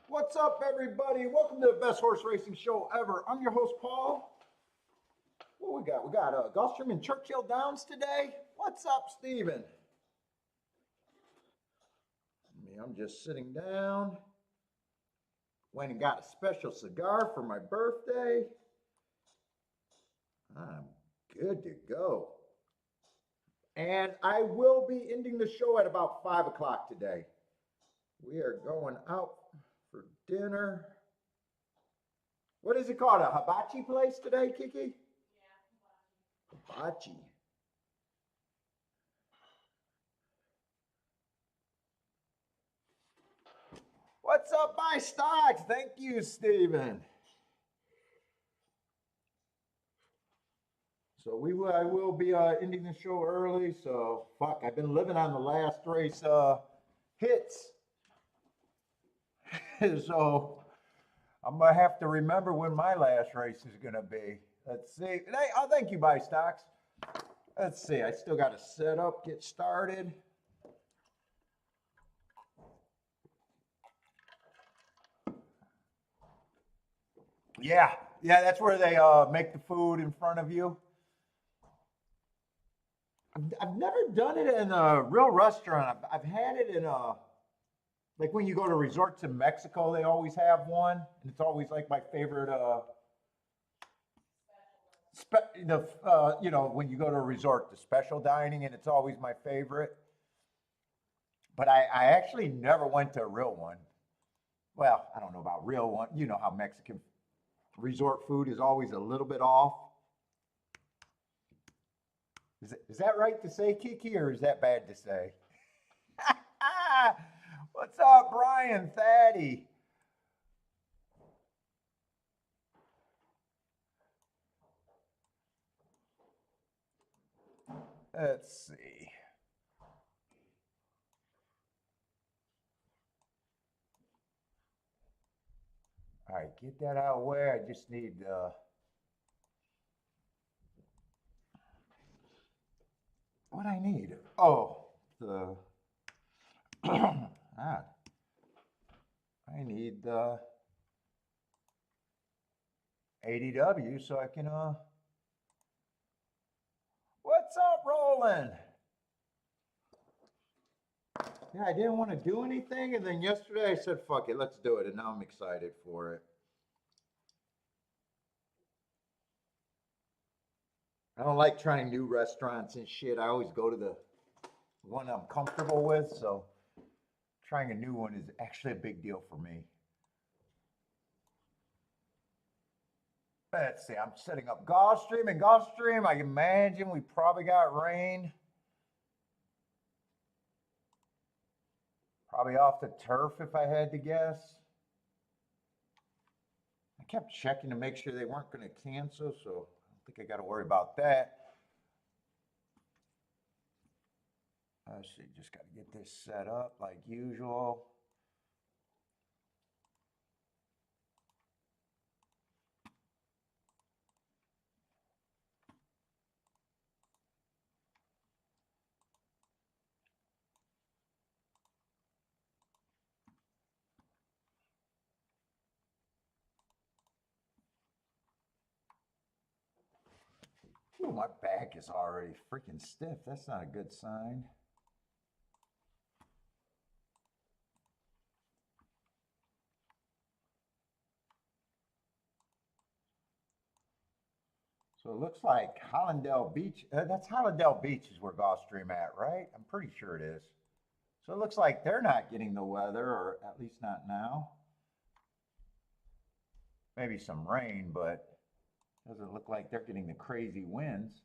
What's up, everybody? Welcome to the best horse racing show ever. I'm your host, Paul. What we got? We got Gulfstream and Churchill Downs today. What's up, Steven? I'm just sitting down. Went and got a special cigar for my birthday. I'm good to go. And I will be ending the show at about 5 o'clock today. We are going out for dinner. What is it called? A hibachi place today, Kiki? Yeah, hibachi. What's up, my stocks? Thank you, Steven. So I will be ending the show early. So fuck, I've been living on the last race hits. So I'm gonna have to remember when my last race is gonna be. Let's see. Hey, oh, thank you, buy stocks. Let's see. I still got to set up, get started. Yeah, that's where they make the food in front of you. I've never done it in a real restaurant. I've had it in a, like when you go to resorts in Mexico, they always have one, and it's always like my favorite. When you go to a resort, the special dining, and it's always my favorite. But I actually never went to a real one. Well, I don't know about real one. You know how Mexican resort food is always a little bit off. Is that right to say, Kiki, or is that bad to say? What's up, Brian Thaddy? Let's see. All right, get that out of the way. I just need what I need. Oh, the I need the ADW so I can What's up, Roland? Yeah, I didn't want to do anything, and then yesterday I said, fuck it, let's do it, and now I'm excited for it. I don't like trying new restaurants and shit. I always go to the one I'm comfortable with, so trying a new one is actually a big deal for me. Let's see, I'm setting up Gulfstream, and Gulfstream, I imagine we probably got rain. Probably off the turf if I had to guess. I kept checking to make sure they weren't going to cancel, so I don't think I got to worry about that. Let's see, just got to get this set up like usual. Ooh, my back is already freaking stiff. That's not a good sign. So it looks like Hollandale Beach. That's Hollandale Beach is where Gulfstream at, right? I'm pretty sure it is. So it looks like they're not getting the weather, or at least not now. Maybe some rain, but doesn't look like they're getting the crazy winds.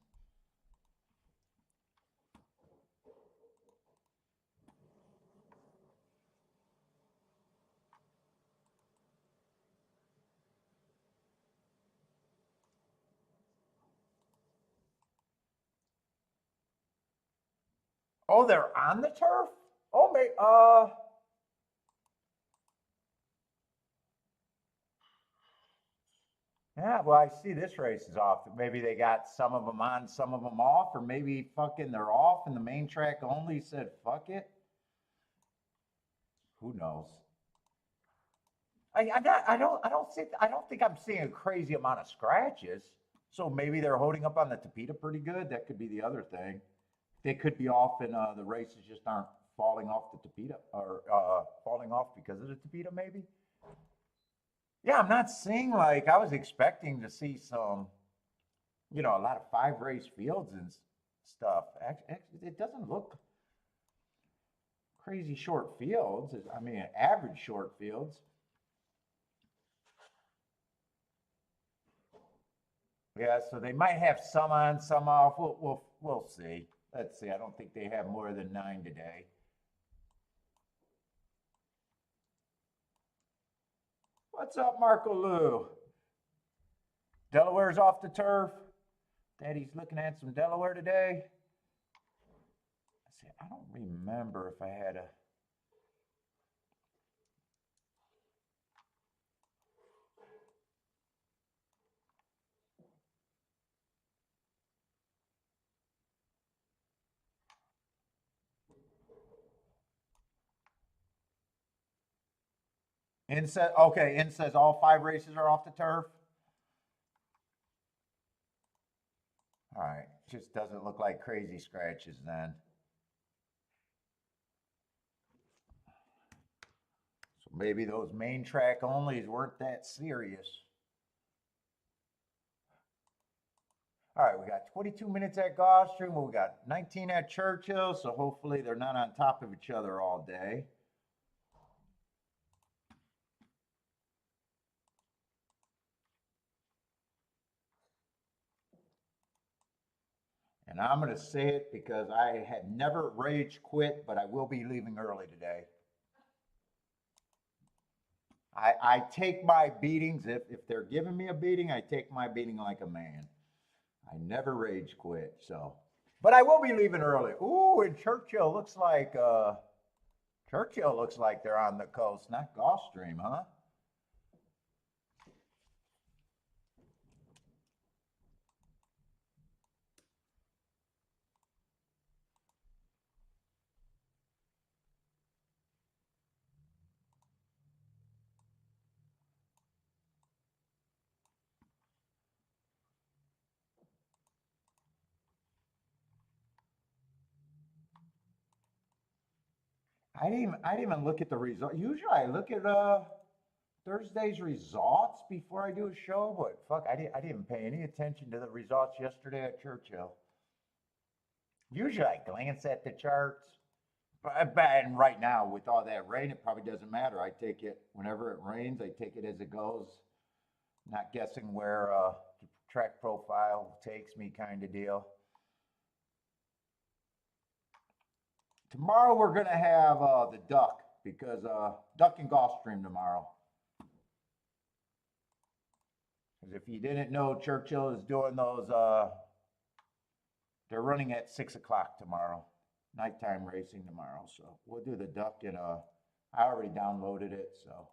Oh, they're on the turf? Oh, yeah, well, I see this race is off. Maybe they got some of them on, some of them off, or maybe fucking they're off and the main track only said fuck it. Who knows? I don't think I'm seeing a crazy amount of scratches. So maybe they're holding up on the tapeta pretty good. That could be the other thing. They could be off, and the races just aren't falling off the tapeta or falling off because of the tapeta. Maybe. Yeah, I'm not seeing like I was expecting to see some, a lot of five race fields and stuff. Actually, it doesn't look crazy short fields. I mean, average short fields. Yeah, so they might have some on, some off. We'll see. Let's see. I don't think they have more than 9 today. What's up, Marco Lou? Delaware's off the turf. Daddy's looking at some Delaware today. I don't remember if I had a. In says all 5 races are off the turf. All right, just doesn't look like crazy scratches then. So maybe those main track onlys weren't that serious. All right, we got 22 minutes at Gulfstream. We got 19 at Churchill, so hopefully they're not on top of each other all day. And I'm going to say it because I had never rage quit, but I will be leaving early today. I take my beatings. If they're giving me a beating, I take my beating like a man. I never rage quit, so. But I will be leaving early. Ooh, and Churchill looks like they're on the coast, not Gulfstream, huh? I didn't even look at the result. Usually I look at Thursday's results before I do a show, but fuck, I didn't pay any attention to the results yesterday at Churchill. Usually I glance at the charts, and right now with all that rain, it probably doesn't matter. I take it whenever it rains. I take it as it goes, not guessing where the track profile takes me, kind of deal. Tomorrow we're gonna have the duck because duck and Gulfstream tomorrow. Because if you didn't know, Churchill is doing those. They're running at 6 o'clock tomorrow, nighttime racing tomorrow. So we'll do the duck and I already downloaded it. So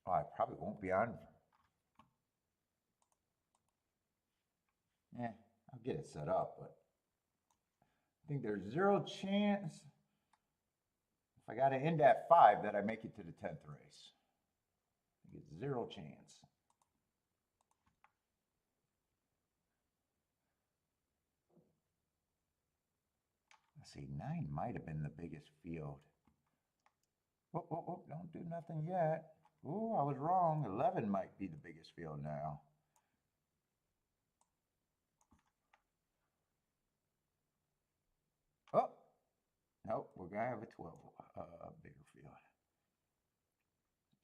I probably won't be on. Yeah, I'll get it set up, but I think there's zero chance if I got to end at 5 that I make it to the 10th race. I get zero chance. Let's see, 9 might have been the biggest field. Oh, don't do nothing yet. Oh, I was wrong. 11 might be the biggest field now. Oh, nope, we're going to have a 12 bigger field.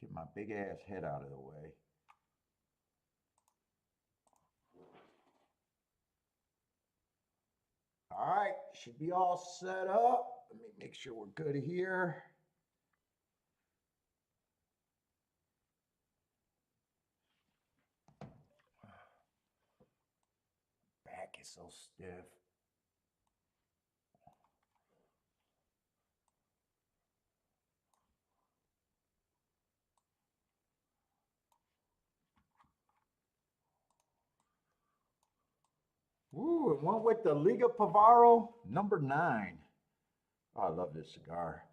Get my big ass head out of the way. All right, should be all set up. Let me make sure we're good here. Back is so stiff. we went with the Liga Pavaro number 9. Oh, I love this cigar.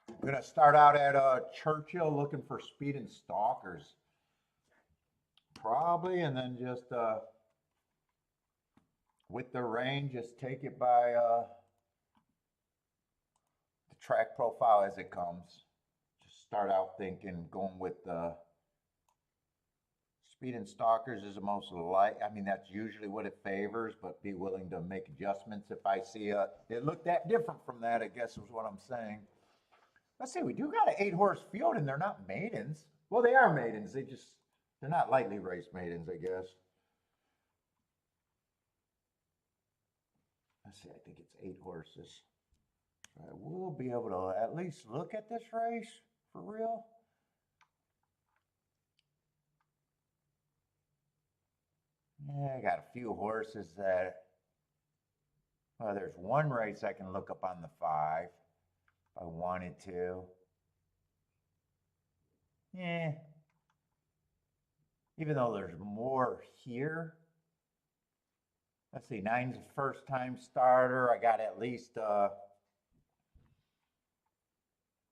I'm gonna start out at Churchill looking for speed and stalkers. Probably, and then just with the range, just take it by the track profile as it comes. Just start out thinking, going with the speed and stalkers is the most light. I mean, that's usually what it favors, but be willing to make adjustments if I see it look that different from that, I guess is what I'm saying. Let's see, we do got an 8-horse field, and they're not maidens. Well, they are maidens. They're not lightly raced maidens, I guess. Let's see, I think it's 8 horses. I will be able to at least look at this race for real. Yeah, I got a few horses that, well, there's one race I can look up on the 5 if I wanted to. Yeah. Even though there's more here. Let's see, 9's a first time starter. I got at least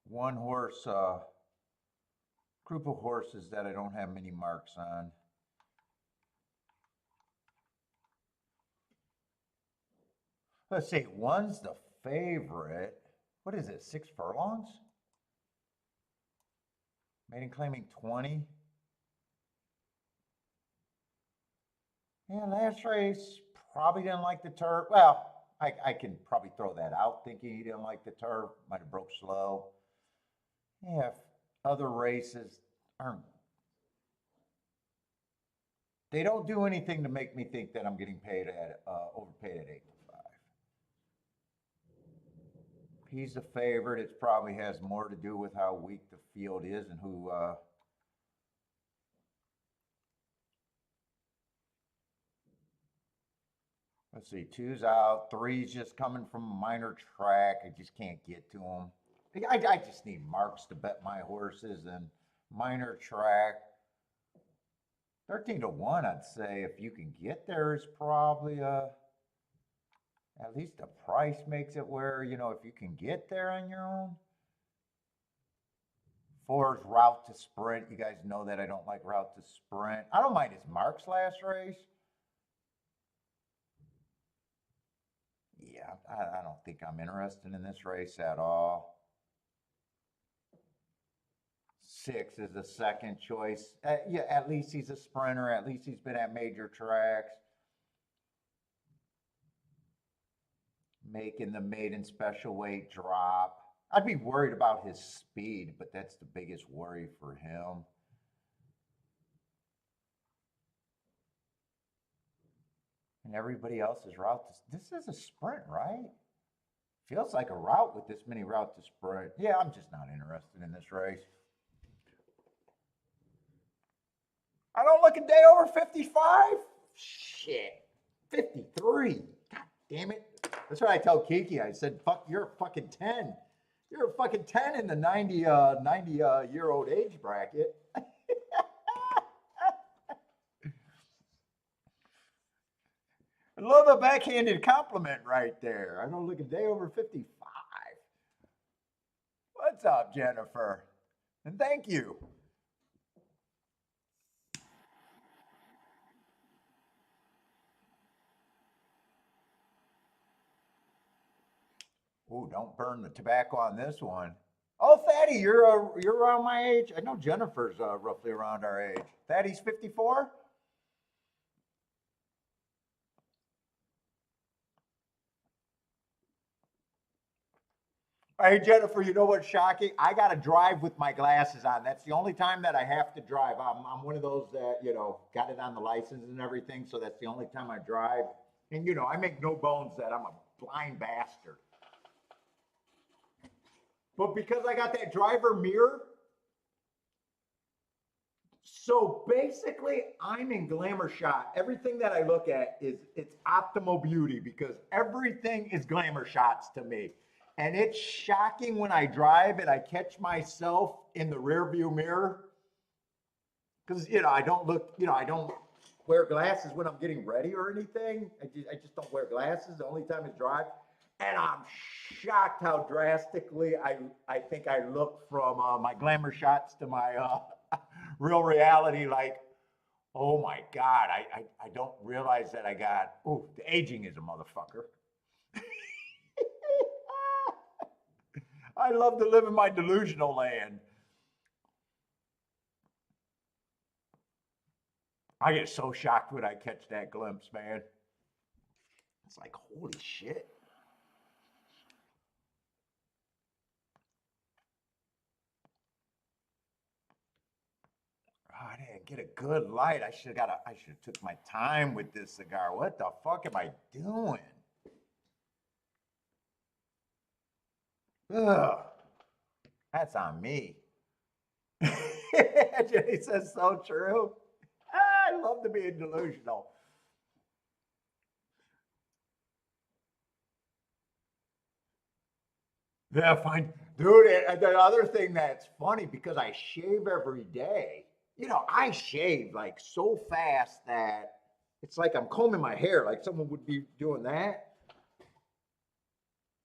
1 horse, group of horses that I don't have many marks on. Let's see, 1's the favorite. What is it, 6 furlongs? Maiden claiming 20. Yeah, last race, probably didn't like the turf. Well, I can probably throw that out thinking he didn't like the turf. Might have broke slow. Yeah, other races aren't. They don't do anything to make me think that I'm getting paid at overpaid at 8 to 5. He's the favorite. It probably has more to do with how weak the field is and who. Let's see, 2's out, 3's just coming from a minor track. I just can't get to him. I just need marks to bet my horses, and minor track. 13 to 1, I'd say if you can get there is probably at least the price makes it where, you know, if you can get there on your own. 4's route to sprint. You guys know that I don't like route to sprint. I don't mind his marks last race. Yeah, I don't think I'm interested in this race at all. 6 is the second choice. Yeah, at least he's a sprinter. At least he's been at major tracks. Making the maiden special weight drop. I'd be worried about his speed, but that's the biggest worry for him. And everybody else's route. This is a sprint, right? Feels like a route with this many route to sprint. Yeah, I'm just not interested in this race. I don't look a day over 55? Shit. 53. God damn it. That's what I tell Kiki. I said, fuck, you're a fucking 10. You're a fucking 10 in the 90-year-old age bracket. I love a backhanded compliment right there. I don't look a day over 55. What's up, Jennifer? And thank you. Ooh, don't burn the tobacco on this one. Oh, Thaddy, you're around my age. I know Jennifer's roughly around our age. Thaddy's 54. Hey, Jennifer, you know what's shocking? I got to drive with my glasses on. That's the only time that I have to drive. I'm one of those that, you know, got it on the license and everything, so that's the only time I drive. And, you know, I make no bones that I'm a blind bastard. But because I got that driver mirror, So basically, I'm in glamour shot. Everything that I look at it's optimal beauty because everything is glamour shots to me. And it's shocking when I drive and I catch myself in the rear view mirror because I don't look, I don't wear glasses when I'm getting ready or anything. I just don't wear glasses. The only time is drive, and I'm shocked how drastically I think I look from my glamour shots to my real reality. Like, oh my god, I don't realize that I got. Oh, the aging is a motherfucker. I love to live in my delusional land. I get so shocked when I catch that glimpse, man. It's like, holy shit. Oh, I didn't get a good light. I should have took my time with this cigar. What the fuck am I doing? Ugh, that's on me. Jenny says so true. I love to be delusional. Yeah, fine. Dude, the other thing that's funny because I shave every day. I shave like so fast that it's like I'm combing my hair, like someone would be doing that.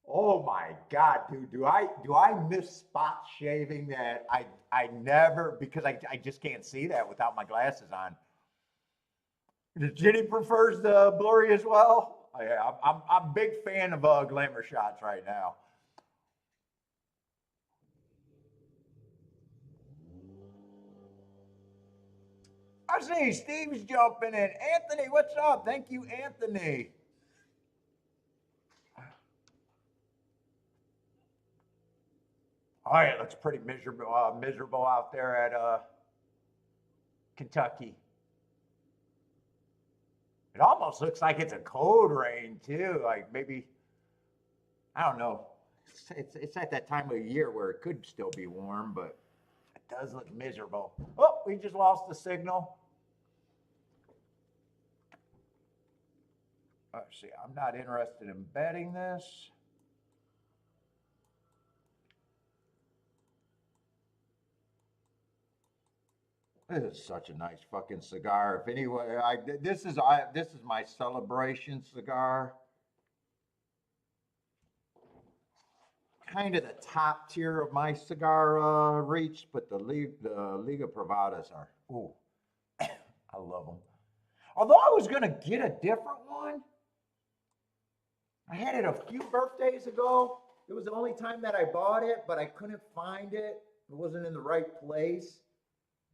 Oh my God, dude, do I miss spot shaving that I never because I just can't see that without my glasses on. Jenny prefers the blurry as well. Oh, yeah, I'm a big fan of glamour shots right now. I see Steve's jumping in. Anthony, what's up? Thank you, Anthony. Oh yeah, it looks pretty miserable out there at Kentucky. It almost looks like it's a cold rain too. Like maybe I don't know. It's at that time of year where it could still be warm, but it does look miserable. Oh, we just lost the signal. Let's see. I'm not interested in betting this. This is such a nice fucking cigar. If anyone, this is my celebration cigar. Kind of the top tier of my cigar reach, but the Liga Privadas are. Ooh, I love them. Although I was gonna get a different one, I had it a few birthdays ago. It was the only time that I bought it, but I couldn't find it. It wasn't in the right place,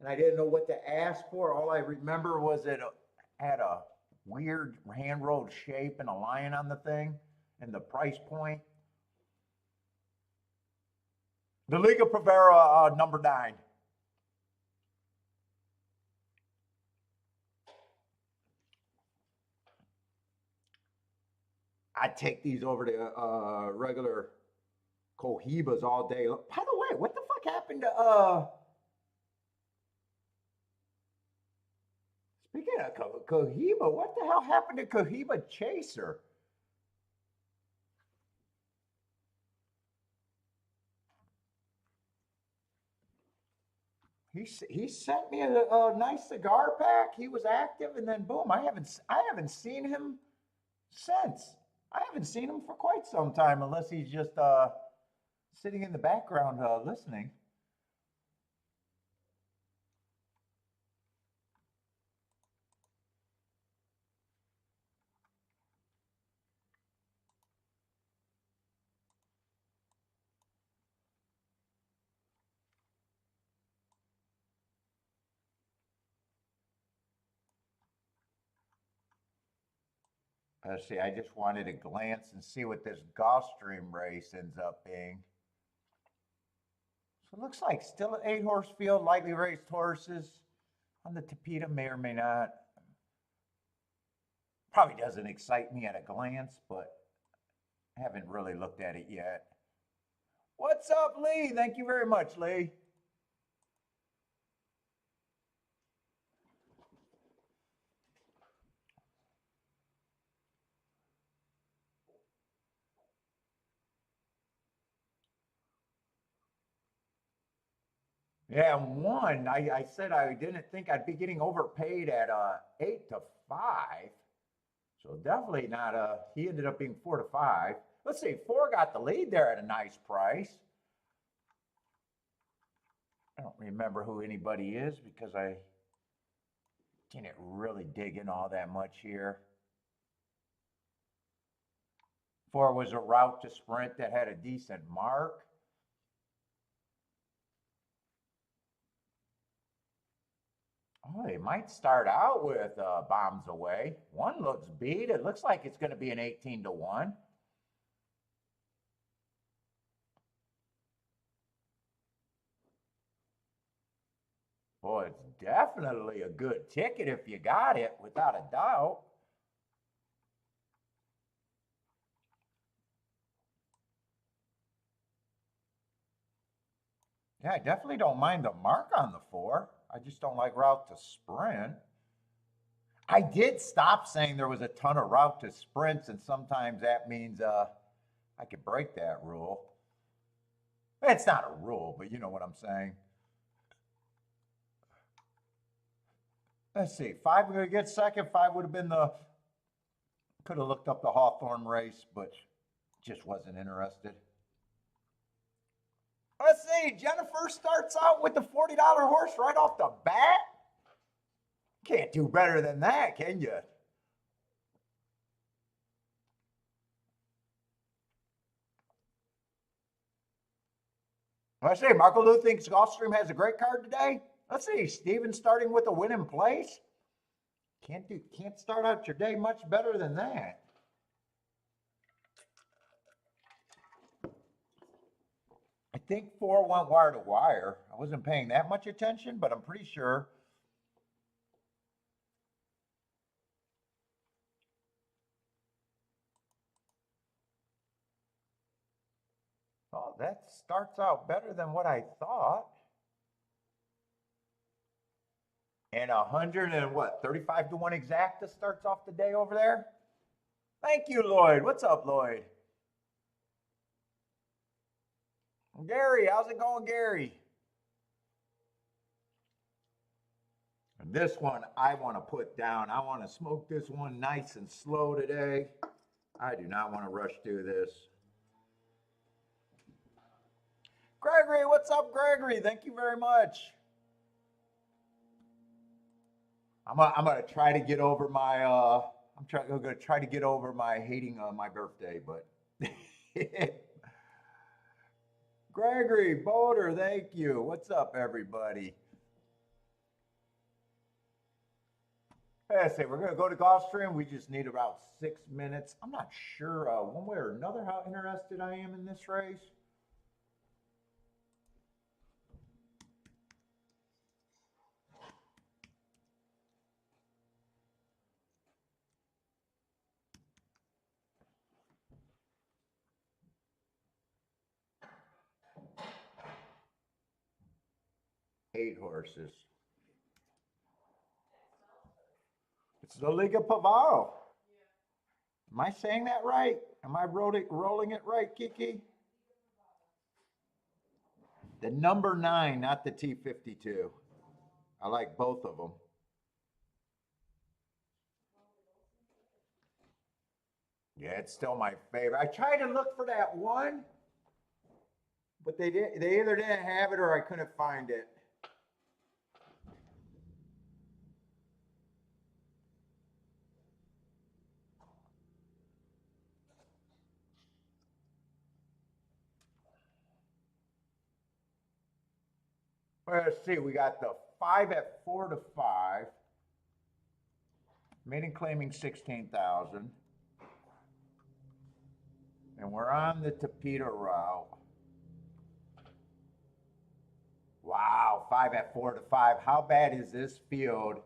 and I didn't know what to ask for. All I remember was it had a weird hand rolled shape and a lion on the thing, and the price point. The Liga Privera number 9. I take these over to regular Cohibas all day. By the way, what the fuck happened to speaking of Cohiba, what the hell happened to Cohiba Chaser? He sent me a nice cigar pack. He was active, and then boom, I haven't seen him since. I haven't seen him for quite some time, unless he's just sitting in the background listening. Let's see. I just wanted to glance and see what this Gulfstream race ends up being. So it looks like still an 8 horse field, lightly raced horses. On the Tapeta, may or may not. Probably doesn't excite me at a glance, but I haven't really looked at it yet. What's up, Lee? Thank you very much, Lee. Yeah, and one, I said I didn't think I'd be getting overpaid at 8 to 5. So definitely not he ended up being 4 to 5. Let's see, 4 got the lead there at a nice price. I don't remember who anybody is because I didn't really dig in all that much here. 4 was a route to sprint that had a decent mark. Oh, they might start out with bombs away. 1 looks beat. It looks like it's going to be an 18 to 1. Boy, it's definitely a good ticket if you got it, without a doubt. Yeah, I definitely don't mind the mark on the 4. I just don't like route to sprint. I did stop saying there was a ton of route to sprints, and sometimes that means I could break that rule. It's not a rule, but you know what I'm saying. Let's see, 5 we're gonna get second. 5 would have been the, could have looked up the Hawthorne race, but just wasn't interested. Let's see, Jennifer starts out with the $40 horse right off the bat. Can't do better than that, can you? Let's see, Marco Lou thinks Gulfstream has a great card today. Let's see, Steven starting with a win in place. Can't start out your day much better than that. I think 4 went wire to wire. I wasn't paying that much attention, but I'm pretty sure. Oh, that starts out better than what I thought. And 100 and what, 35 to 1 exacta starts off the day over there. Thank you, Lloyd. What's up, Lloyd? Gary, how's it going, Gary? And this one I want to put down. I want to smoke this one nice and slow today. I do not want to rush through this. Gregory, what's up, Gregory? Thank you very much. I'm gonna try to get over my gonna try to get over my hating my birthday, but Gregory Boulder, thank you. What's up, everybody? I say we're gonna go to Gulfstream. We just need about 6 minutes. I'm not sure one way or another how interested I am in this race. Eight horses. It's the Liga Pavaro. Am I saying that right? Am I rolling it right, Kiki? The number 9, not the T52. I like both of them. Yeah, it's still my favorite. I tried to look for that one, but they either didn't have it or I couldn't find it. Let's see, we got the 5 at 4 to 5. Maiden claiming 16,000. And we're on the Tapeta route. Wow, 5 at 4 to 5. How bad is this field?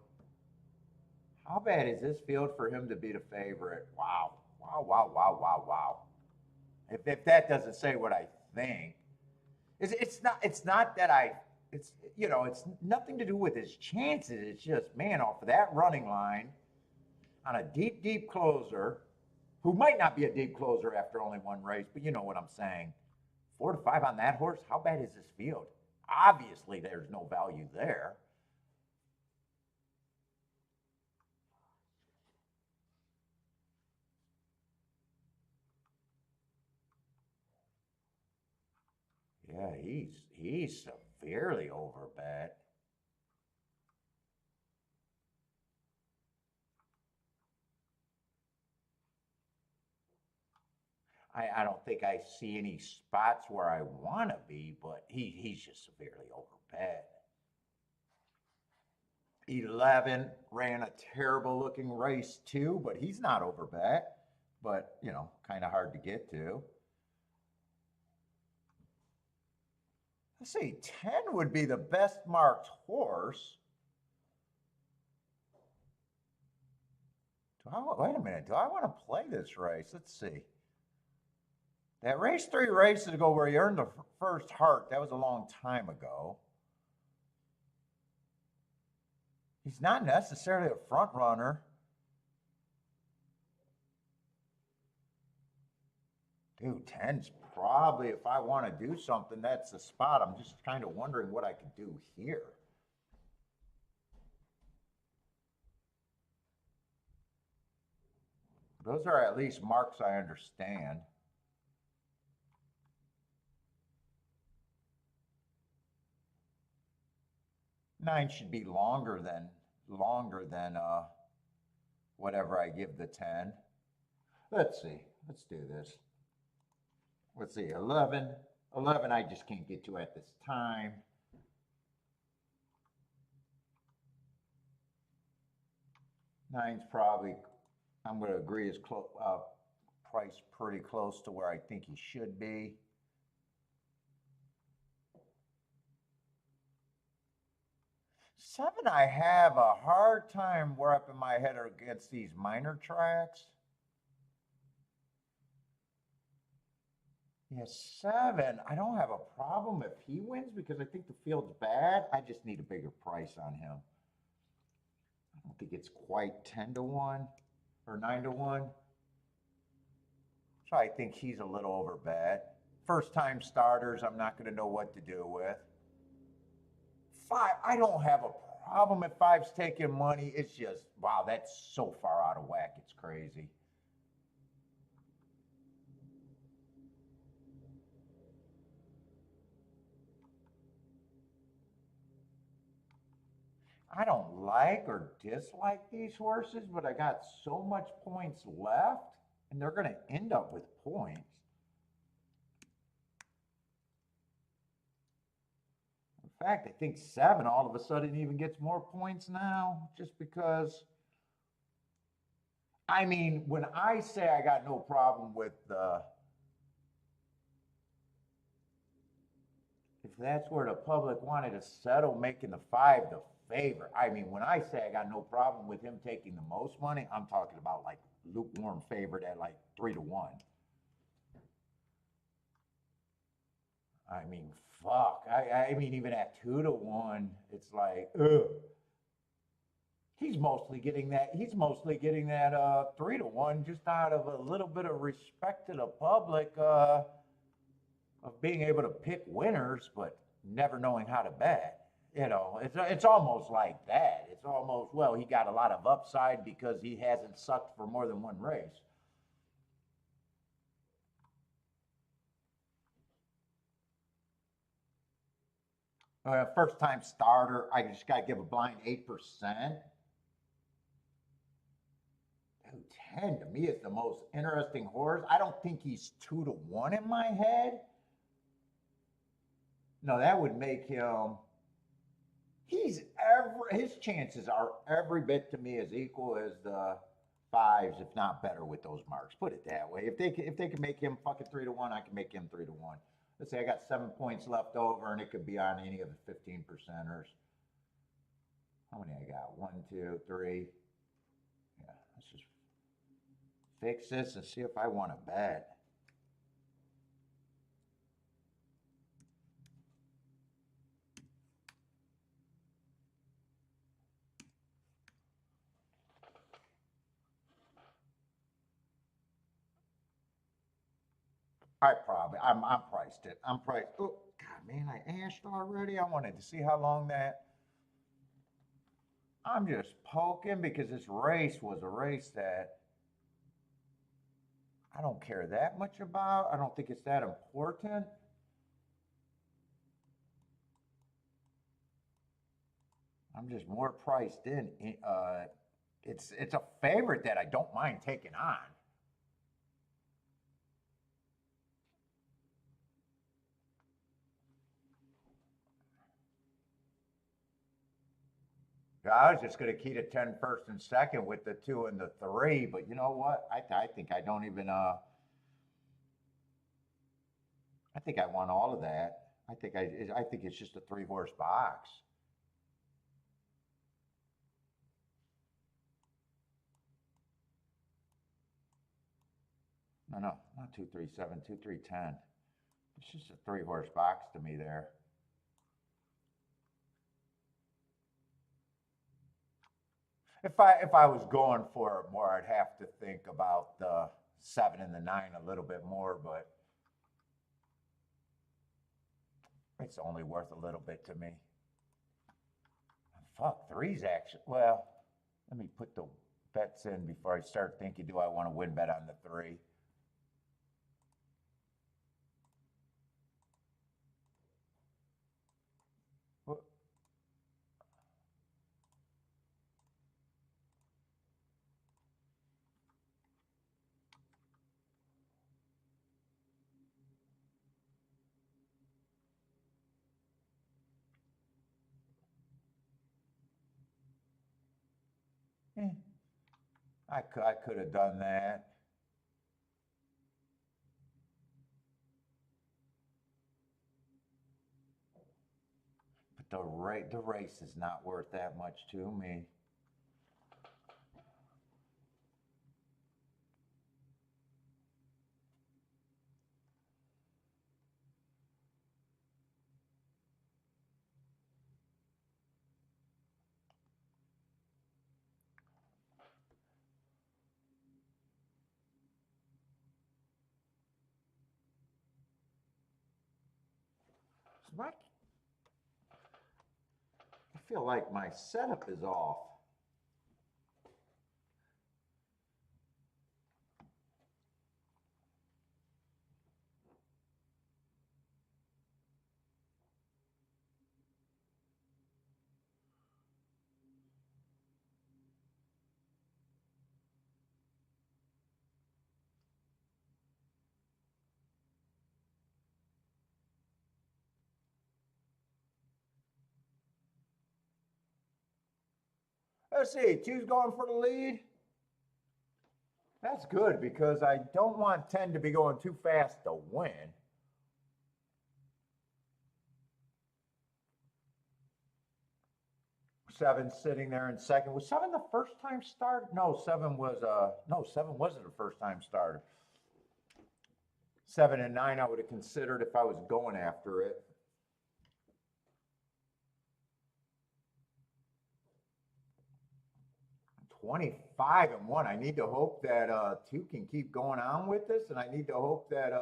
How bad is this field for him to be the favorite? Wow, wow, wow, wow, wow, wow. If that doesn't say what I think, it's not that it's nothing to do with his chances. It's just, man, off of that running line on a deep closer, who might not be a deep closer after only one race, but you know what I'm saying. 4 to 5 on that horse. How bad is this field? Obviously, there's no value there. Yeah, he's severely overbet. I don't think I see any spots where I want to be, but he's just severely overbet. 11 ran a terrible looking race too, but he's not overbet, but you know, kind of hard to get to. Let's see, 10 would be the best marked horse. Wait a minute, do I want to play this race? Let's see. That race 3 races ago where he earned the first heart, that was a long time ago. He's not necessarily a front runner. Dude, 10's probably, if I want to do something, that's the spot. I'm just kind of wondering what I could do here. Those are at least marks I understand. Nine should be longer than whatever I give the 10. Let's see. Let's do this. Let's see. 11. 11 I just can't get to at this time. Nine's probably, I'm going to agree, is priced pretty close to where I think he should be. Seven, I have a hard time wrapping my head against these minor tracks. Yeah, 7, I don't have a problem if he wins because I think the field's bad. I just need a bigger price on him. I don't think it's quite 10 to 1 or 9 to 1. So I think he's a little overbet. First time starters, I'm not going to know what to do with. 5, I don't have a problem if 5's taking money. It's just, wow, that's so far out of whack. It's crazy. I don't like or dislike these horses, but I got so much points left, and they're going to end up with points. In fact, I think 7 all of a sudden even gets more points now, just because. I mean, when I say I got no problem with if that's where the public wanted to settle, making the 5 the favorite. I mean, when I say I got no problem with him taking the most money, I'm talking about like lukewarm favorite at like 3 to 1. I mean, fuck. I mean, even at 2 to 1, it's like, ugh. He's mostly getting that. He's mostly getting that 3 to 1 just out of a little bit of respect to the public of being able to pick winners, but never knowing how to bet. You know, it's almost like that. It's almost, well, he got a lot of upside because he hasn't sucked for more than one race. First time starter, I just got to give a blind 8%. Dude, 10 to me is the most interesting horse. I don't think he's 2 to 1 in my head. No, that would make him. His chances are every bit to me as equal as the 5s, if not better, with those marks. Put it that way. If they can make him fucking 3 to 1, I can make him 3 to 1. Let's say I got 7 points left over, and it could be on any of the 15 percenters. How many I got? 1, 2, 3. Yeah, let's just fix this and see if I want to bet. I'm priced it. I'm priced. Oh, God, man, I ashed already. I wanted to see how long that. I'm just poking because this race was a race that I don't care that much about. I don't think it's that important. I'm just more priced in. It's a favorite that I don't mind taking on. I was just going to keep it 10 first and second with the 2 and the 3, but you know what? I think I don't even I think I want all of that. I think it's just a 3 horse box. No, no, not 237, 2310. It's just a 3 horse box to me there. If I was going for it more, I'd have to think about the 7 and the 9 a little bit more, but it's only worth a little bit to me. Fuck, three's actually, well, let me put the bets in before I start thinking, do I want to win bet on the 3? Well, eh, I could have done that. But the race is not worth that much to me. So I feel like my setup is off. Let's see, two's going for the lead. That's good because I don't want 10 to be going too fast to win. Seven sitting there in second. Was 7 the first time start? No, 7 was no, 7 wasn't a first time starter. 7 and 9 I would have considered if I was going after it. 25 and 1. I need to hope that 2 can keep going on with this, and I need to hope that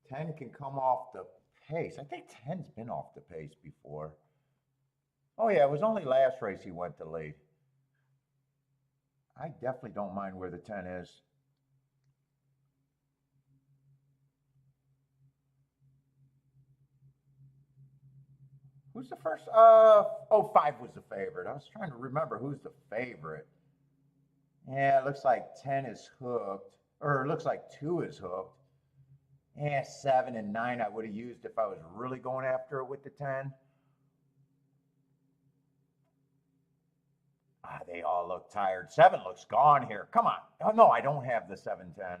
10 can come off the pace. I think 10's been off the pace before. Oh yeah, it was only last race he went to lead. I definitely don't mind where the 10 is. Who's the first? Oh, 5 was the favorite. I was trying to remember who's the favorite. Yeah, it looks like 10 is hooked, or it looks like 2 is hooked. Yeah, 7 and 9 I would have used if I was really going after it with the 10. Ah, they all look tired. 7 looks gone here. Come on. Oh, no, I don't have the 7-10.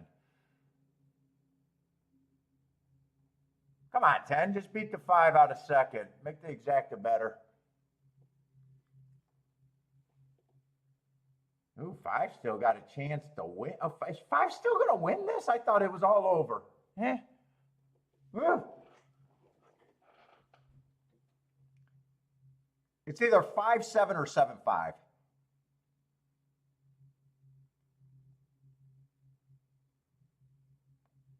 Come on, 10. Just beat the 5 out of second. Make the exacta better. Ooh, 5 still got a chance to win. Oh, is 5 still going to win this? I thought it was all over. Eh. Ooh. It's either 5-7 or 7-5.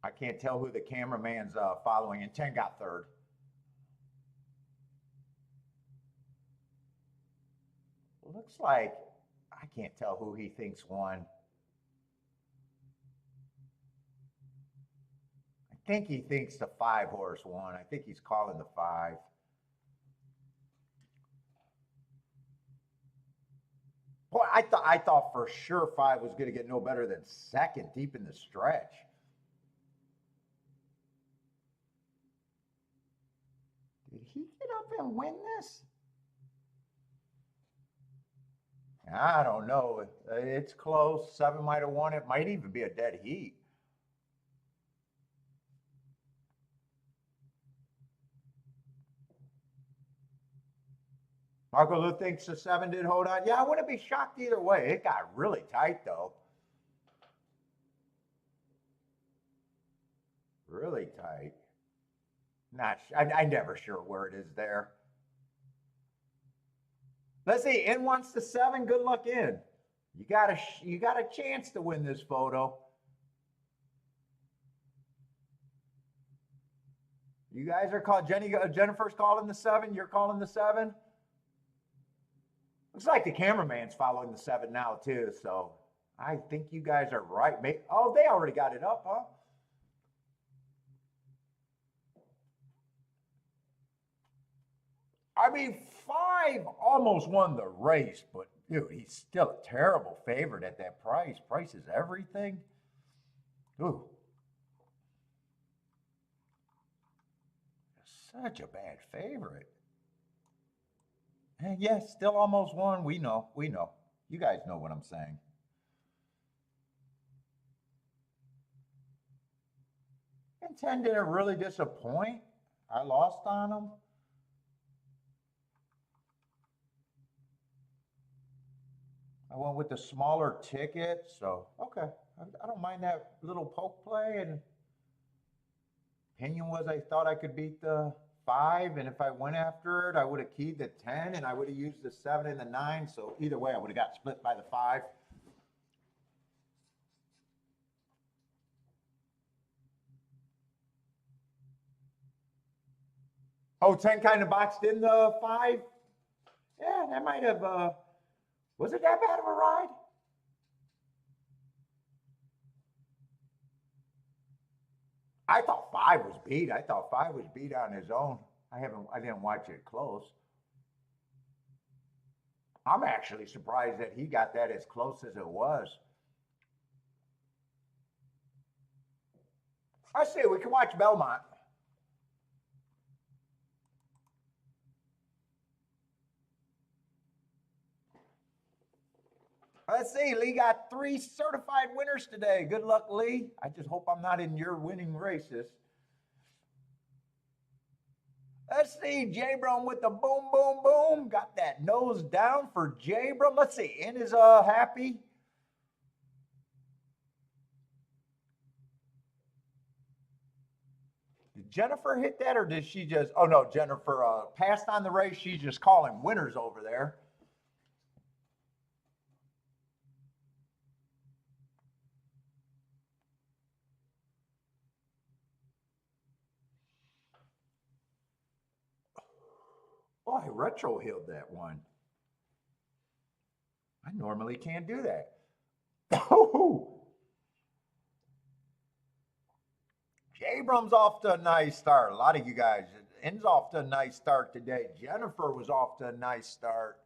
I can't tell who the cameraman's following, and 10 got third. Looks like I can't tell who he thinks won. I think he thinks the 5 horse won. I think he's calling the 5. Boy, I thought for sure 5 was going to get no better than second deep in the stretch. Did he get up and win this? I don't know. It's close. 7 might have won it. Might even be a dead heat. Marco Lou thinks the 7 did hold on. Yeah, I wouldn't be shocked either way. It got really tight, though. Really tight. I never sure where it is there. Let's see. In wants the 7. Good luck in. You got a chance to win this photo. You guys are called. Jennifer's calling the 7. You're calling the 7. Looks like the cameraman's following the 7 now too. So I think you guys are right. Oh, they already got it up, huh? I mean, 5 almost won the race, but dude, he's still a terrible favorite at that price. Price is everything. Ooh. Such a bad favorite. And yes, still almost won. We know. You guys know what I'm saying. And 10 didn't really disappoint. I lost on him. I went with the smaller ticket, so okay. I don't mind that little poke play. And opinion was I thought I could beat the 5, and if I went after it, I would have keyed the 10, and I would have used the 7 and the 9. So either way, I would have got split by the 5. Oh, 10 kind of boxed in the 5? Yeah, that might have, was it that bad of a ride? I thought 5 was beat. I thought 5 was beat on his own. I didn't watch it close. I'm actually surprised that he got that as close as it was. I say we can watch Belmont. Let's see, Lee got 3 certified winners today. Good luck, Lee. I just hope I'm not in your winning races. Let's see, J-Brum with the boom, boom, boom. Got that nose down for J-Brum. Let's see, In is happy. Did Jennifer hit that, or did she just, oh no, Jennifer passed on the race. She's just calling winners over there. Oh, I retro healed that one. I normally can't do that. Oh, Abrams off to a nice start. A lot of you guys, In's off to a nice start today. Jennifer was off to a nice start.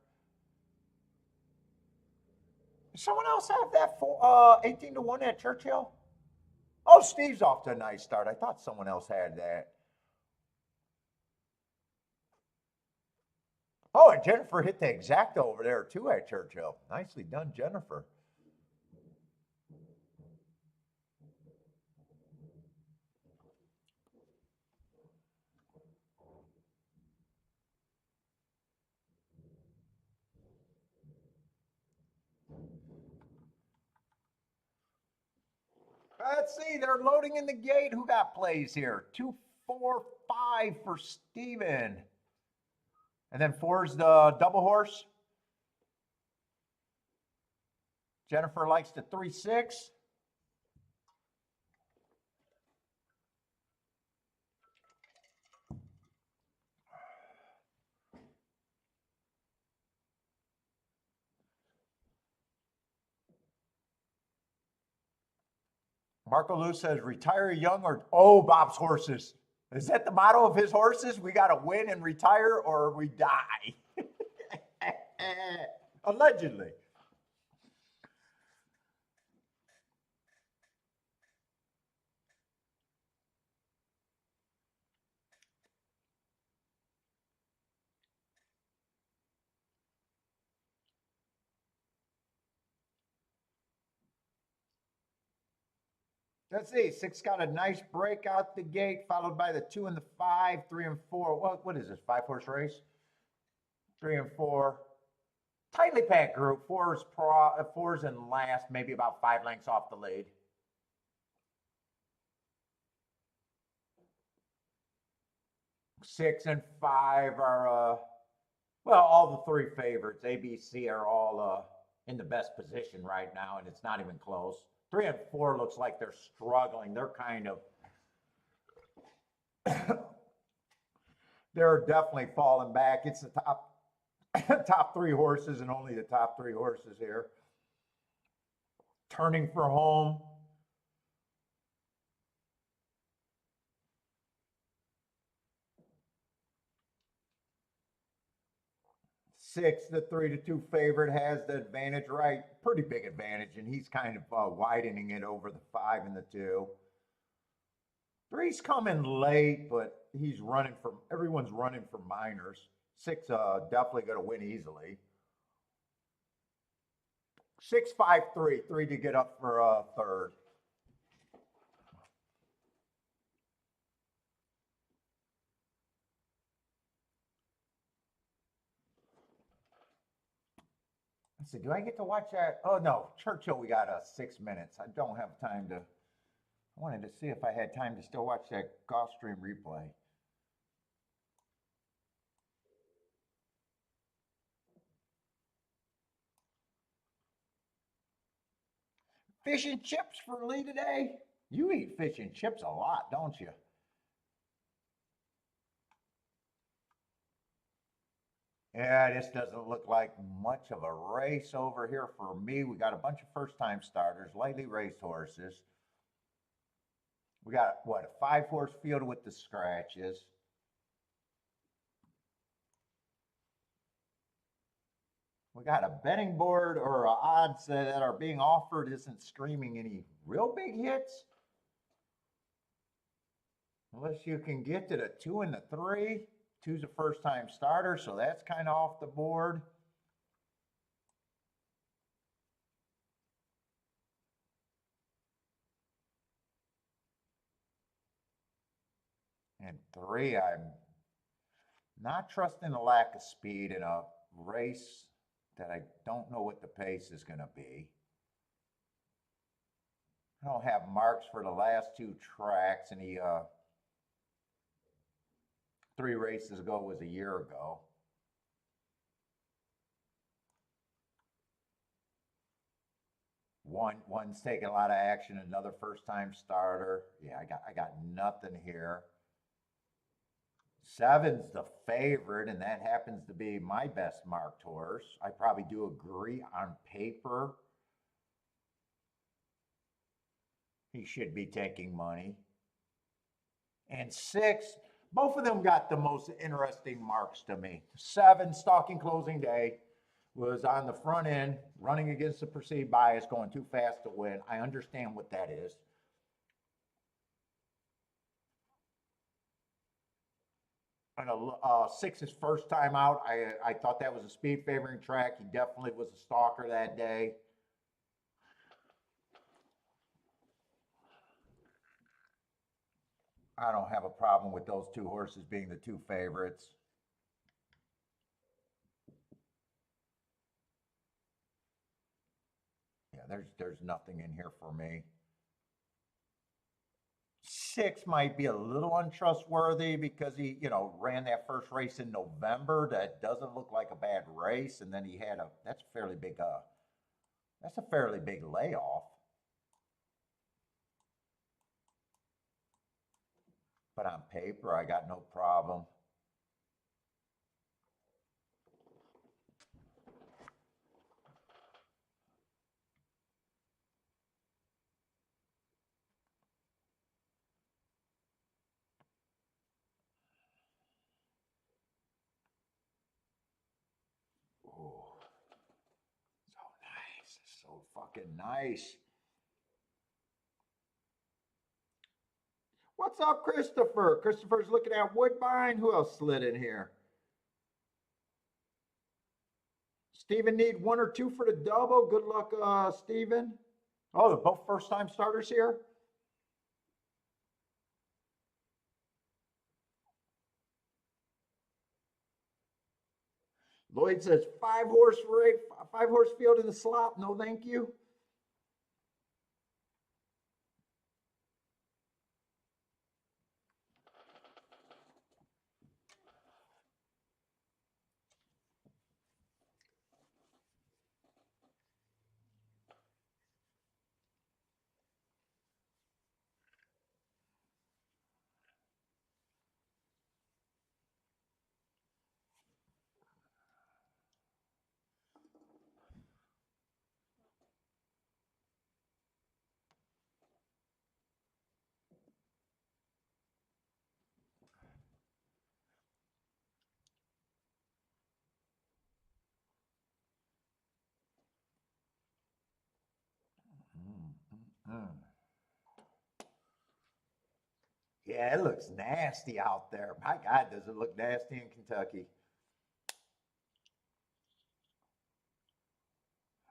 Does someone else have that 18 to 1 at Churchill? Oh, Steve's off to a nice start. I thought someone else had that. Oh, and Jennifer hit the exacta over there too at Churchill. Nicely done, Jennifer. Let's see, they're loading in the gate. Who got plays here? 2, 4, 5 for Steven. And then 4's the double horse. Jennifer likes the 3, 6. Marco Lou says, retire young or, oh, Bob's horses. Is that the motto of his horses? We got to win and retire or we die. Allegedly. Let's see. 6 got a nice break out the gate, followed by the 2 and the 5, 3 and 4. What is this? 5-horse race? 3 and 4. Tightly packed group. Fours in last, maybe about 5 lengths off the lead. 6 and 5 are well, all the 3 favorites, A, B, C, are all in the best position right now, and it's not even close. 3 and 4 looks like they're struggling. They're kind of they're definitely falling back. It's the top 3 horses and only the top 3 horses here. Turning for home. Six, the 3-2 favorite, has the advantage, right? Pretty big advantage, and he's kind of widening it over the 5 and the 2. 3's coming late, but he's running for, everyone's running for minors. 6 definitely going to win easily. 6, 5, 3. 3 to get up for third. I said, do I get to watch that? Oh, no. Churchill, we got 6 minutes. I don't have time to. I wanted to see if I had time to still watch that Gulfstream replay. Fish and chips for Lee today? You eat fish and chips a lot, don't you? Yeah, this doesn't look like much of a race over here for me. We got a bunch of first-time starters, lightly raced horses. We got, what, a 5-horse field with the scratches. We got a betting board or odds that are being offered isn't streaming any real big hits. Unless you can get to the 2 and the 3. 2's a first-time starter, so that's kind of off the board. And 3, I'm not trusting the lack of speed in a race that I don't know what the pace is going to be. I don't have marks for the last 2 tracks, and he 3 races ago was a year ago. One's taking a lot of action, another first-time starter. Yeah, I got nothing here. 7's the favorite, and that happens to be my best marked horse. I probably do agree on paper. He should be taking money. And 6, both of them got the most interesting marks to me. 7, stalking closing day, was on the front end, running against the perceived bias, going too fast to win. I understand what that is. And 6 is first time out. I thought that was a speed favoring track. He definitely was a stalker that day. I don't have a problem with those 2 horses being the 2 favorites. Yeah, there's nothing in here for me. 6 might be a little untrustworthy because he, ran that first race in November. That doesn't look like a bad race, and then he had that's a fairly big layoff. But on paper, I got no problem. fucking nice. What's up, Christopher? Christopher's looking at Woodbine. Who else slid in here? Steven need one or two for the double. Good luck, Steven. Oh, they're both first-time starters here? Lloyd says 5-horse race, 5-horse field in the slop. No, thank you. Yeah, it looks nasty out there. My God, does it look nasty in Kentucky?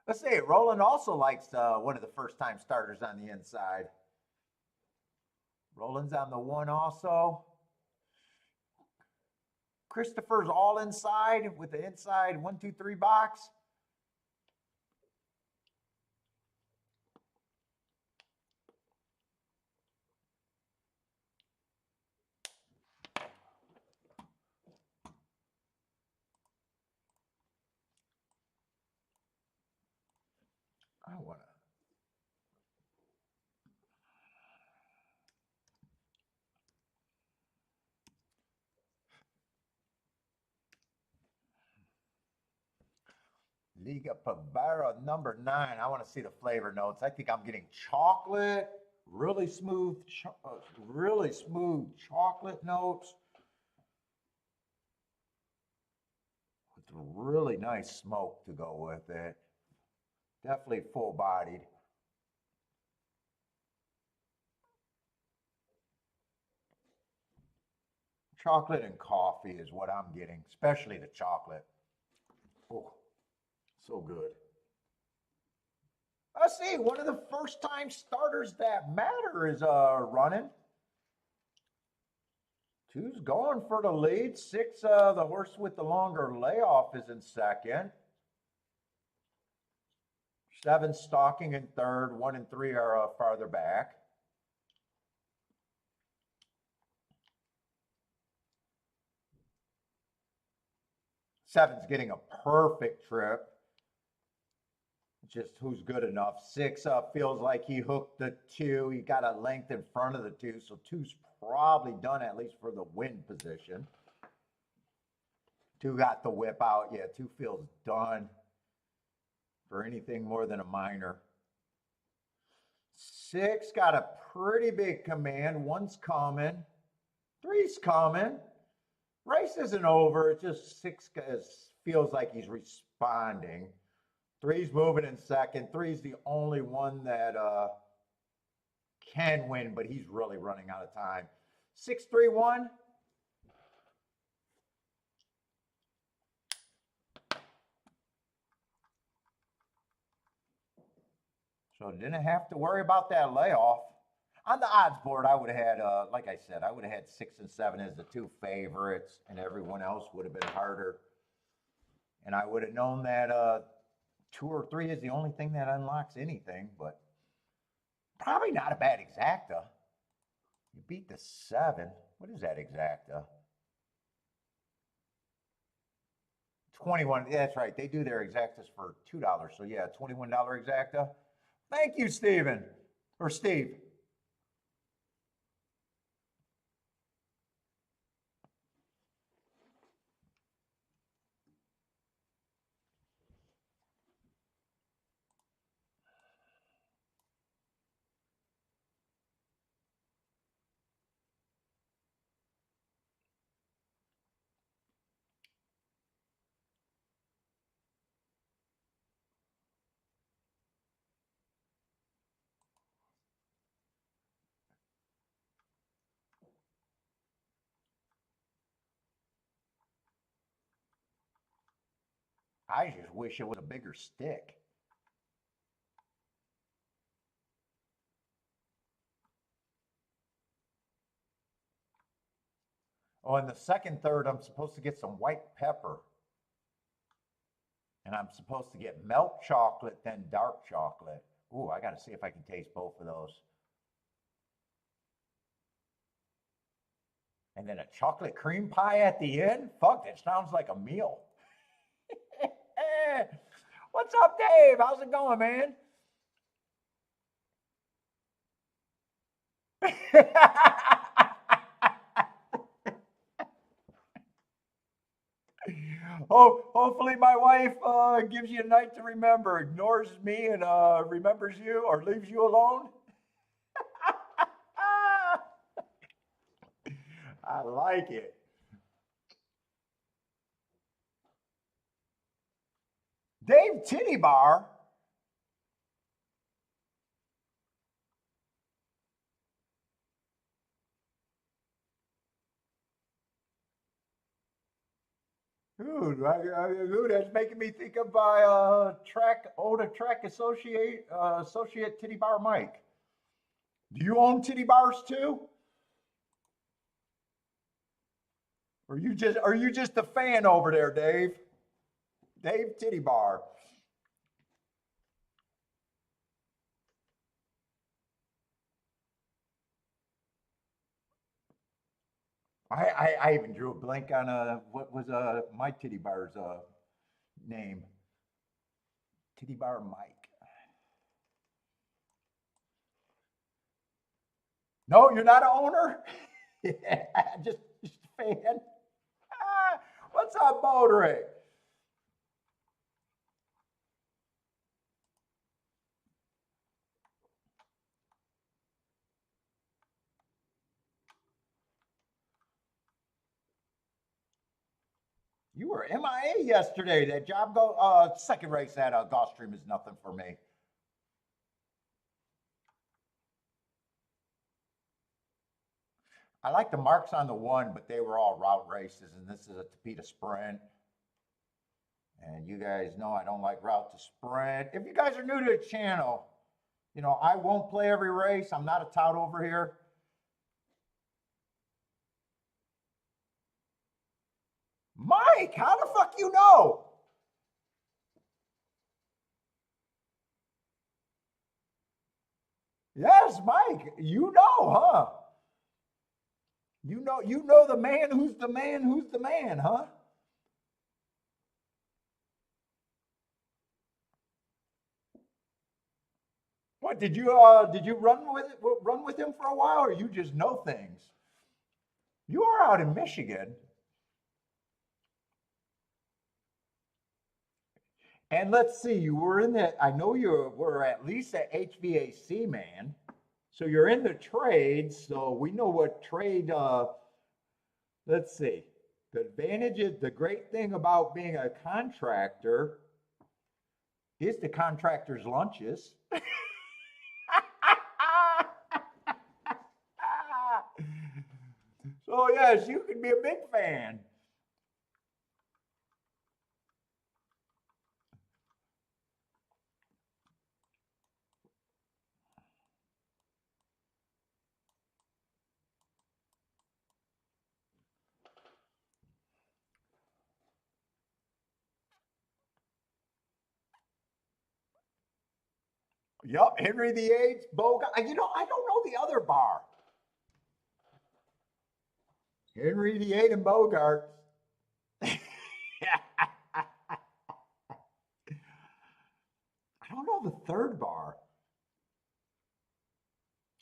Let's see. Roland also likes one of the first-time starters on the inside. Roland's on the one also. Christopher's all inside with the inside 1, 2, 3 box. I want to. Liga Pavara number 9. I want to see the flavor notes. I think I'm getting chocolate, really smooth chocolate notes with really nice smoke to go with it. Definitely full-bodied. Chocolate and coffee is what I'm getting, especially the chocolate. Oh, so good. Let's see, one of the first time starters that matter is running. 2's going for the lead. 6, the horse with the longer layoff is in second. 7 stalking in third. 1 and 3 are farther back. Seven's getting a perfect trip. Just who's good enough. 6 feels like he hooked the 2. He got a length in front of the 2, so 2's probably done at least for the win position. 2 got the whip out. Yeah, 2 feels done for anything more than a minor. 6 got a pretty big command. 1's coming. 3's coming. Race isn't over. It just 6 feels like he's responding. 3's moving in second. 3's the only one that can win, but he's really running out of time. 6, 3, 1. So didn't have to worry about that layoff. On the odds board, I would have had, like I said, I would have had 6 and 7 as the 2 favorites, and everyone else would have been harder. And I would have known that 2 or 3 is the only thing that unlocks anything, but probably not a bad exacta. You beat the 7. What is that exacta? 21. Yeah, that's right. They do their exactas for $2. So yeah, $21 exacta. Thank you, Steven. Or Steve. I just wish it was a bigger stick. Oh, and the second third, I'm supposed to get some white pepper. And I'm supposed to get milk chocolate, then dark chocolate. Ooh, I got to see if I can taste both of those. And then a chocolate cream pie at the end? Fuck, that sounds like a meal. What's up, Dave? How's it going, man? Oh, hopefully my wife gives you a night to remember, ignores me and remembers you or leaves you alone. I like it. Dave Titty Bar. Dude, that's making me think of my track associate Titty Bar Mike. Do you own titty bars too? Or are you just a fan over there, Dave? Dave Titty Bar. I even drew a blank on what was my titty bar's name. Titty Bar Mike. No, you're not an owner? just a fan. What's up, Bodrick? You were MIA yesterday. That job second race at Gulfstream is nothing for me. I like the marks on the one, but they were all route races, and this is a Tapeta sprint. And you guys know I don't like route to sprint. If you guys are new to the channel, I won't play every race. I'm not a tout over here. Mike, how the fuck you know? Yes, Mike, you know, huh? You know the man who's the man who's the man, huh? What did you run with him for a while, or you just know things? You are out in Michigan. And let's see, you were in that. I know you were at least an HVAC man. So you're in the trade. So we know what trade. Let's see. The advantage is the great thing about being a contractor is the contractor's lunches. So yes, you can be a big fan. Yup, Henry VIII, Bogart. I don't know the other bar. Henry VIII and Bogart. I don't know the third bar.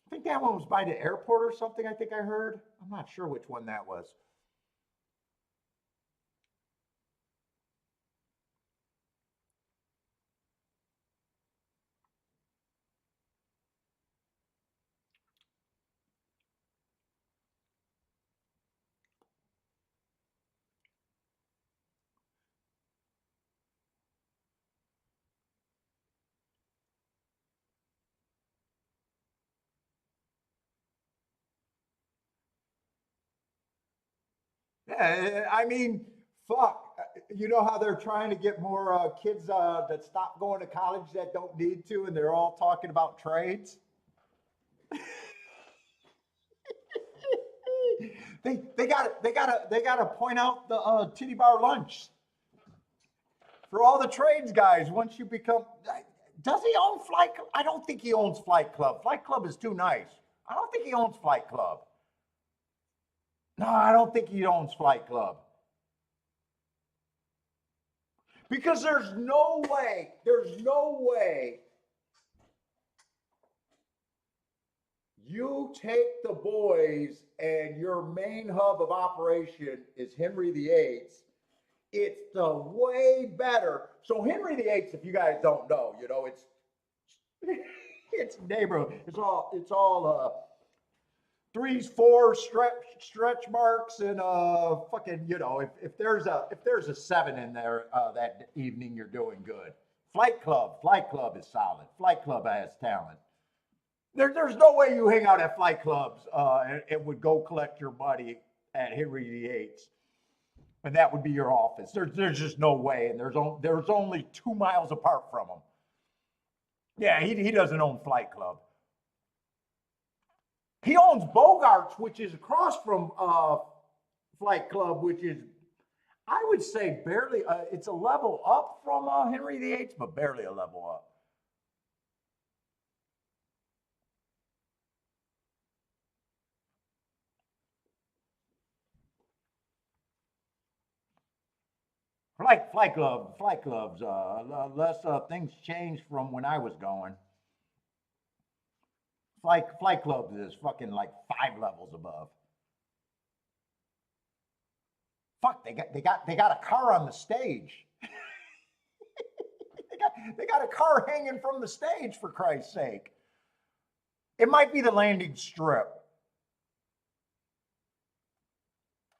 I think that one was by the airport or something. I think I heard. I'm not sure which one that was. Yeah, I mean, fuck. you know how they're trying to get more kids that stop going to college that don't need to, and they're all talking about trades. They got to point out the titty bar lunch for all the trades guys. Once you become, does he own Flight Club? I don't think he owns Flight Club. Flight Club is too nice. I don't think he owns Flight Club. No, I don't think he owns Flight Club. Because there's no way you take the boys and your main hub of operation is Henry VIII. It's the way better. So Henry VIII, if you guys don't know, it's neighborhood. It's all threes, fours, stretch marks, and fucking. If there's a seven in there that evening, you're doing good. Flight Club is solid. Flight Club has talent. There's no way you hang out at flight clubs and would go collect your money at Henry VIII's, and that would be your office. There's just no way, and there's only 2 miles apart from them. Yeah, he doesn't own Flight Club. He owns Bogart's, which is across from Flight Club, which is, I would say, barely. It's a level up from Henry VIII's, but barely a level up. Flight Clubs. Unless things changed from when I was going. Flight Clubs is fucking like 5 levels above. Fuck, they got a car on the stage. they got a car hanging from the stage, for Christ's sake. It might be the landing strip.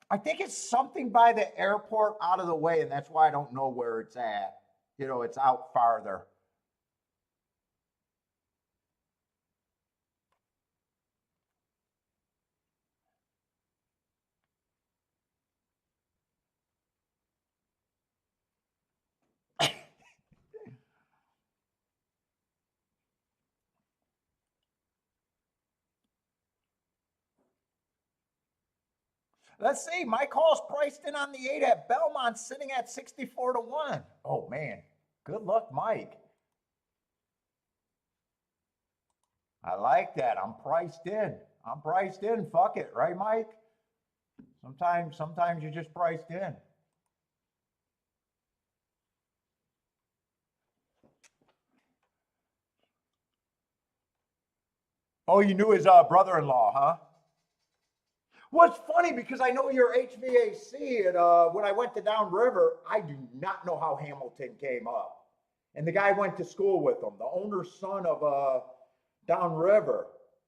I think it's something by the airport out of the way, and that's why I don't know where it's at. It's out farther. Let's see. My call's priced in on the 8 at Belmont, sitting at 64-1. Oh, man. Good luck, Mike. I like that. I'm priced in. Fuck it. Right, Mike? Sometimes you're just priced in. Oh, you knew his brother-in-law, huh? Well, it's funny because I know you're HVAC, and when I went to Downriver, I do not know how Hamilton came up. And the guy went to school with him, the owner's son of Downriver.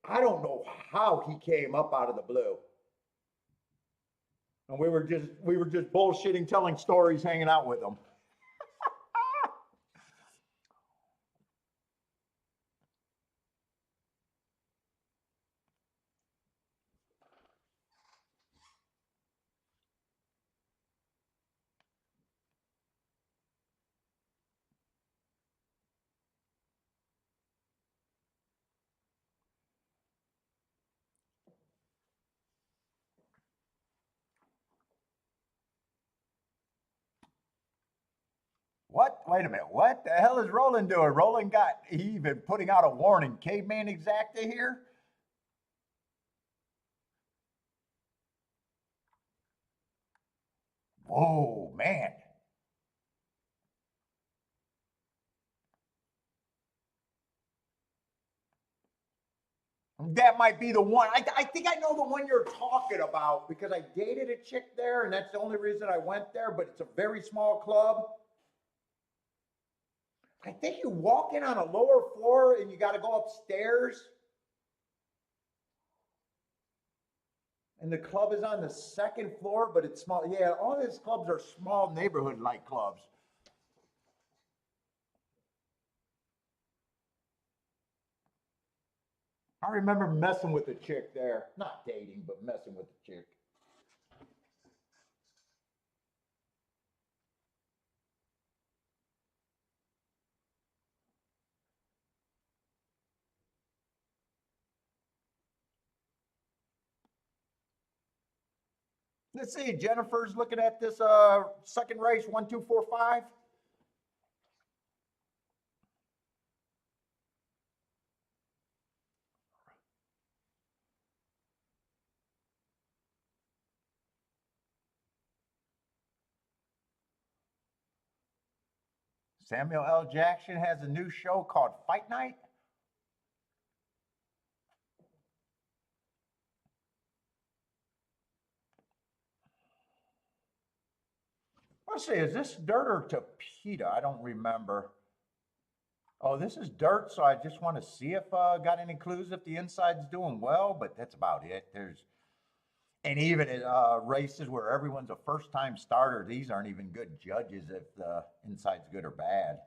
I don't know how he came up out of the blue. And we were just bullshitting, telling stories, hanging out with him. What? Wait a minute. What the hell is Roland doing? He even putting out a warning. Caveman Exacta here? Whoa, man. That might be the one. I think I know the one you're talking about because I dated a chick there, and that's the only reason I went there, but it's a very small club. I think you walk in on a lower floor and you got to go upstairs. And the club is on the second floor, but it's small. Yeah, all these clubs are small neighborhood-like clubs. I remember messing with a chick there. Not dating, but messing with a chick. Let's see, Jennifer's looking at this second race, 1-2-4-5. Samuel L. Jackson has a new show called Fight Night. Let's see, is this dirt or Tapeta? I don't remember. Oh, this is dirt, so I just want to see if got any clues if the inside's doing well, but that's about it. And even at races where everyone's a first-time starter, these aren't even good judges if the inside's good or bad.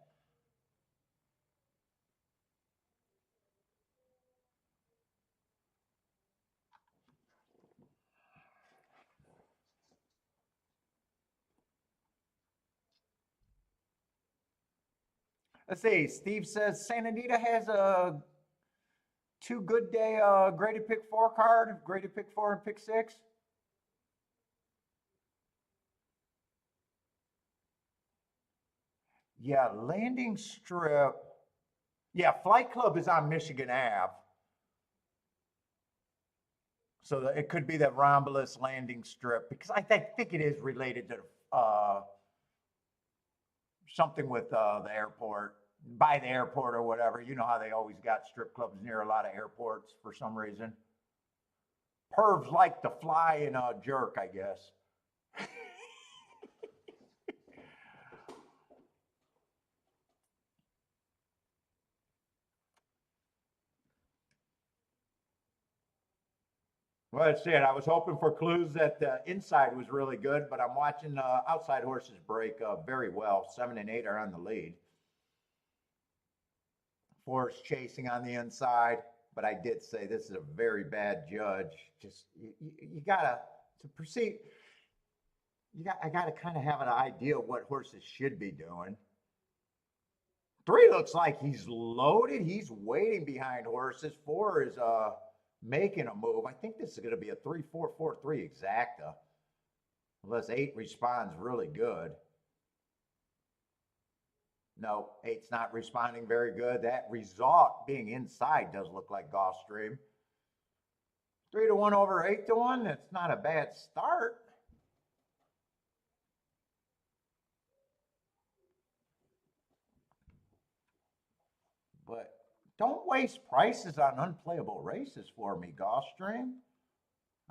Let's see. Steve says Santa Anita has a two good day graded pick four card, graded pick four and pick six. Yeah, landing strip. Yeah, Flight Club is on Michigan Ave. So it could be that Romulus landing strip because I think it is related to something with the airport, by the airport or whatever. You know how they always got strip clubs near a lot of airports for some reason. Pervs like to fly and jerk, I guess. Well, that's it. I was hoping for clues that the inside was really good, but I'm watching outside horses break very well. 7 and 8 are on the lead. 4 is chasing on the inside, but I did say this is a very bad judge. Just you gotta to proceed. I gotta kind of have an idea of what horses should be doing. 3 looks like he's loaded. He's waiting behind horses. 4 is making a move. I think this is going to be a 3-4-4-3 exacta, unless 8 responds really good. No, 8's not responding very good. That result being inside does look like Gulfstream. 3-1 over 8-1. That's not a bad start. But don't waste prices on unplayable races for me, Gulfstream.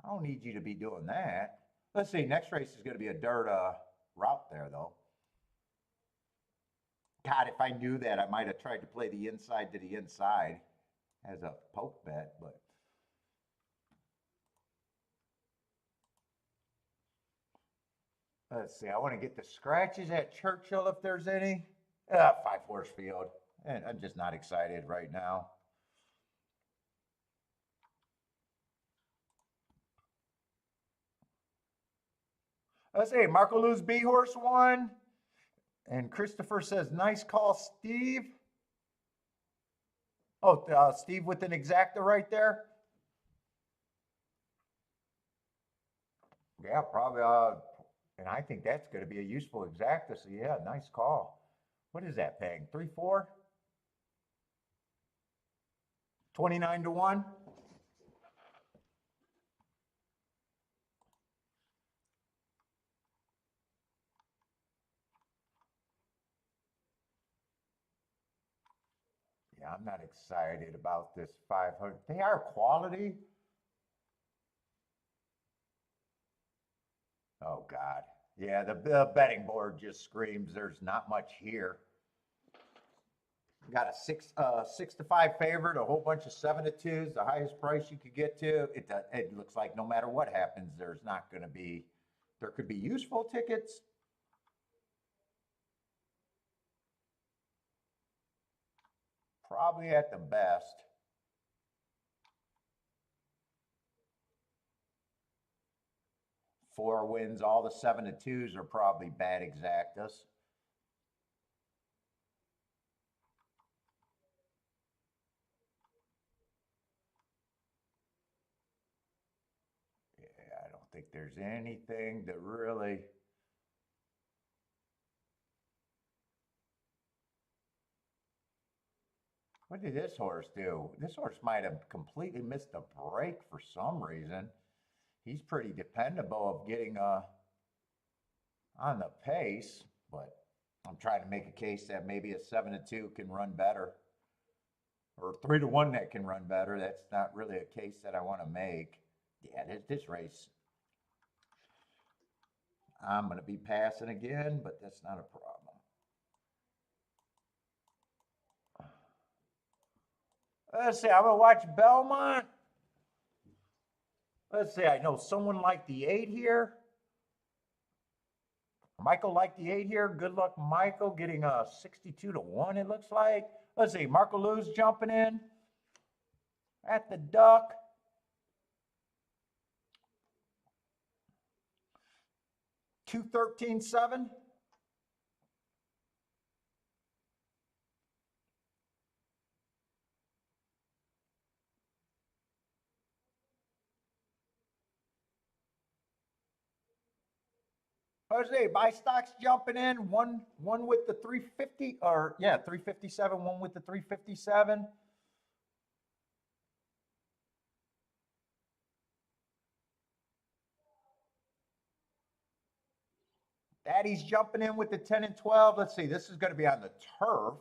I don't need you to be doing that. Let's see, next race is going to be a dirt route there, though. God, if I knew that, I might have tried to play the inside to the inside as a poke bet, but. Let's see, I want to get the scratches at Churchill if there's any. 5-horse field. And I'm just not excited right now. Let's see, Marco Lou's B horse won. And Christopher says, nice call, Steve. Oh, Steve with an exacta right there. Yeah, probably. And I think that's going to be a useful exacta. So yeah, nice call. What is that paying? 3-4? 29-1. Yeah, I'm not excited about this 500. They are quality. Oh God. Yeah, the betting board just screams there's not much here. Got a 6-5 favorite, a whole bunch of 7-2s, the highest price you could get to. It looks like no matter what happens, there's not going to be. There could be useful tickets. Probably at the best. Four wins, all the 7-2s are probably bad exactas. Yeah, I don't think there's anything that really... What did this horse do? This horse might have completely missed a break for some reason. He's pretty dependable of getting on the pace, but I'm trying to make a case that maybe a 7-2 can run better, or 3-1 that can run better. That's not really a case that I want to make. Yeah, this race, I'm going to be passing again, but that's not a problem. Let's see, I'm going to watch Belmont. Let's see, I know someone liked the 8 here. Michael liked the 8 here. Good luck, Michael, getting a 62-1, it looks like. Let's see, Marco Lou's jumping in at the Duck. $213.7. Jose, buy stocks jumping in. One with the 350, or yeah, 357. One with the 357. Daddy's jumping in with the 10 and 12. Let's see. This is going to be on the turf.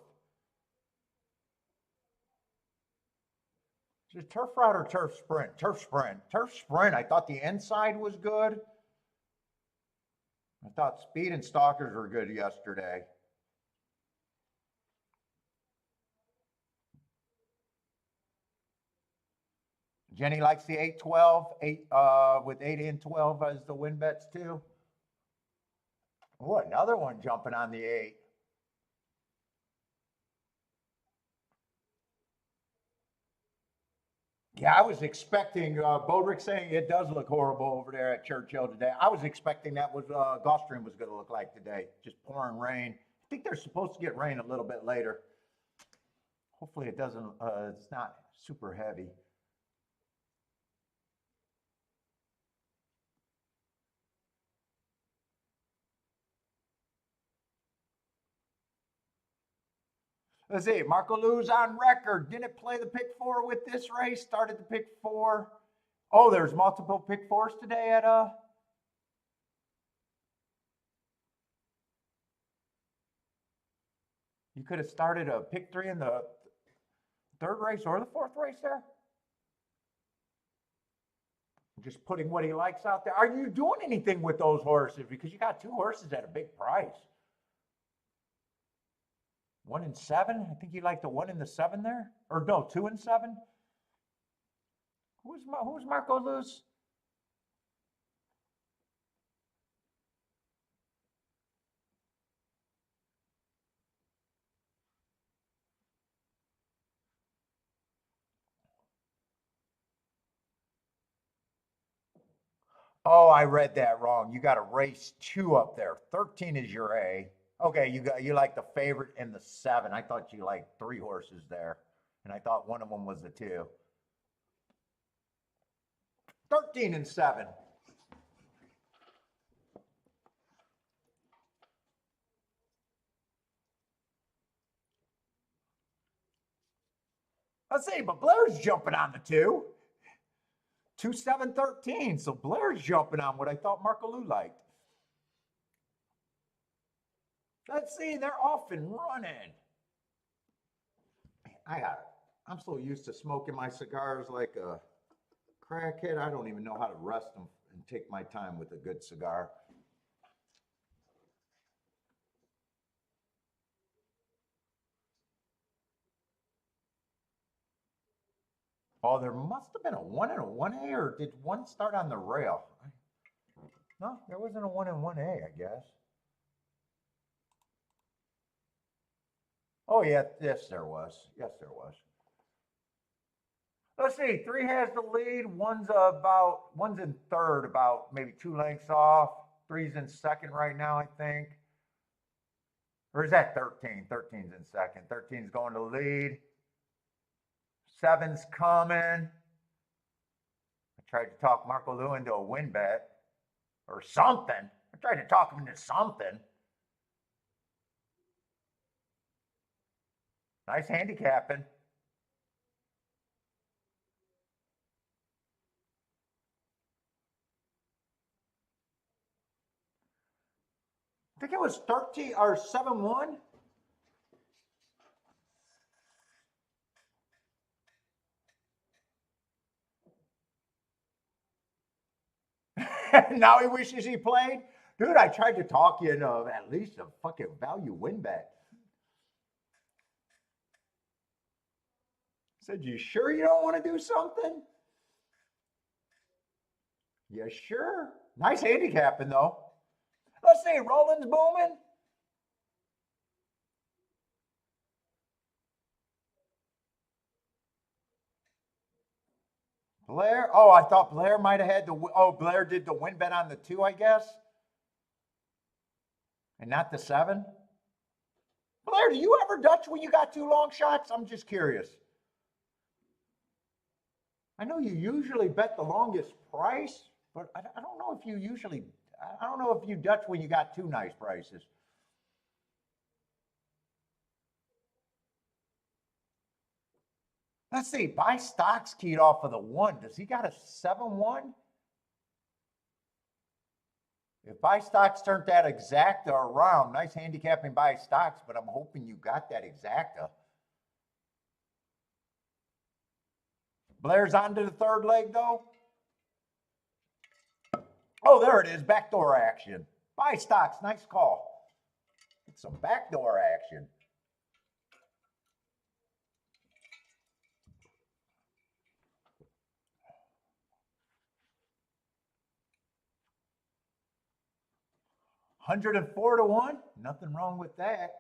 Is it turf route or turf sprint? Turf sprint. Turf sprint. I thought the inside was good. I thought Speed and Stalkers were good yesterday. Jenny likes the 8-12, 8 with 8 and 12 as the win bets too. Oh, another one jumping on the 8. Yeah, I was expecting, Bodrick saying it does look horrible over there at Churchill today. I was expecting that was Gulfstream was going to look like today, just pouring rain. I think they're supposed to get rain a little bit later. Hopefully it doesn't, it's not super heavy. Let's see, Marco Lou's on record. Didn't play the pick 4 with this race, started the pick 4. Oh, there's multiple pick 4s today at You could have started a pick 3 in the 3rd race or the 4th race there. Just putting what he likes out there. Are you doing anything with those horses? Because you got 2 horses at a big price. 1 and 7. I think you like the 1 and the 7 there, or no, 2 and 7. Who's Marco Lou's? Oh, I read that wrong. You got a race 2 up there. 13 is your A. Okay, you like the favorite and the 7. I thought you liked 3 horses there, and I thought one of them was the 2. 13 and 7. Let's see, but Blair's jumping on the 2. 2, 7, 13. So Blair's jumping on what I thought Marco Lou liked. Let's see, they're off and running. I'm so used to smoking my cigars like a crackhead. I don't even know how to rest them and take my time with a good cigar. Oh, there must have been a 1 and a 1A, or did one start on the rail? No, there wasn't a 1 and 1A, I guess. Oh, yeah, yes, there was. Yes, there was. Let's see, 3 has the lead. One's in 3rd, about maybe 2 lengths off. 3's in 2nd right now, I think. Or is that 13? 13's in 2nd. 13's going to lead. 7's coming. I tried to talk Marco Lou into a win bet. or something. I tried to talk him into something. Nice handicapping. I think it was 13 or 7-1. Now he wishes he played. Dude, I tried to talk you into at least a fucking value win bet. Said, you sure you don't want to do something? You sure? Nice handicapping though. Let's see, Roland's booming. Blair. Oh, I thought Blair might have had the. Oh, Blair did the win bet on the 2, I guess, and not the 7. Blair, do you ever Dutch when you got 2 long shots? I'm just curious. I know you usually bet the longest price, but I don't know if you usually. I don't know if you Dutch when you got 2 nice prices. Let's see. Buy stocks keyed off of the 1. Does he got a 7-1? If buy stocks turned that exacta around, nice handicapping buy stocks, but I'm hoping you got that exacta. Blair's on to the 3rd leg though. Oh, there it is. Backdoor action. Buy stocks. Nice call. Get some backdoor action. $104-1. Nothing wrong with that.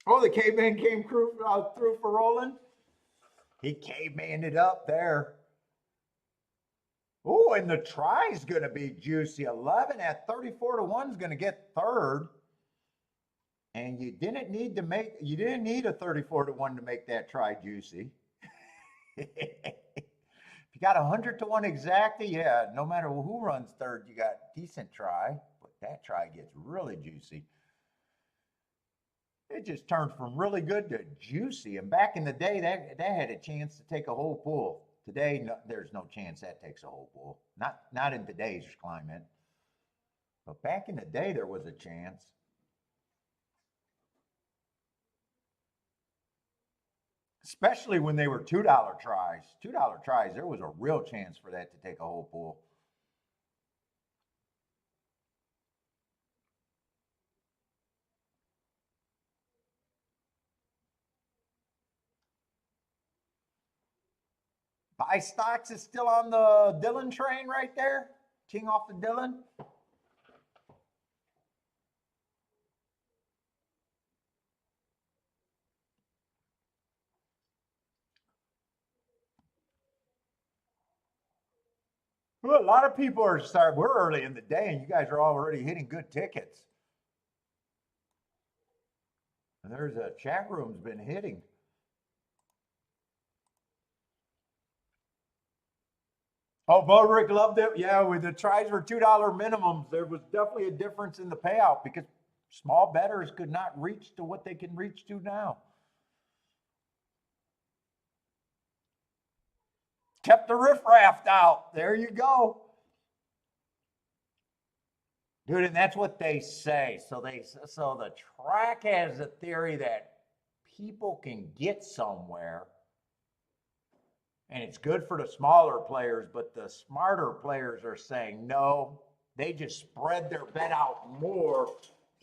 Oh, the caveman came through for Roland. He cavemaned it up there. Oh, and the try's going to be juicy. 11 at 34-1 is going to get 3rd. And you didn't need a 34-1 to make that try juicy. If you got 100-1 exacta, yeah, no matter who runs 3rd, you got decent try. But that try gets really juicy. It just turned from really good to juicy. And back in the day, that had a chance to take a whole pool. Today, no, there's no chance that takes a whole pool. Not in today's climate. But back in the day, there was a chance. Especially when they were $2 tries. $2 tries, there was a real chance for that to take a whole pool. Buy stocks is still on the Dillon train right there. King off the Dillon. Well, a lot of people are starting. We're early in the day, and you guys are already hitting good tickets. And there's a chat room's been hitting. Oh, Bodrick loved it. Yeah, with the tries were $2 minimums, there was definitely a difference in the payout because small bettors could not reach to what they can reach to now. Kept the riffraff out. There you go. Dude, and that's what they say. So the track has a theory that people can get somewhere. And it's good for the smaller players, but the smarter players are saying no. They just spread their bet out more,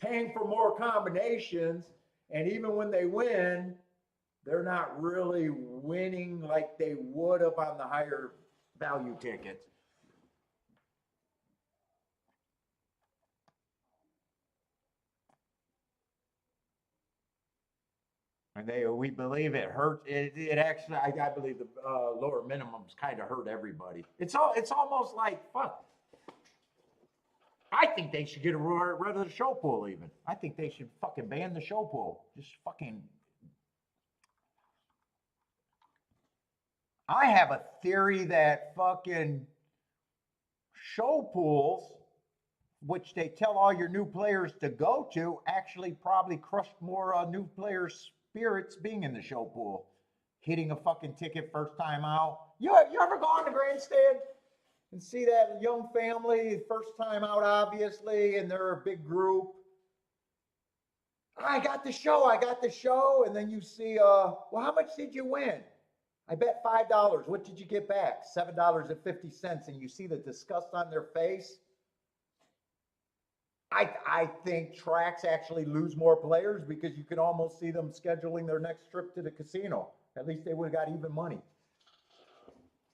paying for more combinations. And even when they win, they're not really winning like they would have on the higher value tickets. And we believe it hurt. It actually, I believe the lower minimums kind of hurt everybody. It's almost like fuck. I think they should get rid of the show pool. Even I think they should fucking ban the show pool. Just fucking. I have a theory that fucking show pools, which they tell all your new players to go to, actually probably crushed more new players' spirits being in the show pool. Hitting a fucking ticket first time out. You ever gone to grandstand and see that young family first time out, obviously, and they're a big group? I got the show, and then you see, well, how much did you win? I bet $5. What did you get back? $7.50, and you see the disgust on their face. I think tracks actually lose more players because you can almost see them scheduling their next trip to the casino. At least they would have got even money.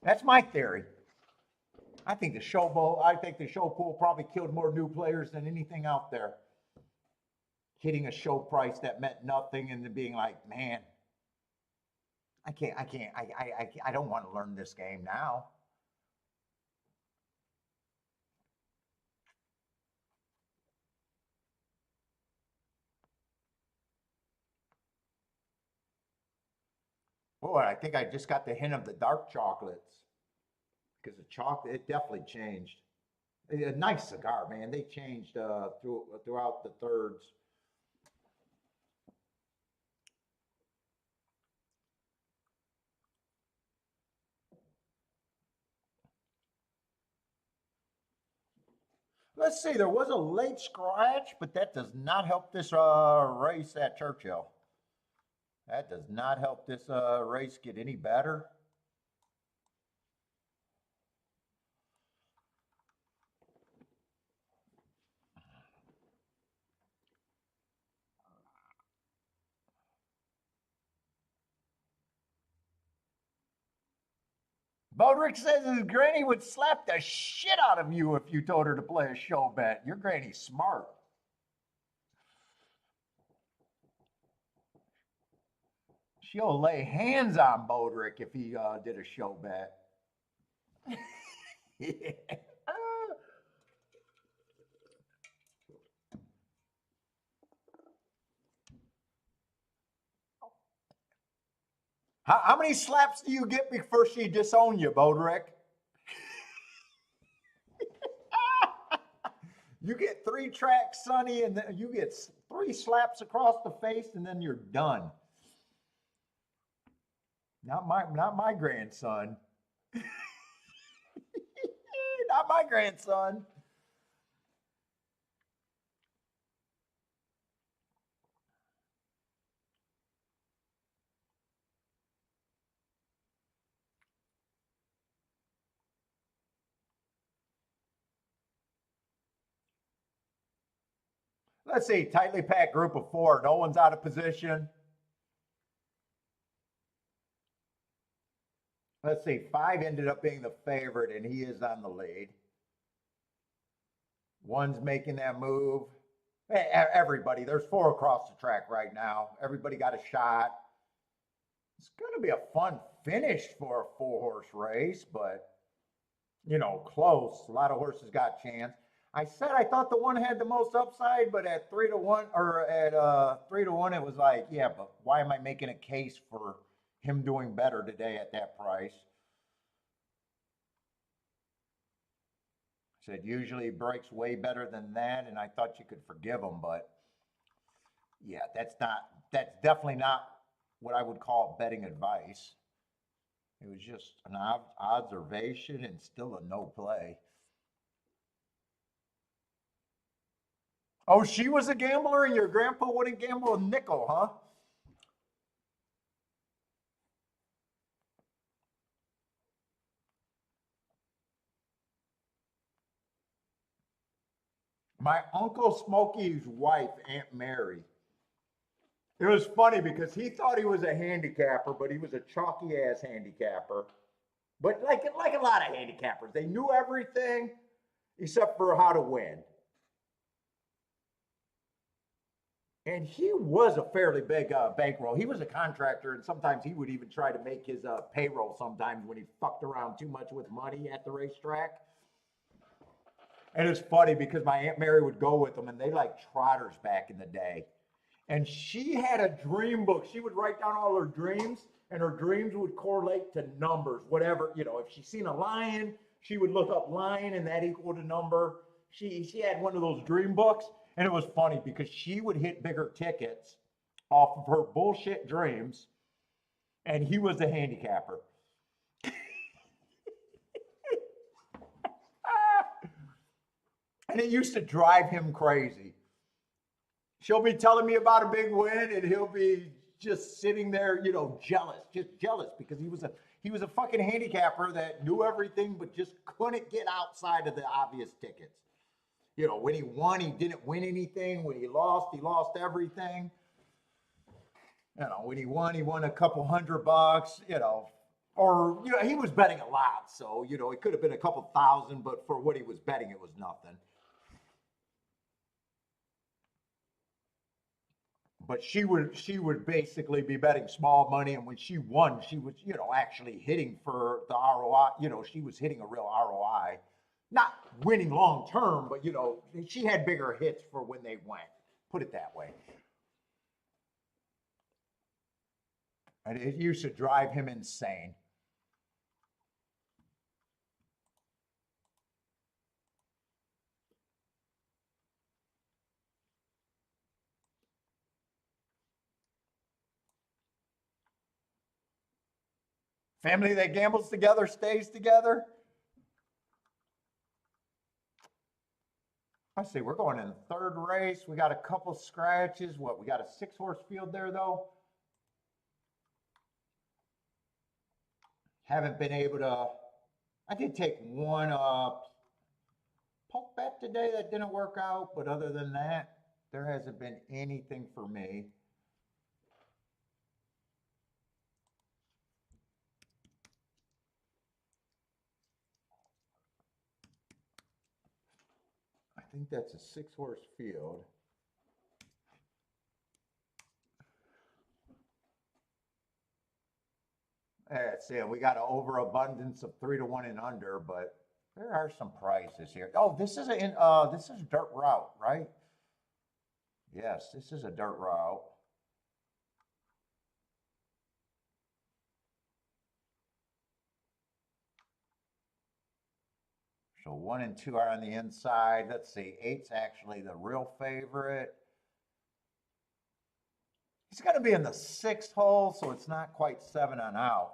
That's my theory. I think the show pool probably killed more new players than anything out there. Hitting a show price that meant nothing and then being like, man, I don't want to learn this game now. Boy, I think I just got the hint of the dark chocolates because the chocolate, it definitely changed. A nice cigar, man. They changed throughout the thirds. Let's see, there was a late scratch, but that does not help this race at Churchill. That does not help this race get any better. Bodrick says his granny would slap the shit out of you if you told her to play a show bet. Your granny's smart. She'll lay hands on Bodrick if he did a show bet. Yeah. How many slaps do you get before she disown you, Bodrick? You get 3 tracks, Sonny, and then you get 3 slaps across the face, and then you're done. Not my grandson. Not my grandson. Let's see, tightly packed group of 4. No one's out of position. Let's see, 5 ended up being the favorite, and he is on the lead. 1's making that move. Hey, everybody, there's 4 across the track right now. Everybody got a shot. It's going to be a fun finish for a 4-horse race, but, you know, close. A lot of horses got a chance. I said I thought the one had the most upside, but at 3-1 or at 3-1, it was like, yeah, but why am I making a case for him doing better today at that price? I said usually he breaks way better than that, and I thought you could forgive him, but yeah, that's definitely not what I would call betting advice. It was just an observation and still a no play. Oh, she was a gambler and your grandpa wouldn't gamble a nickel, huh? My Uncle Smokey's wife, Aunt Mary. It was funny because he thought he was a handicapper, but he was a chalky ass handicapper. But like a lot of handicappers, they knew everything except for how to win. And he was a fairly big bankroll. He was a contractor, and sometimes he would even try to make his payroll sometimes when he fucked around too much with money at the racetrack. And it's funny because my Aunt Mary would go with them, and they like trotters back in the day. And she had a dream book. She would write down all her dreams, and her dreams would correlate to numbers, whatever, you know, if she seen a lion, she would look up lion and that equaled a number. She had one of those dream books, and it was funny because she would hit bigger tickets off of her bullshit dreams, and he was a handicapper. And it used to drive him crazy. She'll be telling me about a big win, and he'll be just sitting there, you know, just jealous because he was a fucking handicapper that knew everything but just couldn't get outside of the obvious tickets. You know, when he won, he didn't win anything. When he lost everything. You know, when he won a couple $100, you know, or, you know, he was betting a lot. So, you know, it could have been a couple thousand, but for what he was betting, it was nothing. But she would basically be betting small money, and when she won, she was, you know, actually hitting for the ROI. You know, she was hitting a real ROI, not winning long term, but you know, she had bigger hits for when they went. Put it that way. And it used to drive him insane. Family that gambles together stays together. I see. We're going in the third race. We got a couple scratches. What? We got a 6-horse field there, though. Haven't been able to. I did take one poke bet today that didn't work out, but other than that, there hasn't been anything for me. I think that's a 6-horse field. That's it. We got an overabundance of 3-to-1 and under, but there are some prizes here. Oh, this is a dirt route, right? Yes, this is a dirt route. So 1 and 2 are on the inside. Let's see, 8's actually the real favorite. He's going to be in the 6th hole, so it's not quite 7 on out.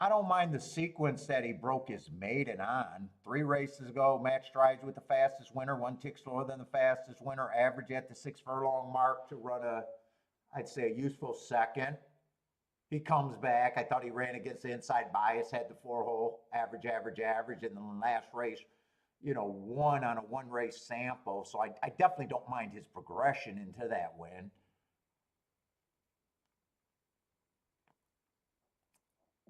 I don't mind the sequence that he broke his maiden on. 3 races ago, match strides with the fastest winner, 1 tick slower than the fastest winner, average at the 6 furlong mark to run I'd say a useful second. He comes back. I thought he ran against the inside bias, had the 4-hole average, and then the last race, you know, won on a 1-race sample. So I definitely don't mind his progression into that win.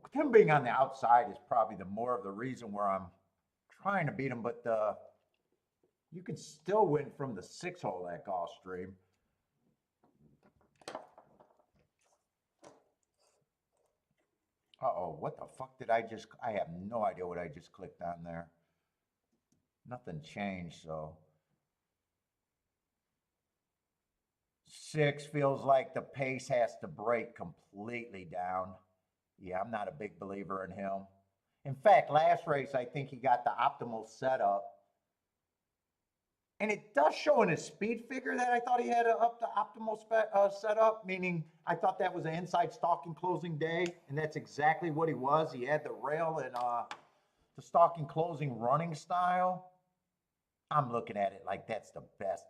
With him being on the outside is probably the more of the reason where I'm trying to beat him, but you can still win from the 6-hole at Gulfstream. Uh-oh, what the fuck did I have no idea what I just clicked on there. Nothing changed, so. 6 feels like the pace has to break completely down. Yeah, I'm not a big believer in him. In fact, last race, I think he got the optimal setup. And it does show in his speed figure that I thought he had up the optimal setup, meaning I thought that was an inside stalking closing day, and that's exactly what he was. He had the rail and the stalking closing running style. I'm looking at it like that's the best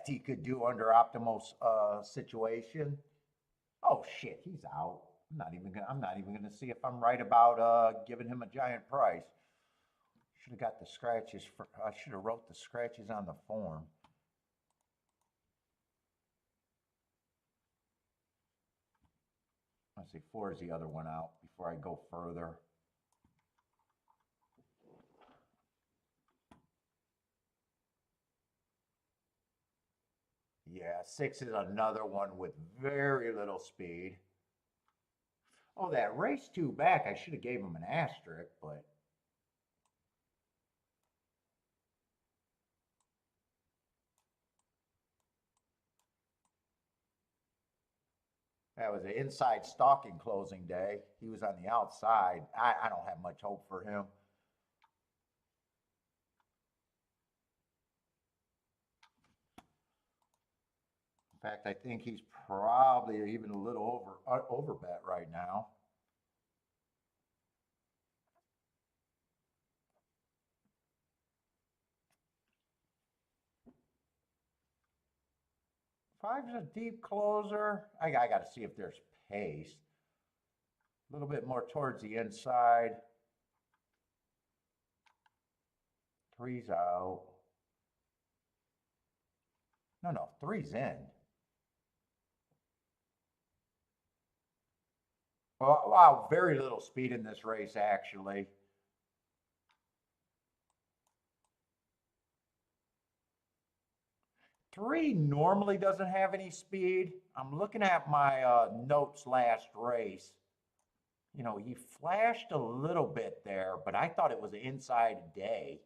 he could do under optimal situation. Oh shit, he's out. I'm not even gonna see if I'm right about giving him a giant price. Should have got the scratches I should have wrote the scratches on the form. Let's see, 4 is the other one out before I go further. Yeah, 6 is another one with very little speed. Oh, that race 2 back, I should have gave him an asterisk, but that was an inside stalking closing day. He was on the outside. I don't have much hope for him. In fact, I think he's probably even a little over bet right now. Five's a deep closer. I got to see if there's pace. A little bit more towards the inside. Three's out. No, three's in. Oh, wow, very little speed in this race, actually. Three normally doesn't have any speed. I'm looking at my notes last race. You know, he flashed a little bit there, but I thought it was an inside day.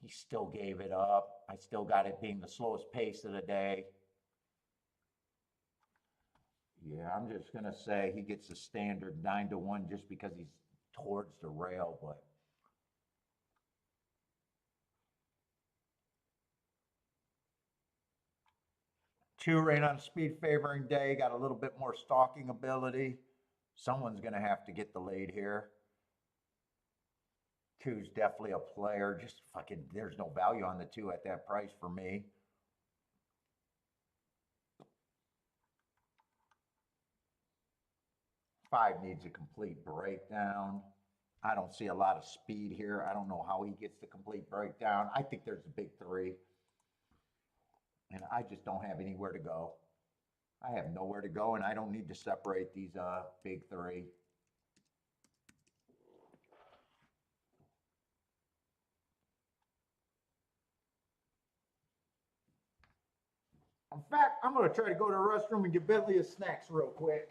He still gave it up. I still got it being the slowest pace of the day. Yeah, I'm just going to say he gets the standard 9-1 just because he's towards the rail, but two rain on speed favoring day, got a little bit more stalking ability. Someone's going to have to get the lead here. Two's definitely a player. Just fucking, there's no value on the two at that price for me. Five needs a complete breakdown. I don't see a lot of speed here. I don't know how he gets the complete breakdown. I think there's a big three. And I just don't have anywhere to go. I have nowhere to go, and I don't need to separate these big three. In fact, I'm going to try to go to the restroom and get Bentley his snacks real quick.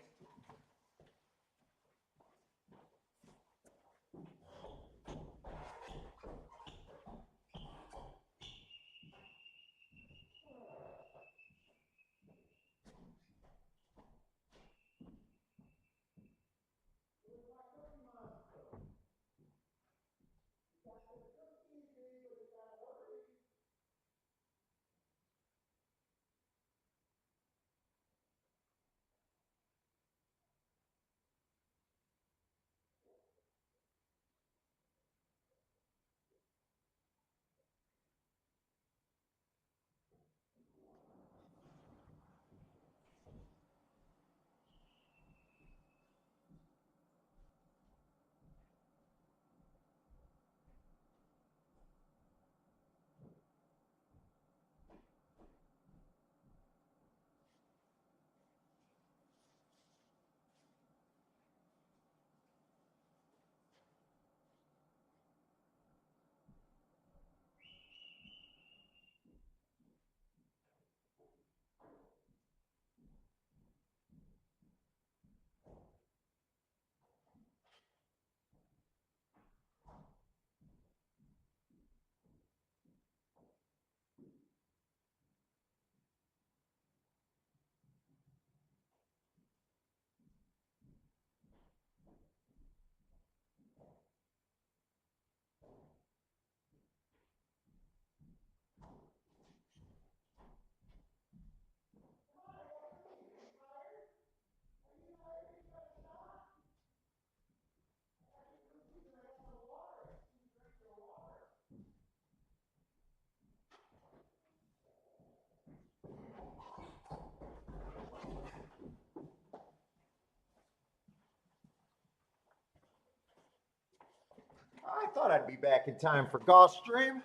I thought I'd be back in time for Gulfstream.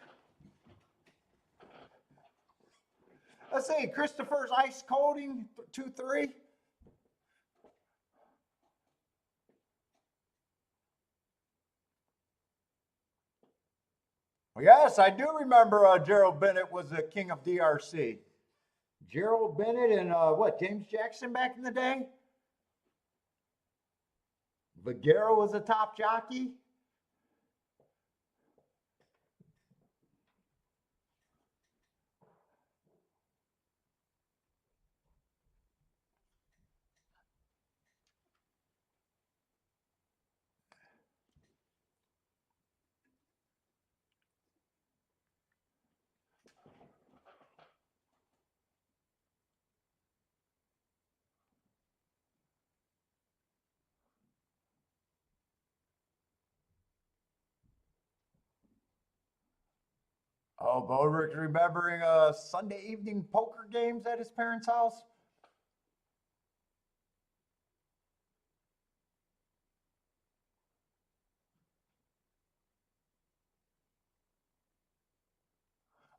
Let's see, Christopher's ice coating 2-3. Yes, I do remember Gerald Bennett was the king of DRC. Gerald Bennett and what, James Jackson back in the day? Vigero was a top jockey. Oh, Bodrick's remembering Sunday evening poker games at his parents' house.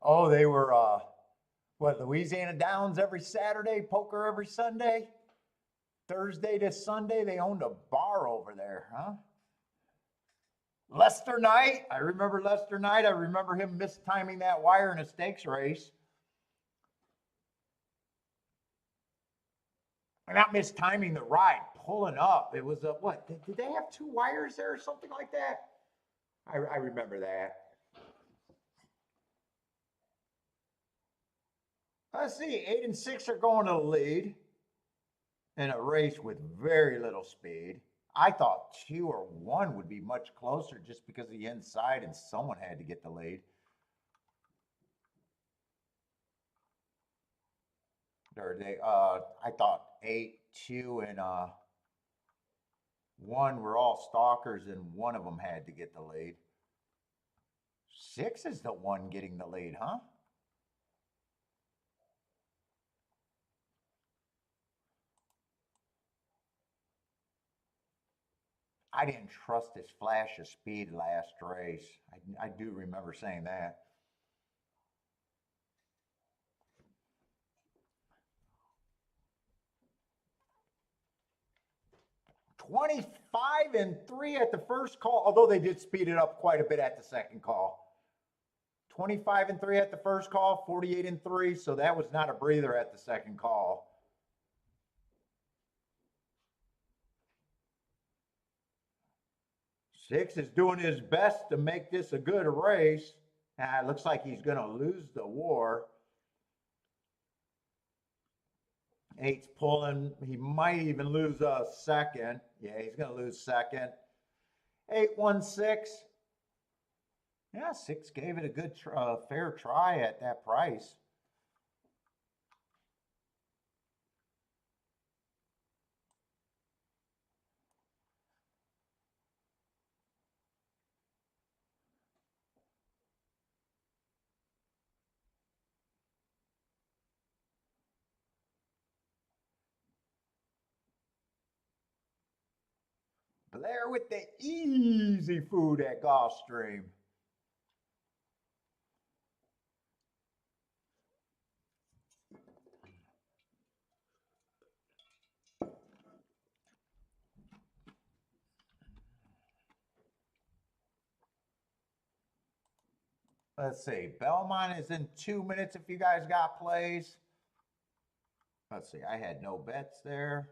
Oh, they were what, Louisiana Downs every Saturday, poker every Sunday. Thursday to Sunday, they owned a bar over there, huh? Lester Knight. I remember Lester Knight. I remember him mistiming that wire in a stakes race. Not mistiming the ride, pulling up. It was a what? Did they have two wires there or something like that? I remember that. Let's see. 8 and 6 are going to the lead in a race with very little speed. I thought 2 or 1 would be much closer just because of the inside and someone had to get the lead. Or they, I thought 8, 2, and 1 were all stalkers, and one of them had to get the lead. 6 is the one getting the lead, huh? I didn't trust his flash of speed last race. I do remember saying that. 25 and 3 at the first call, although they did speed it up quite a bit at the second call. 25 and 3 at the first call, 48 and 3, so that was not a breather at the second call. Six is doing his best to make this a good race. It looks like he's going to lose the war. Eight's pulling. He might even lose a second. Yeah, he's going to lose second. 8-1-6. Yeah, 6 gave it a good, fair try at that price. Blair with the easy food at Gulfstream. Let's see. Belmont is in 2 minutes if you guys got plays. Let's see. I had no bets there.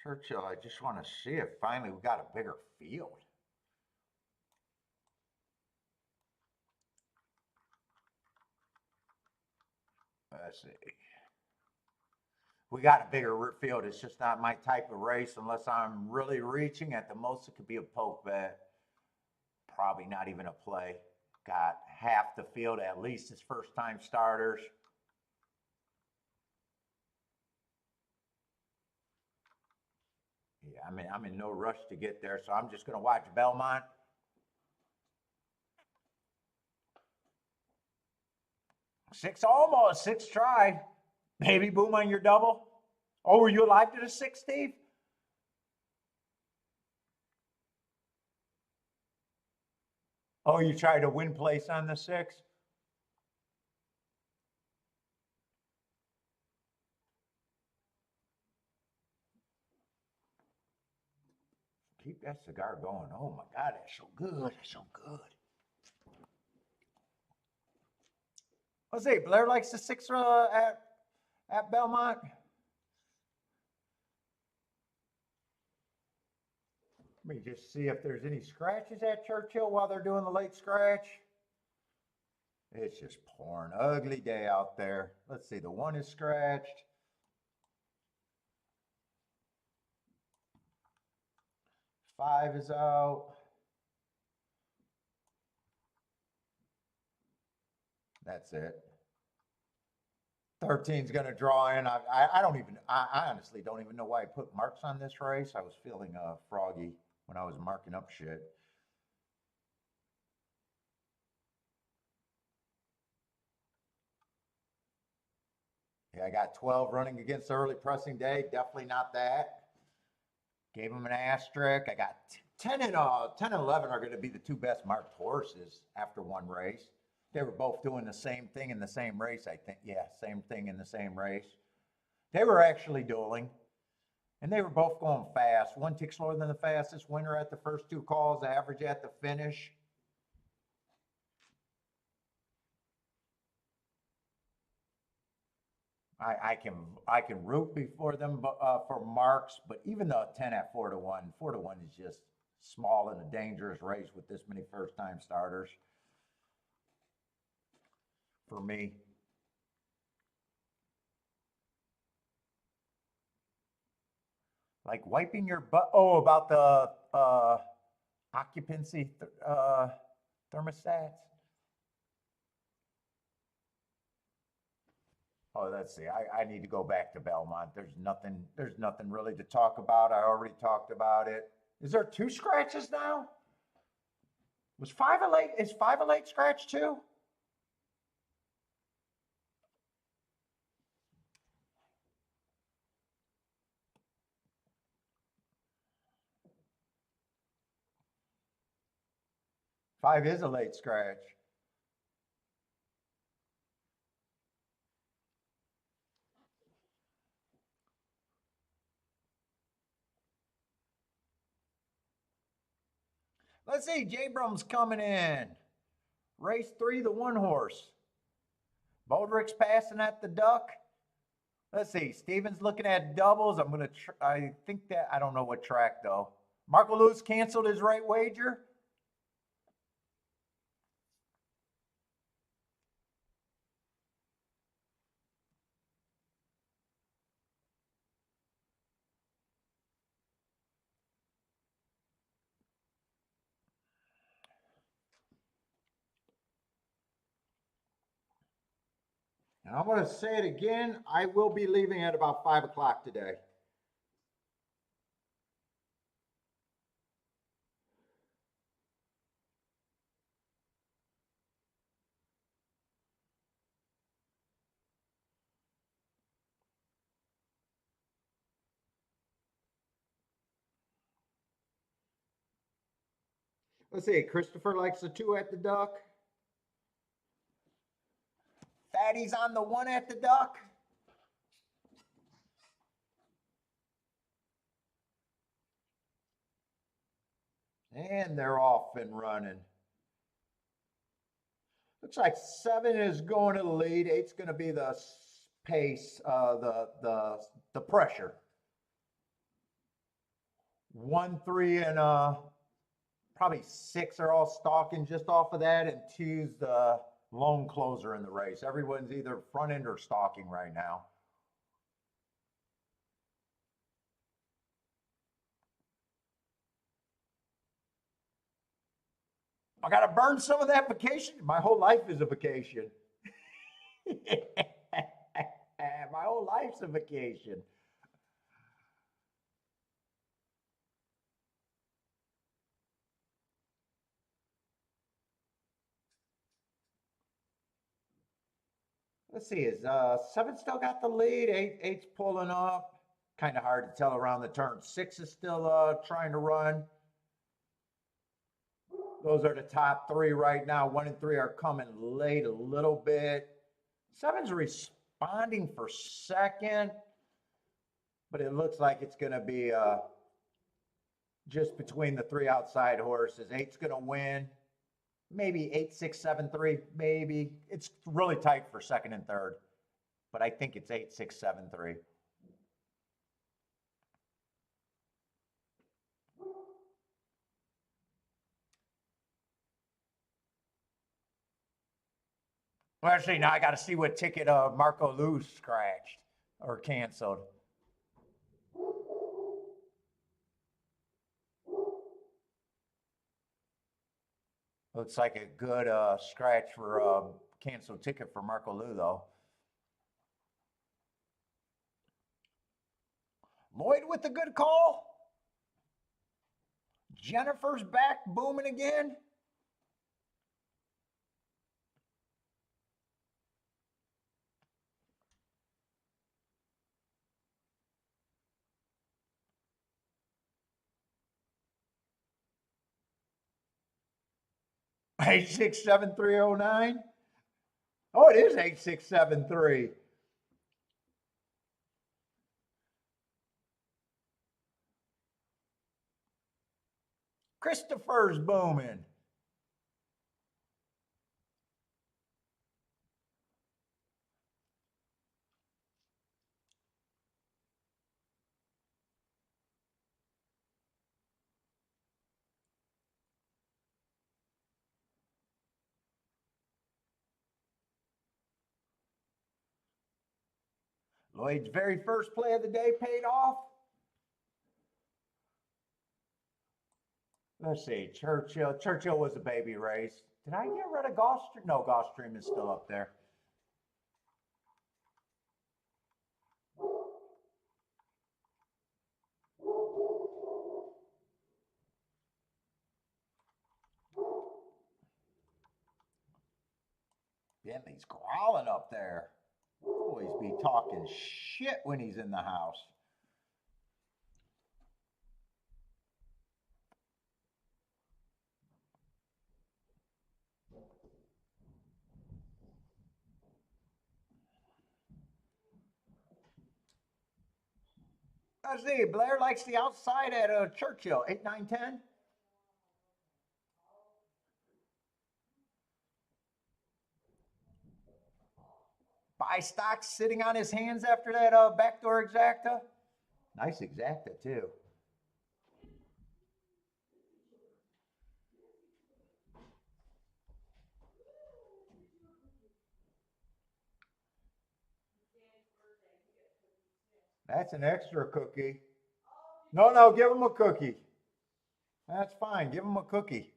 Churchill, I just want to see if finally we got a bigger field. Let's see. We got a bigger field. It's just not my type of race unless I'm really reaching. At the most, it could be a poke bet. Probably not even a play. Got half the field at least as first time starters. Yeah, I mean, I'm in no rush to get there, so I'm just going to watch Belmont. Six almost, 6 tried. Baby boom on your double. Oh, were you alive to the 6, Steve? Oh, you tried to win place on the 6? Keep that cigar going. Oh my God, that's so good. That's so good. Let's see. Blair likes the 6 at Belmont. Let me just see if there's any scratches at Churchill while they're doing the late scratch. It's just pouring. Ugly day out there. Let's see. The 1 is scratched. 5 is out. That's it. 13's going to draw in. I don't even, I honestly don't even know why I put marks on this race. I was feeling froggy when I was marking up shit. Yeah, I got 12 running against the early pressing day. Definitely not that. Gave him an asterisk. I got 10 and 11 are going to be the 2 best marked horses after one race. They were both doing the same thing in the same race, I think. Yeah, same thing in the same race. They were actually dueling, and they were both going fast. One tick slower than the fastest winner at the first 2 calls, average at the finish. I can root before them for marks, but even the 10 at 4-1, 4-1 is just small and a dangerous race with this many first time starters for me. Like wiping your butt. Oh, about the occupancy thermostats. Oh, let's see. I need to go back to Belmont. There's nothing really to talk about. I already talked about it. Is there 2 scratches now? Was 5 a late? Is 5 a late scratch too? Five is a late scratch. Let's see. J Brum's coming in. Race 3, the 1 horse. Baldrick's passing at the duck. Let's see. Steven's looking at doubles. I think that, I don't know what track though. Marco Lewis canceled his right wager. And I'm going to say it again. I will be leaving at about 5 o'clock today. Let's see. Christopher likes the 2 at the duck. Fatty's on the 1 at the duck. And they're off and running. Looks like 7 is going to the lead. 8's going to be the pace, the pressure. 1, 3, and probably 6 are all stalking just off of that, and 2's the lone closer in the race. Everyone's either front end or stalking right now. I got to burn some of that vacation. My whole life is a vacation. My whole life's a vacation. Let's see, is 7 still got the lead? 8's pulling up. Kind of hard to tell around the turn. 6 is still trying to run. Those are the top three right now. 1 and 3 are coming late a little bit. 7's responding for second, but it looks like it's going to be just between the 3 outside horses. 8's going to win. Maybe 8, 6, 7, 3. Maybe. It's really tight for second and third, but I think it's 8, 6, 7, 3. Well, actually, now I got to see what ticket Marco Luz scratched or canceled. Looks like a good scratch for canceled ticket for Marco Lou, though. Lloyd with the good call. Jennifer's back booming again. Eight six seven three oh nine. Oh, it is 8673. Christopher's booming. Lloyd's very first play of the day paid off. Let's see, Churchill. Churchill was a baby race. Did I get rid of Gulfstream? No, Gulfstream is still up there. Bentley's growling up there. Always be talking shit when he's in the house. Let's see, Blair likes the outside at Churchill, 8, 9, 10. Buy stocks sitting on his hands after that backdoor exacta. Nice exacta, too. That's an extra cookie. No, give him a cookie. That's fine. Give him a cookie.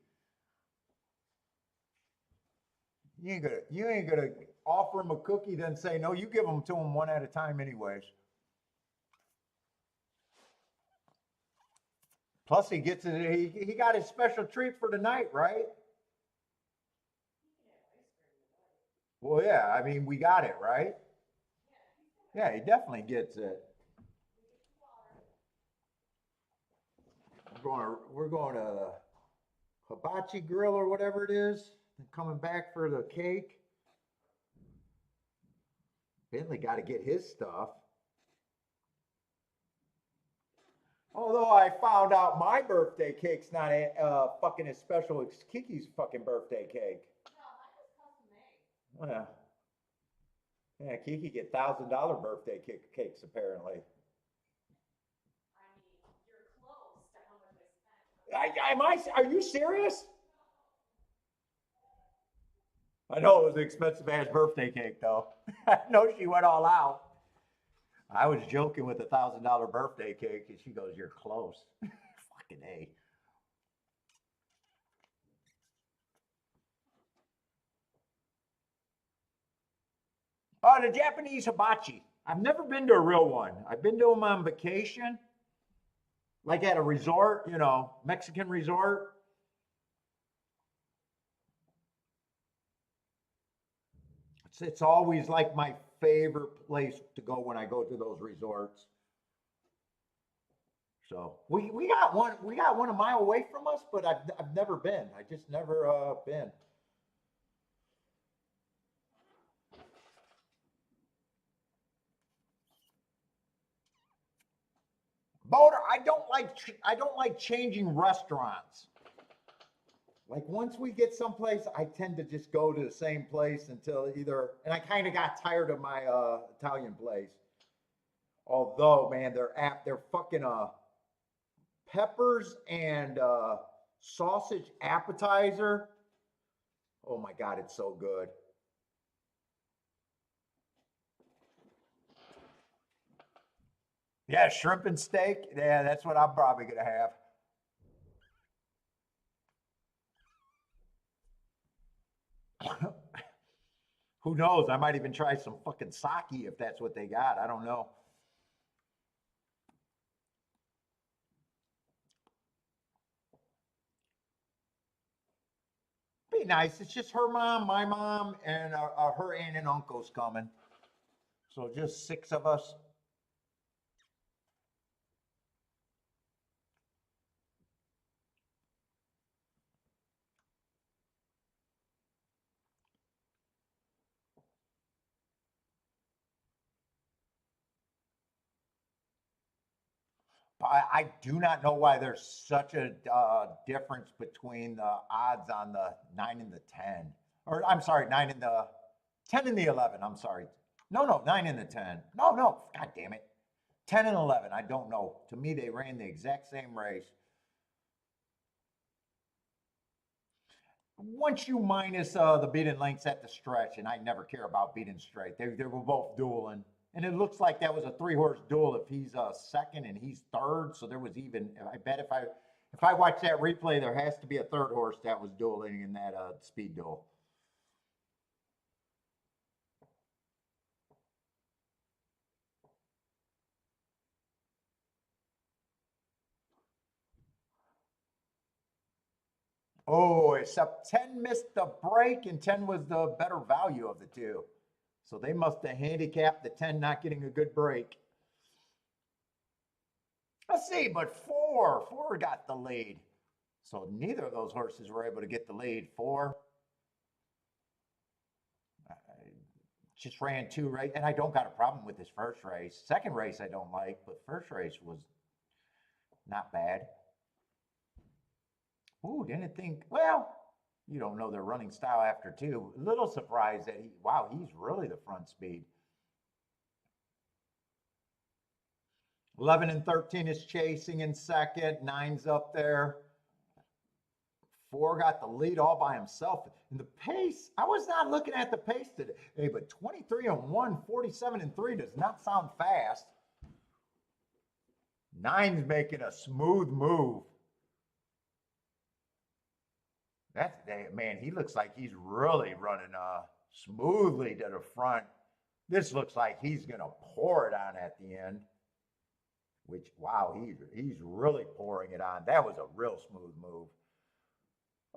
You ain't gonna offer him a cookie, then say no. You give them to him one at a time, anyways. Plus, he gets it. He got his special treat for tonight, right? Well, yeah. I mean, we got it, right? Yeah, he definitely gets it. We're going to Hibachi Grill or whatever it is. Coming back for the cake. Bentley got to get his stuff. Although I found out my birthday cake's not fucking as special as Kiki's fucking birthday cake. Well, yeah, Kiki get $1,000 birthday cakes apparently. Are you serious? I know it was an expensive ass birthday cake though. I know she went all out. I was joking with $1,000 birthday cake, and she goes, "You're close." Fucking A. Oh, the Japanese hibachi. I've never been to a real one. I've been to them on vacation, like at a resort, Mexican resort. It's always like my favorite place to go when I go to those resorts. So we got one a mile away from us, but I've never been. I just never been. Boater, I don't like changing restaurants. Like once we get someplace, I tend to just go to the same place until either, and I kind of got tired of my Italian place. Although, man, they're fucking peppers and sausage appetizer. Oh my god, it's so good. Yeah, shrimp and steak. Yeah, that's what I'm probably gonna have. Who knows? I might even try some fucking sake if that's what they got. I don't know. Be nice. It's just her mom, my mom, and her aunt and uncle's coming. So just six of us. I do not know why there's such a difference between the odds on the 9 and the 10. Or I'm sorry, 9 and the 10 and the 11. I'm sorry. No, 9 and the 10. No, god damn it. 10 and 11. I don't know. To me, they ran the exact same race. Once you minus the beaten lengths at the stretch, and I never care about beating straight, they were both dueling. And it looks like that was a three-horse duel if he's second and he's third. So there was even, I bet if I watch that replay, there has to be a third horse that was dueling in that speed duel. Oh, except 10 missed the break and 10 was the better value of the two. So they must have handicapped the 10 not getting a good break. Let's see, but four got the lead. So neither of those horses were able to get the lead. Four uh, just ran two right, and I don't got a problem with his first race. Second race I don't like, but first race was not bad. Ooh, didn't think. Well, you don't know their running style after two. Little surprised that wow, he's really the front speed. 11 and 13 is chasing in second. Nine's up there. Four got the lead all by himself. And the pace, I was not looking at the pace today. Hey, but 23 and 1, 47 and 3 does not sound fast. Nine's making a smooth move. That's man, he looks like he's really running smoothly to the front. This looks like he's gonna pour it on at the end. Which wow, he's really pouring it on. That was a real smooth move.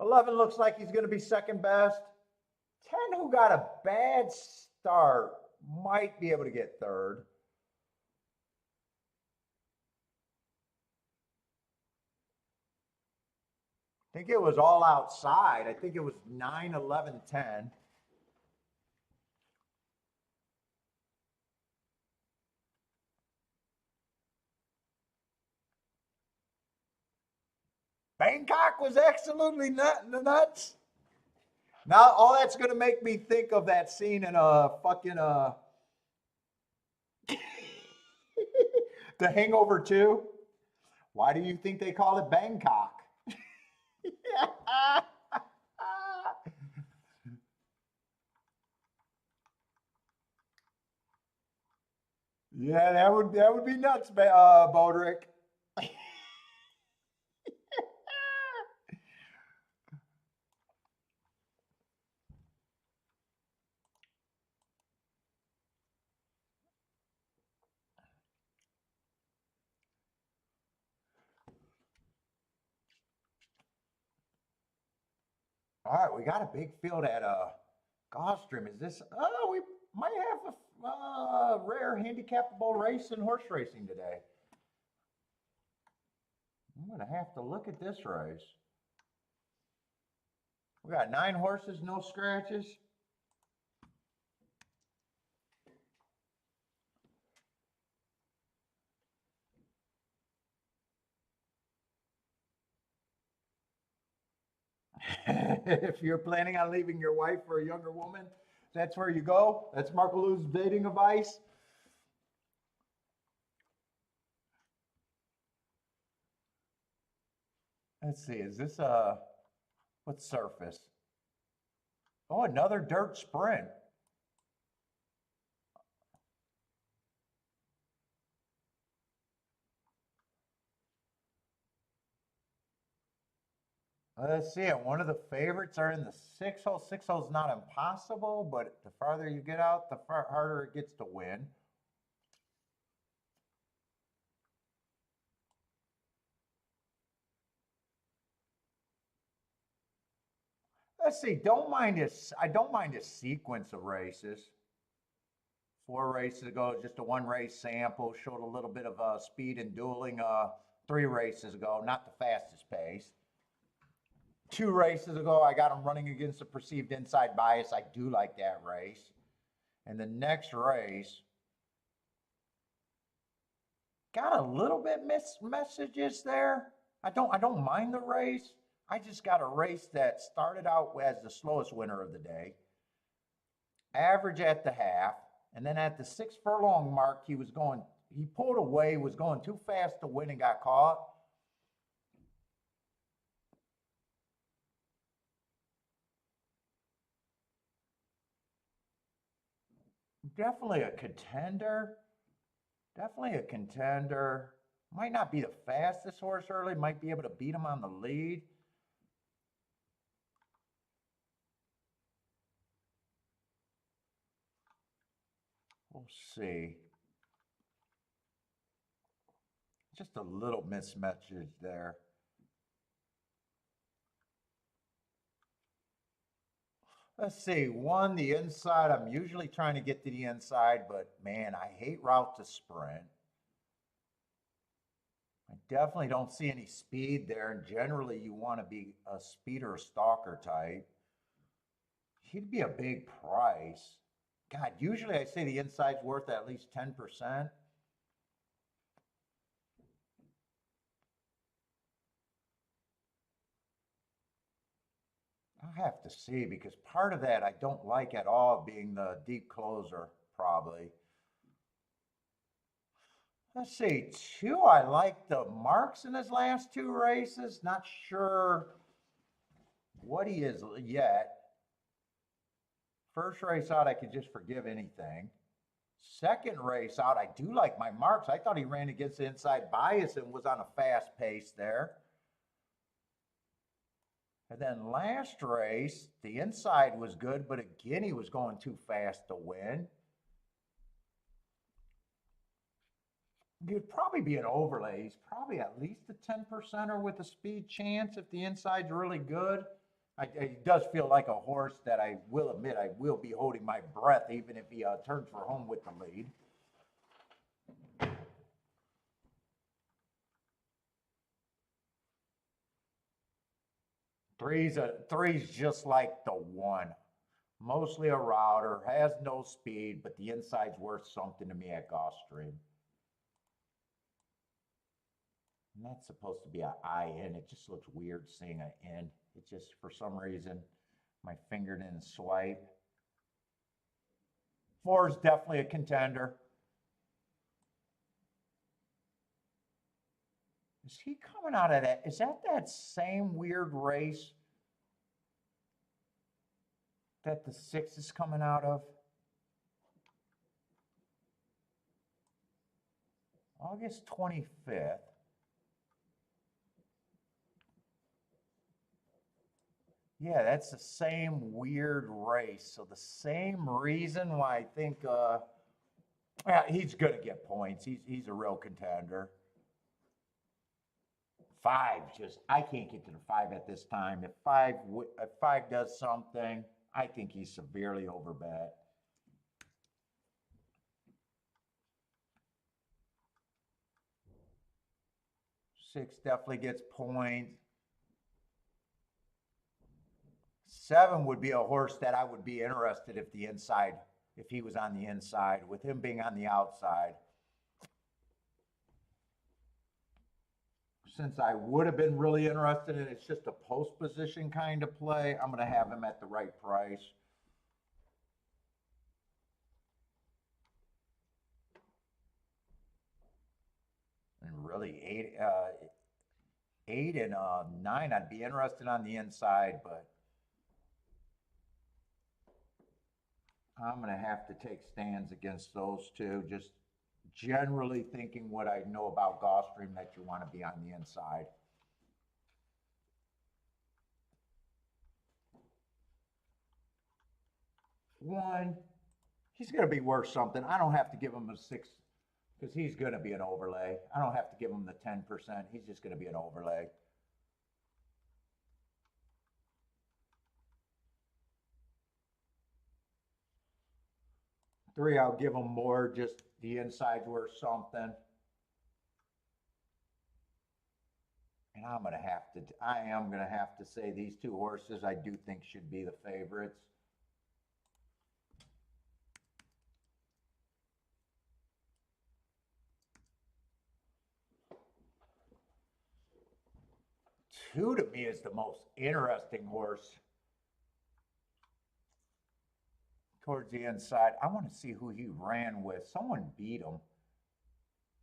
11 looks like he's going to be second best. 10, who got a bad start, might be able to get third. I think it was all outside. I think it was 9, 11, 10. Bangkok was absolutely nuts. Now, all that's going to make me think of that scene in a fucking The Hangover 2. Why do you think they call it Bangkok? Yeah, that would be nuts, Bodrick. All right, we got a big field at Gulfstream. Is this? Oh, we might have a rare handicapable race in horse racing today. I'm going to have to look at this race. We got 9 horses, no scratches. If you're planning on leaving your wife for a younger woman, that's where you go. That's Marco Lou's dating advice. Let's see, is this what surface? Oh, another dirt sprint. Let's see it. One of the favorites are in the 6 hole. 6 hole is not impossible, but the farther you get out, the harder it gets to win. Let's see. Don't mind this. I don't mind a sequence of races. 4 races ago, just a 1 race sample showed a little bit of speed and dueling. 3 races ago, not the fastest pace. 2 races ago, I got him running against a perceived inside bias. I do like that race. And the next race got a little bit mixed messages there. I don't mind the race. I just got a race that started out as the slowest winner of the day, average at the half, and then at the 6 furlong mark, he pulled away, was going too fast to win and got caught. Definitely a contender. Definitely a contender. Might not be the fastest horse early, might be able to beat him on the lead. We'll see. Just a little mismatches there. Let's see, 1, the inside. I'm usually trying to get to the inside, but man, I hate route to sprint. I definitely don't see any speed there, and generally you want to be a speed or a stalker type. He'd be a big price. God, usually I say the inside's worth at least 10%. I'll have to see, because part of that I don't like at all being the deep closer, probably. Let's see, 2, I like the marks in his last 2 races. Not sure what he is yet. First race out, I could just forgive anything. Second race out, I do like my marks. I thought he ran against the inside bias and was on a fast pace there. And then last race, the inside was good, but again, he was going too fast to win. It'd probably be an overlay. He's probably at least a 10%er with a speed chance if the inside's really good. It does feel like a horse that I will admit I will be holding my breath even if he turns for home with the lead. Three's just like the 1. Mostly a router, has no speed, but the inside's worth something to me at Gulfstream. And that's supposed to be an IN. It just looks weird seeing an N. It just, for some reason, my finger didn't swipe. 4 is definitely a contender. Is he coming out of that? Is that same weird race that the 6 is coming out of? August 25th. Yeah, that's the same weird race. So the same reason why I think yeah, he's going to get points. He's a real contender. 5, just I can't get to the 5 at this time. If 5 does something, I think he's severely overbet. 6 definitely gets points. 7 would be a horse that I would be interested if he was on the inside. With him being on the outside, since I would have been really interested in it's just a post position kind of play, I'm going to have him at the right price. And really, 8 and 9, I'd be interested on the inside, but I'm going to have to take stands against those two. Just generally thinking what I know about Gulfstream, that you want to be on the inside. One, he's going to be worth something. I don't have to give him a 6 because he's going to be an overlay. I don't have to give him the 10%. He's just going to be an overlay. Three, I'll give him more, just the inside's worth something. And I am going to have to say these two horses I do think should be the favorites. Two to me is the most interesting horse. Towards the inside, I want to see who he ran with. Someone beat him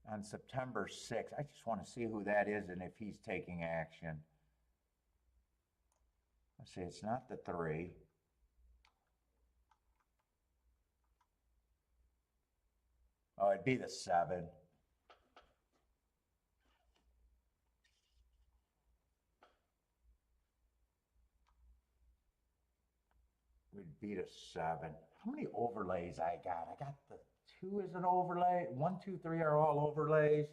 on September 6th. I just want to see who that is and if he's taking action. Let's see, it's not the 3. Oh, it'd be the 7. Would beat a 7. How many overlays I got? I got the 2 is an overlay. 1, 2, 3 are all overlays.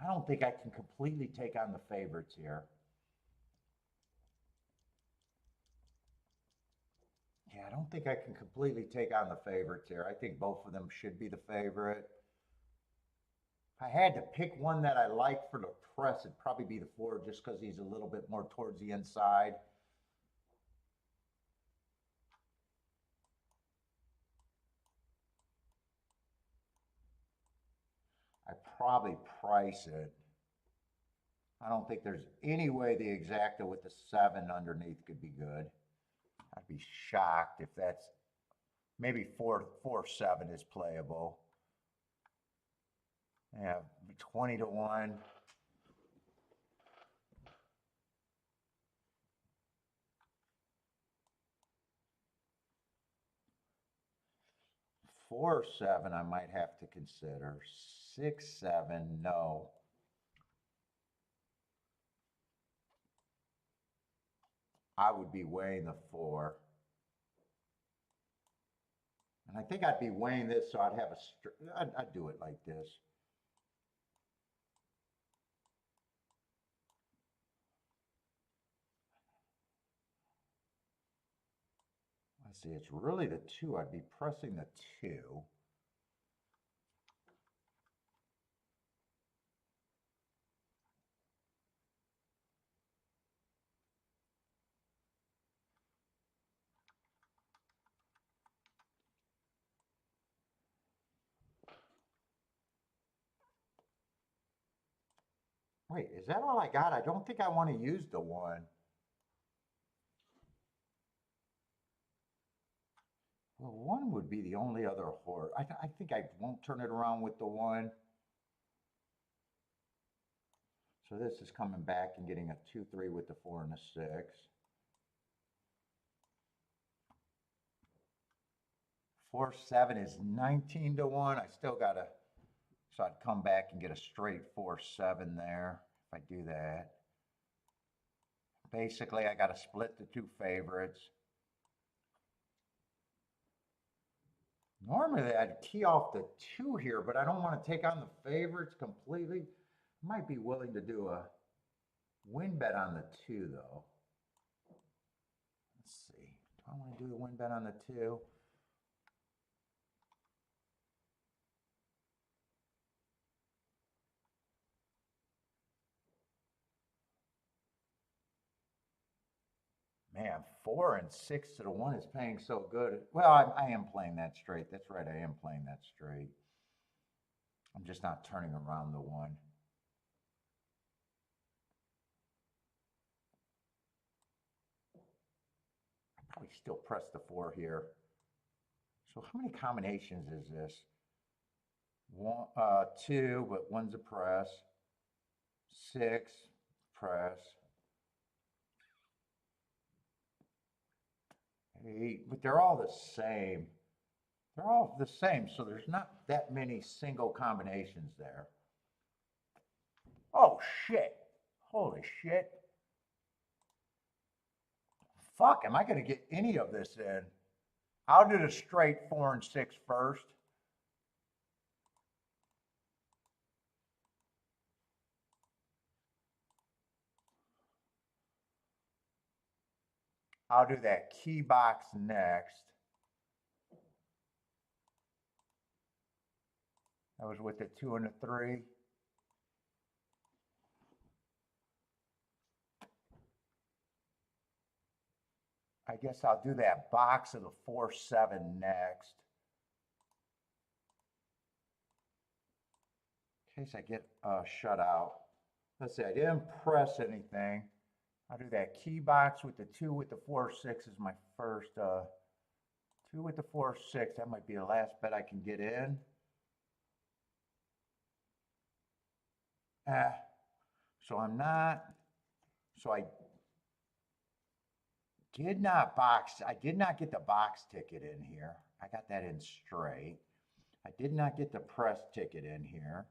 I don't think I can completely take on the favorites here. Yeah, I don't think I can completely take on the favorites here. I think both of them should be the favorite. If I had to pick one that I like for the press, it'd probably be the 4, just because he's a little bit more towards the inside. I probably price it. I don't think there's any way the exacta with the 7 underneath could be good. I'd be shocked if that's maybe 4-7 is playable. Yeah, 20 to 1. Four, 7, I might have to consider. 6, 7, no. I would be weighing the 4. And I think I'd be weighing this, so I'd have I'd do it like this. Let's see, it's really the 2. I'd be pressing the 2. Wait, is that all I got? I don't think I want to use the 1. Well, 1 would be the only other horse. I think I won't turn it around with the 1. So this is coming back and getting a 2, 3 with the 4 and a 6. 4, 7 is 19 to 1. I still got to, so I'd come back and get a straight 4, 7 there if I do that. Basically, I got to split the 2 favorites. Normally, I'd key off the 2 here, but I don't want to take on the favorites completely. Might be willing to do a win bet on the 2, though. Let's see. Do I want to do the win bet on the 2? Man, 4 and 6 to the 1 is paying so good. Well, I am playing that straight. That's right, I am playing that straight. I'm just not turning around the 1. I probably still press the 4 here. So how many combinations is this? 2, but 1's a press. 6, press. 8, but they're all the same. They're all the same, so there's not that many single combinations there. Oh, shit. Holy shit. Fuck, am I going to get any of this in? I'll do the straight 4 and 6 first. I'll do that key box next. That was with the 2 and the 3. I guess I'll do that box of the 4-7 next. In case I get shut out. Let's see, I didn't press anything. I'll do that key box with the 2 with the 4-6 is my first. 2 with the 4-6, that might be the last bet I can get in. So I'm not, so I did not get the box ticket in here. I got that in straight. I did not get the press ticket in here.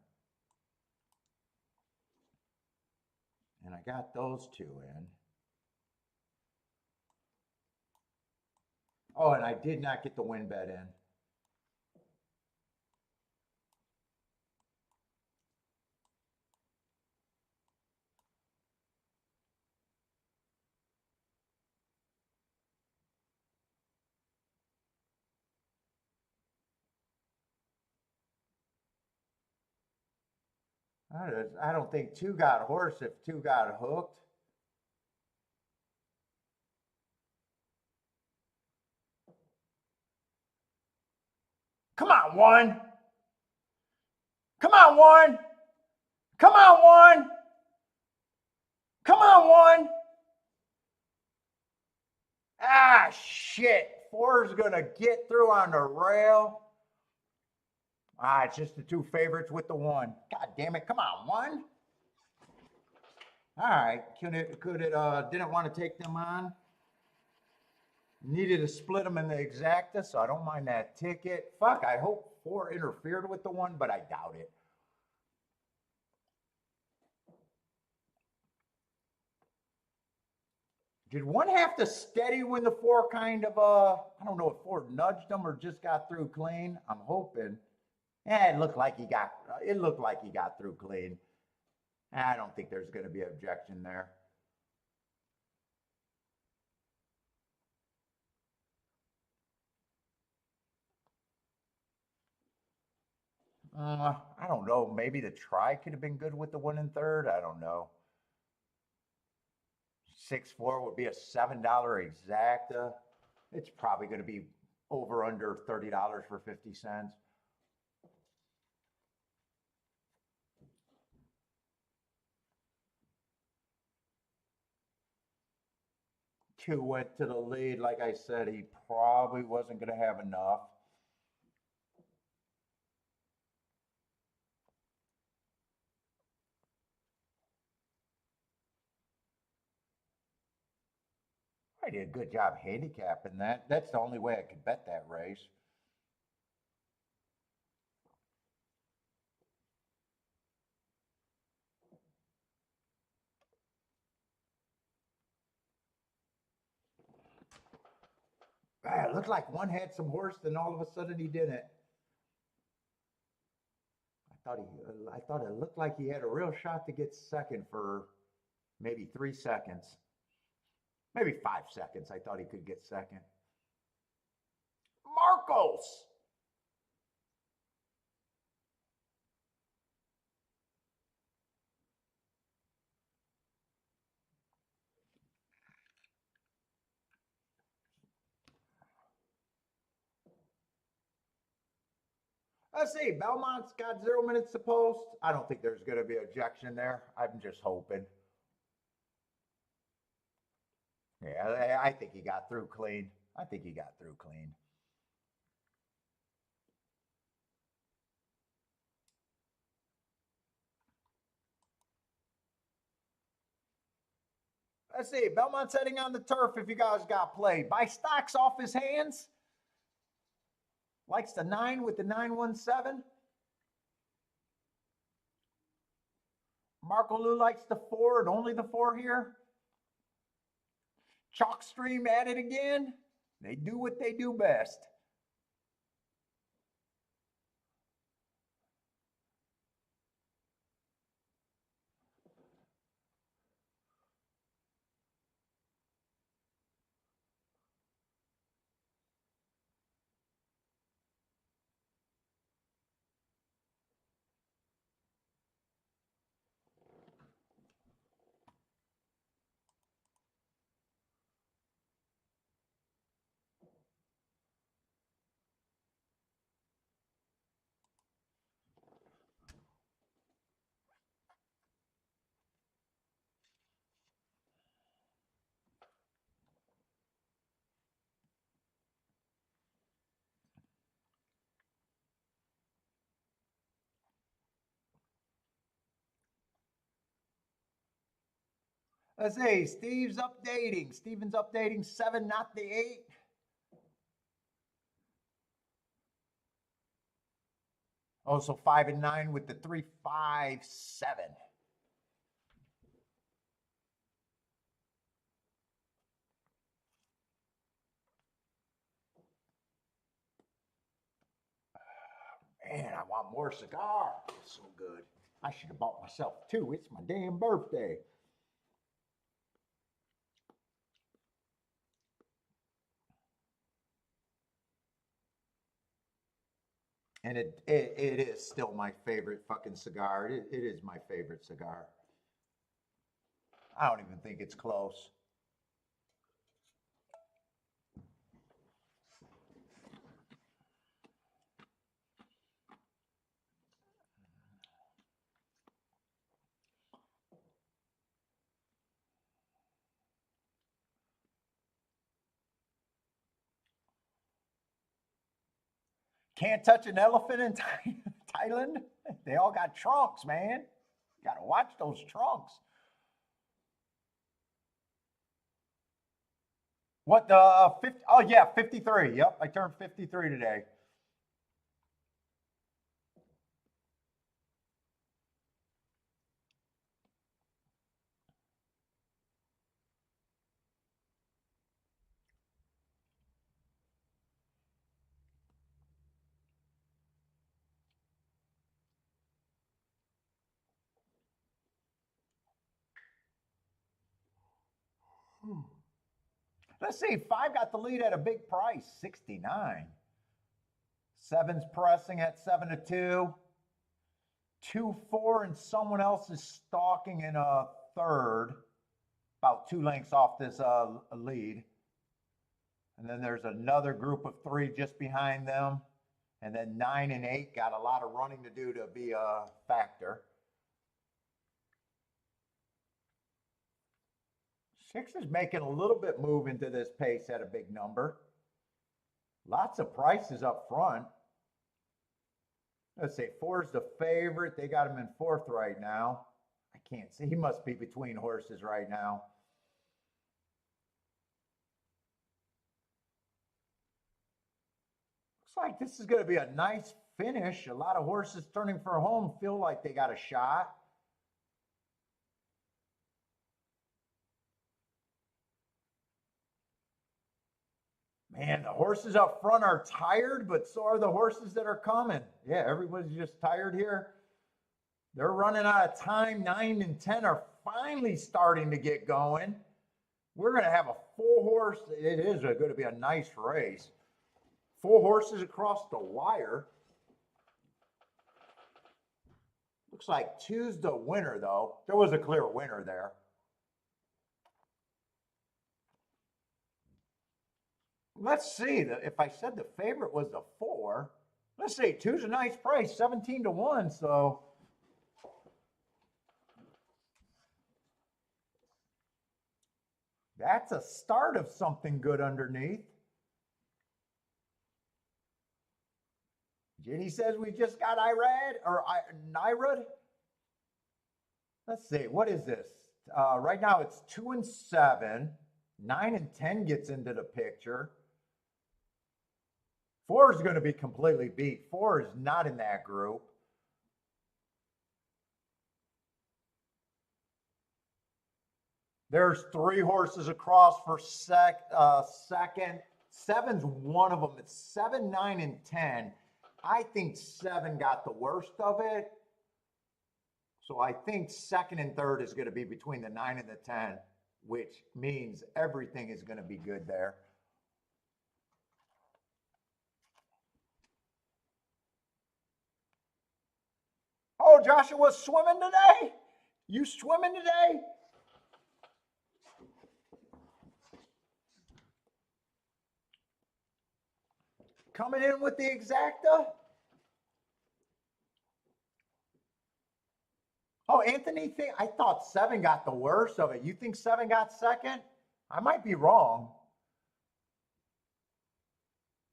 And I got those 2 in. Oh, and I did not get the win bet in. I don't think 2 got horse if 2 got hooked. Come on, 1. Come on, 1. Come on, 1. Come on, 1. Ah, shit. 4 is going to get through on the rail. Ah, it's just the 2 favorites with the 1. God damn it. Come on, 1. All right. Didn't want to take them on. Needed to split them in the exacta, so I don't mind that ticket. Fuck, I hope 4 interfered with the 1, but I doubt it. Did 1 have to steady when the 4 kind of, I don't know if 4 nudged him or just got through clean? I'm hoping. It looked like he got through clean. I don't think there's going to be an objection there. I don't know. Maybe the try could have been good with the 1 and 3rd. I don't know. 6-4 would be a $7 exacta. It's probably going to be over under $30 for 50 cents. Two went to the lead. Like I said, he probably wasn't going to have enough. I did a good job handicapping that. That's the only way I could bet that race. It looked like 1 had some horse, then all of a sudden he didn't. I thought it looked like he had a real shot to get second for maybe 3 seconds. Maybe 5 seconds. I thought he could get second. Marcos! Let's see. Belmont's got 0 minutes to post. I don't think there's going to be ejection there. I'm just hoping. Yeah, I think he got through clean. I think he got through clean. Let's see. Belmont's heading on the turf if you guys got played. By stocks off his hands. Likes the 9 with the 917. Marco Lou likes the 4 and only the 4 here. Chalkstream at it again. They do what they do best. Let's see. Steven's updating 7, not the 8. Also 5 and 9 with the 3, 5, 7. Man, I want more cigar. It's so good. I should have bought myself 2. It's my damn birthday. And it is still my favorite fucking cigar. It is my favorite cigar. I don't even think it's close. Can't touch an elephant in Thailand. They all got trunks, man. You gotta watch those trunks. What the 50? Oh yeah, 53. Yep, I turned 53 today. Let's see. 5 got the lead at a big price, 69. 7's pressing at 7 to 2. 2, 4, and someone else is stalking in a third, about 2 lengths off this lead. And then there's another group of 3 just behind them. And then 9 and 8 got a lot of running to do to be a factor. 6 is making a little bit move into this pace at a big number. Lots of prices up front. Let's say 4 is the favorite. They got him in 4th right now. I can't see. He must be between horses right now. Looks like this is going to be a nice finish. A lot of horses turning for home feel like they got a shot. Man, the horses up front are tired, but so are the horses that are coming. Yeah, everybody's just tired here. They're running out of time. 9 and 10 are finally starting to get going. We're going to have a full horse. It is going to be a nice race. 4 horses across the wire. Looks like 2's the winner, though. There was a clear winner there. Let's see. If I said the favorite was the 4, Let's see, 2's a nice price, 17 to 1, so. That's a start of something good underneath. Jenny says we just got Nirad. Let's see, what is this? Right now it's 2 and 7. 9 and 10 gets into the picture. 4 is going to be completely beat. 4 is not in that group. There's 3 horses across for second. 7's one of them. It's 7, 9, and 10. I think 7 got the worst of it. So I think second and third is going to be between the 9 and the 10, which means everything is going to be good there. Oh, Joshua's swimming today? You swimming today? Coming in with the exacta? Oh, Anthony, I thought 7 got the worst of it. You think 7 got second? I might be wrong.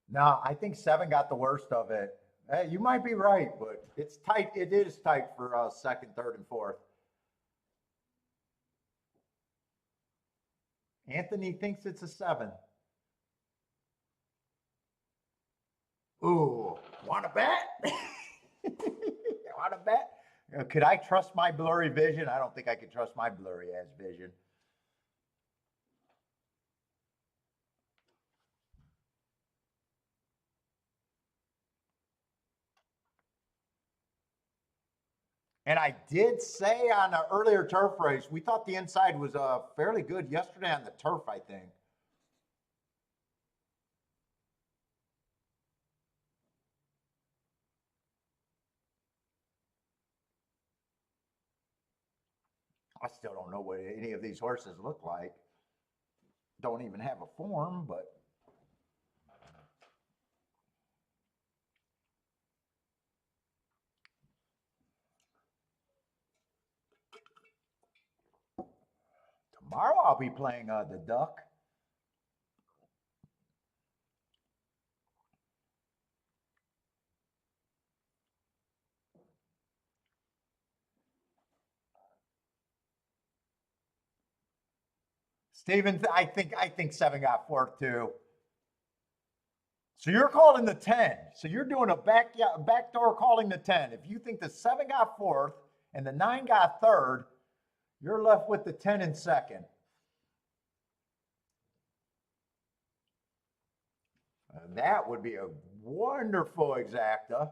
No, I think 7 got the worst of it. Hey, you might be right, but it's tight. It is tight for second, third, and fourth. Anthony thinks it's a 7. Ooh, want to bet? Want to bet? Could I trust my blurry vision? I don't think I could trust my blurry ass vision. And I did say on an earlier turf race, we thought the inside was fairly good yesterday on the turf, I think. I still don't know what any of these horses look like. Don't even have a form, but. Tomorrow I'll be playing the duck. Steven, I think 7 got fourth too. So you're calling the 10. So you're doing a backdoor calling the 10. If you think the 7 got fourth and the 9 got third, you're left with the 10 in second. That would be a wonderful exacta.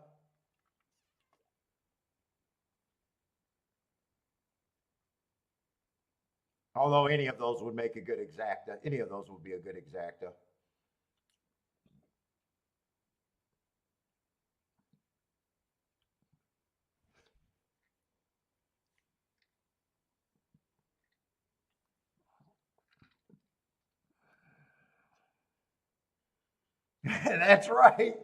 Although any of those would make a good exacta. Any of those would be a good exacta. That's right.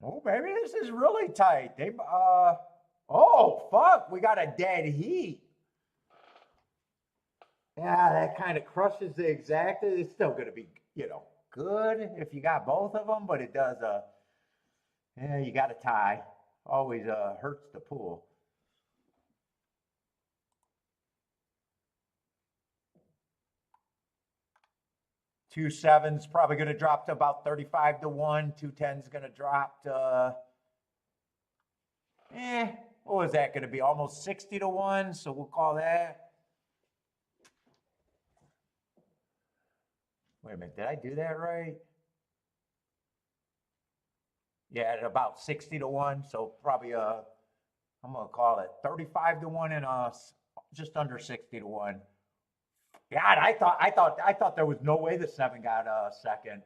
Oh, baby, this is really tight. Oh, fuck, we got a dead heat. Yeah, that kind of crushes the exacta. It's still going to be, good if you got both of them, but it does, you got a tie. Always hurts the pool. Two 7's probably going to drop to about 35 to 1. 2 10's going to drop to, what was that going to be? Almost 60 to 1. So we'll call that. Wait a minute, did I do that right? Yeah, at about 60 to 1. So probably, I'm going to call it 35 to 1 and just under 60 to 1. God, I thought there was no way the 7 got second.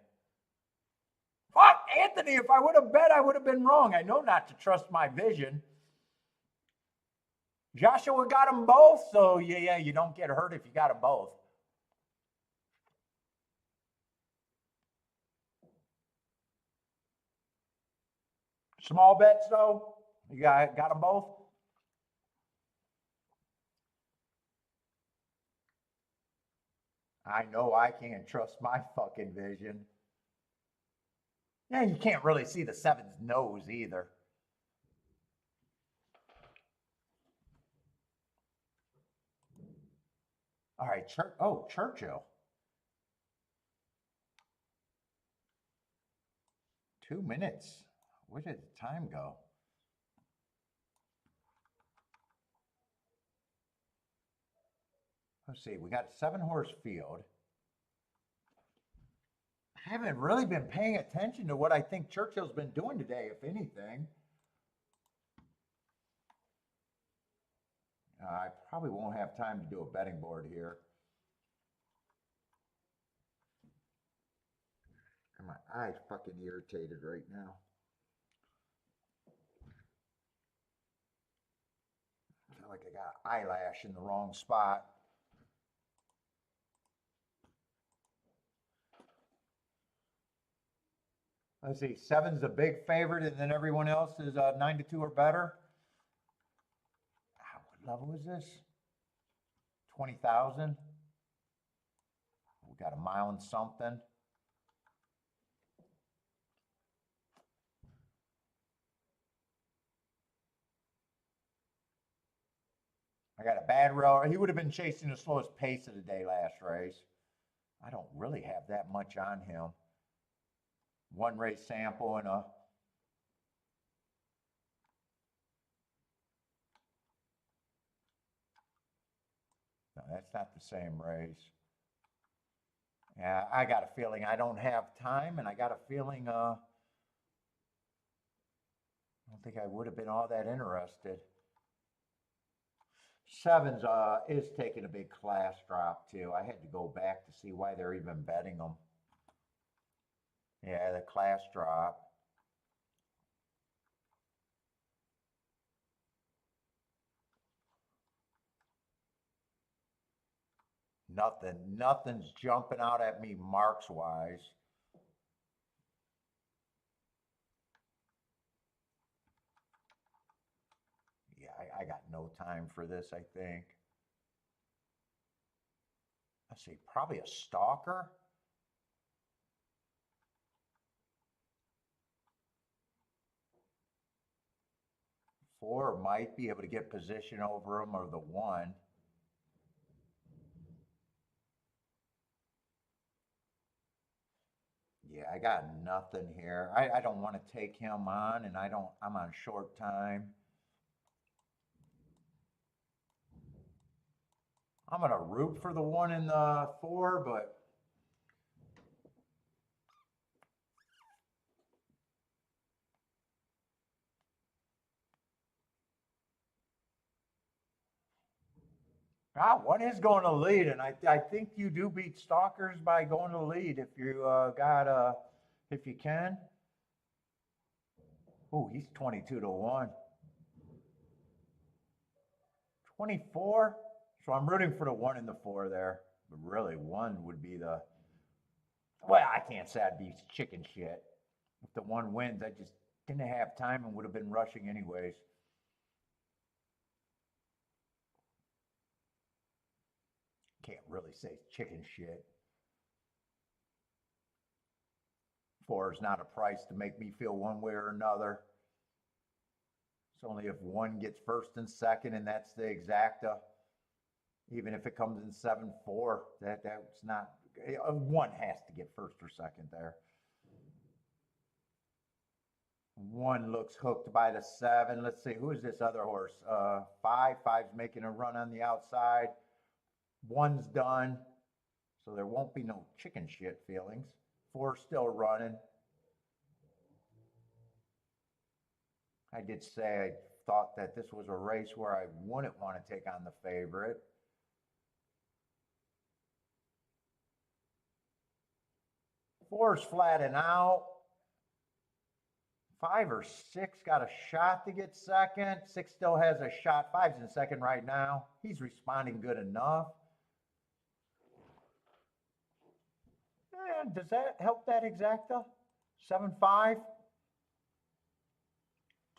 Fuck, Anthony, if I would have bet, I would have been wrong. I know not to trust my vision. Joshua got them both, so yeah, you don't get hurt if you got them both. Small bets, though? You got them both? I know I can't trust my fucking vision. Yeah, you can't really see the seven's nose either. All right, Churchill. 2 minutes. Where did the time go? Let's see, we got a 7-horse field. I haven't really been paying attention to what I think Churchill's been doing today, if anything. I probably won't have time to do a betting board here. And my eye's fucking irritated right now. I feel like I got eyelash in the wrong spot. Let's see, 7's a big favorite, and then everyone else is 9-2 or better. What level is this? 20,000. We got a mile and something. I got a bad rail. He would have been chasing the slowest pace of the day last race. I don't really have that much on him. One race sample and a no, that's not the same race. Yeah, I got a feeling I don't have time, and I got a feeling I don't think I would have been all that interested. 7's is taking a big class drop too. I had to go back to see why they're even betting them. Yeah, the class drop. Nothing's jumping out at me marks wise. Yeah, I got no time for this, I think. Let's see, probably a stalker. Four might be able to get position over him, or the one. Yeah, I got nothing here. I don't want to take him on, and I'm on short time. I'm gonna root for the one in the four, but one is going to lead, and I think you do beat stalkers by going to lead if you if you can. Oh, he's 22-1. 24. So I'm rooting for the one in the four there. But really, one would be the. Well, I can't say I'd be chicken shit. If the one wins, I just didn't have time and would have been rushing anyways. Can't really say chicken shit. Four is not a price to make me feel one way or another. It's only if one gets first and second, and that's the exacta. Even if it comes in 7-4, that's not. One has to get first or second there. One looks hooked by the 7. Let's see, who is this other horse? 5. 5's making a run on the outside. One's done, so there won't be no chicken shit feelings. 4's still running. I did say I thought that this was a race where I wouldn't want to take on the favorite. Four's flatting out. 5 or 6 got a shot to get second. 6 still has a shot. 5's in second right now. He's responding good enough. And does that help that exacta? 7-5.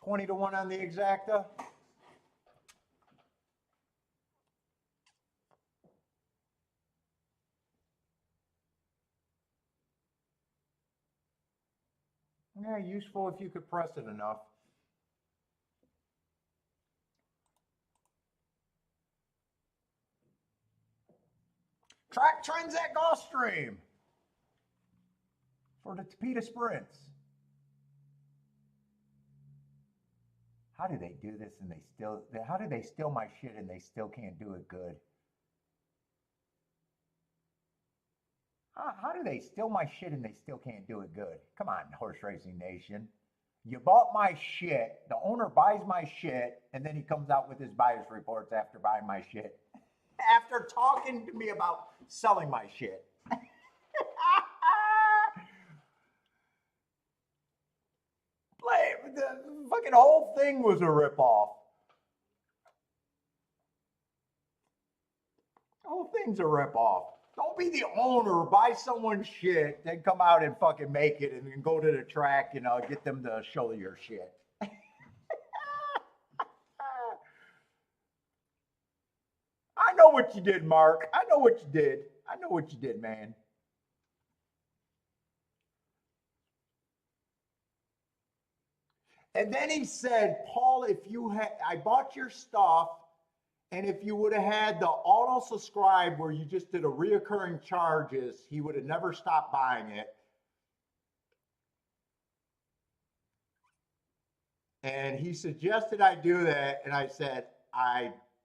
20-1 on the exacta. Yeah, useful if you could press it enough. Track trends at Gulfstream for the Tapeta Sprints. How do they do this and they still, how do they steal my shit and they still can't do it good? How do they steal my shit and they still can't do it good? Come on, Horse Racing Nation. You bought my shit, the owner buys my shit, and then he comes out with his buyer's reports after buying my shit. After talking to me about selling my shit. The fucking whole thing was a ripoff. The whole thing's a ripoff. Don't be the owner, buy someone's shit, then come out and fucking make it and then go to the track, you know, get them to show your shit. I know what you did, Mark. I know what you did. I know what you did, man. And then he said, Paul, if you had, I bought your stuff, and if you would have had the auto subscribe where you just did a reoccurring charges, he would have never stopped buying it. And he suggested I do that, and I said,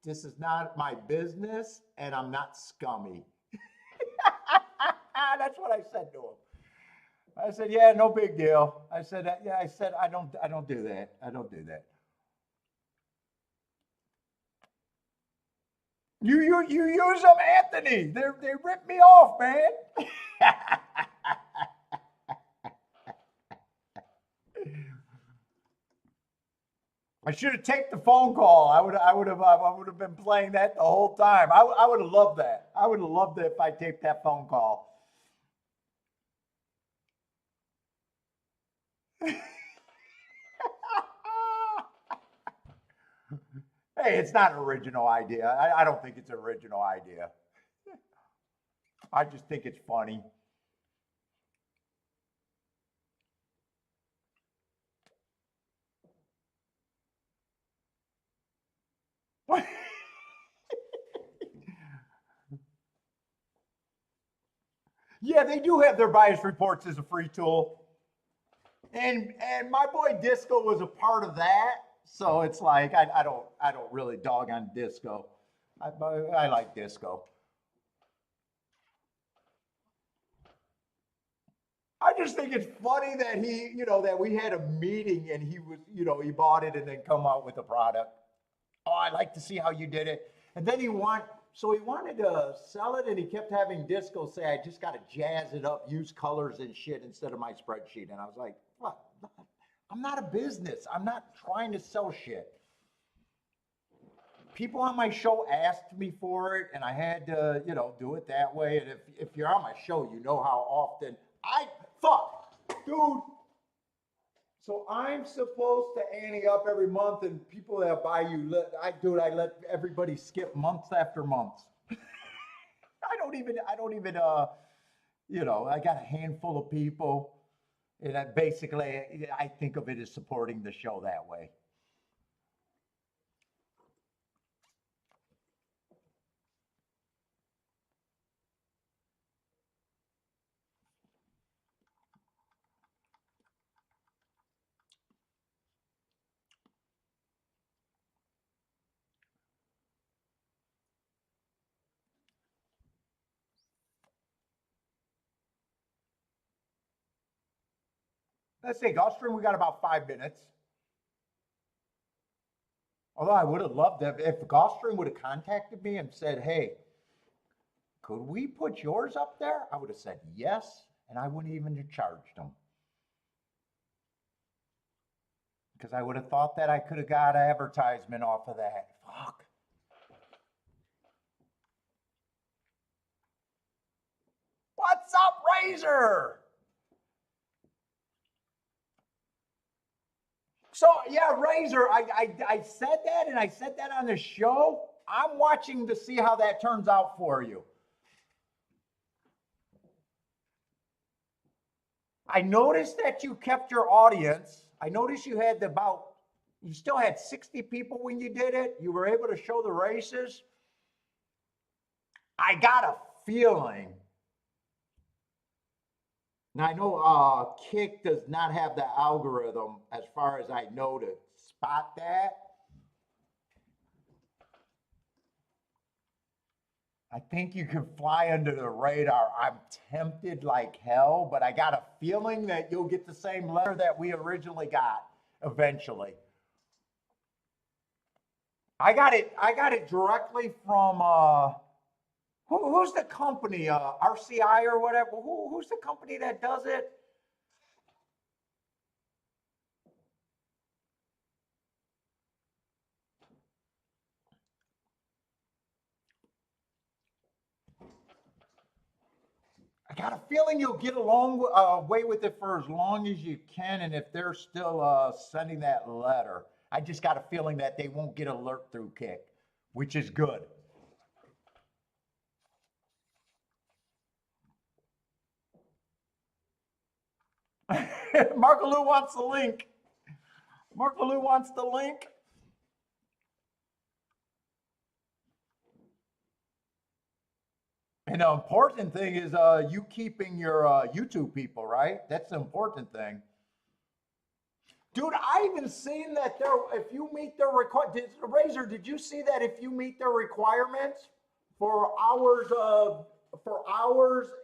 this is not my business, and I'm not scummy. That's what I said to him. I said, yeah, no big deal. I said, yeah, I don't do that. I don't do that. You use them, Anthony. They ripped me off, man. I should have taken the phone call. I would have been playing that the whole time. I would have loved that. I would have loved it if I taped that phone call. Hey, it's not an original idea. I don't think it's an original idea. I just think it's funny. Yeah, they do have their bias reports as a free tool. And my boy Disco was a part of that. So it's like I don't really dog on Disco. I like Disco. I just think it's funny that he, that we had a meeting and he was, he bought it and then come out with a product. Oh, I'd like to see how you did it. And then he wanted to sell it, and he kept having Disco say, I just got to jazz it up, use colors and shit instead of my spreadsheet. And I was like, what? I'm not a business. I'm not trying to sell shit. People on my show asked me for it, and I had to, do it that way. And if you're on my show, you know how often dude. So I'm supposed to ante up every month, and people that buy you, I let everybody skip months after months. I don't even, I got a handful of people, and basically, I think of it as supporting the show that way. Let's say Gulfstream, we got about 5 minutes. Although I would have loved it if Gulfstream would have contacted me and said, hey, could we put yours up there? I would have said yes, and I wouldn't even have charged them. Because I would have thought that I could have got advertisement off of that. Fuck. What's up, Razor? So yeah, Razor, I said that, and I said that on the show. I'm watching to see how that turns out for you. I noticed that you kept your audience. I noticed you still had 60 people when you did it. You were able to show the races. I got a feeling. Now I know Kick does not have the algorithm, as far as I know, to spot that. I think you can fly under the radar. I'm tempted like hell, but I got a feeling that you'll get the same letter that we originally got eventually. I got it directly from who's the company? RCI or whatever. Who's the company that does it? I got a feeling you'll get along away with it for as long as you can, and if they're still sending that letter, I just got a feeling that they won't get alert through Kick, which is good. Markaloo wants the link. Markaloo wants the link. And the important thing is you keeping your YouTube people, right? That's the important thing. Dude, I even seen that if you meet their Razor, did you see that if you meet their requirements for hours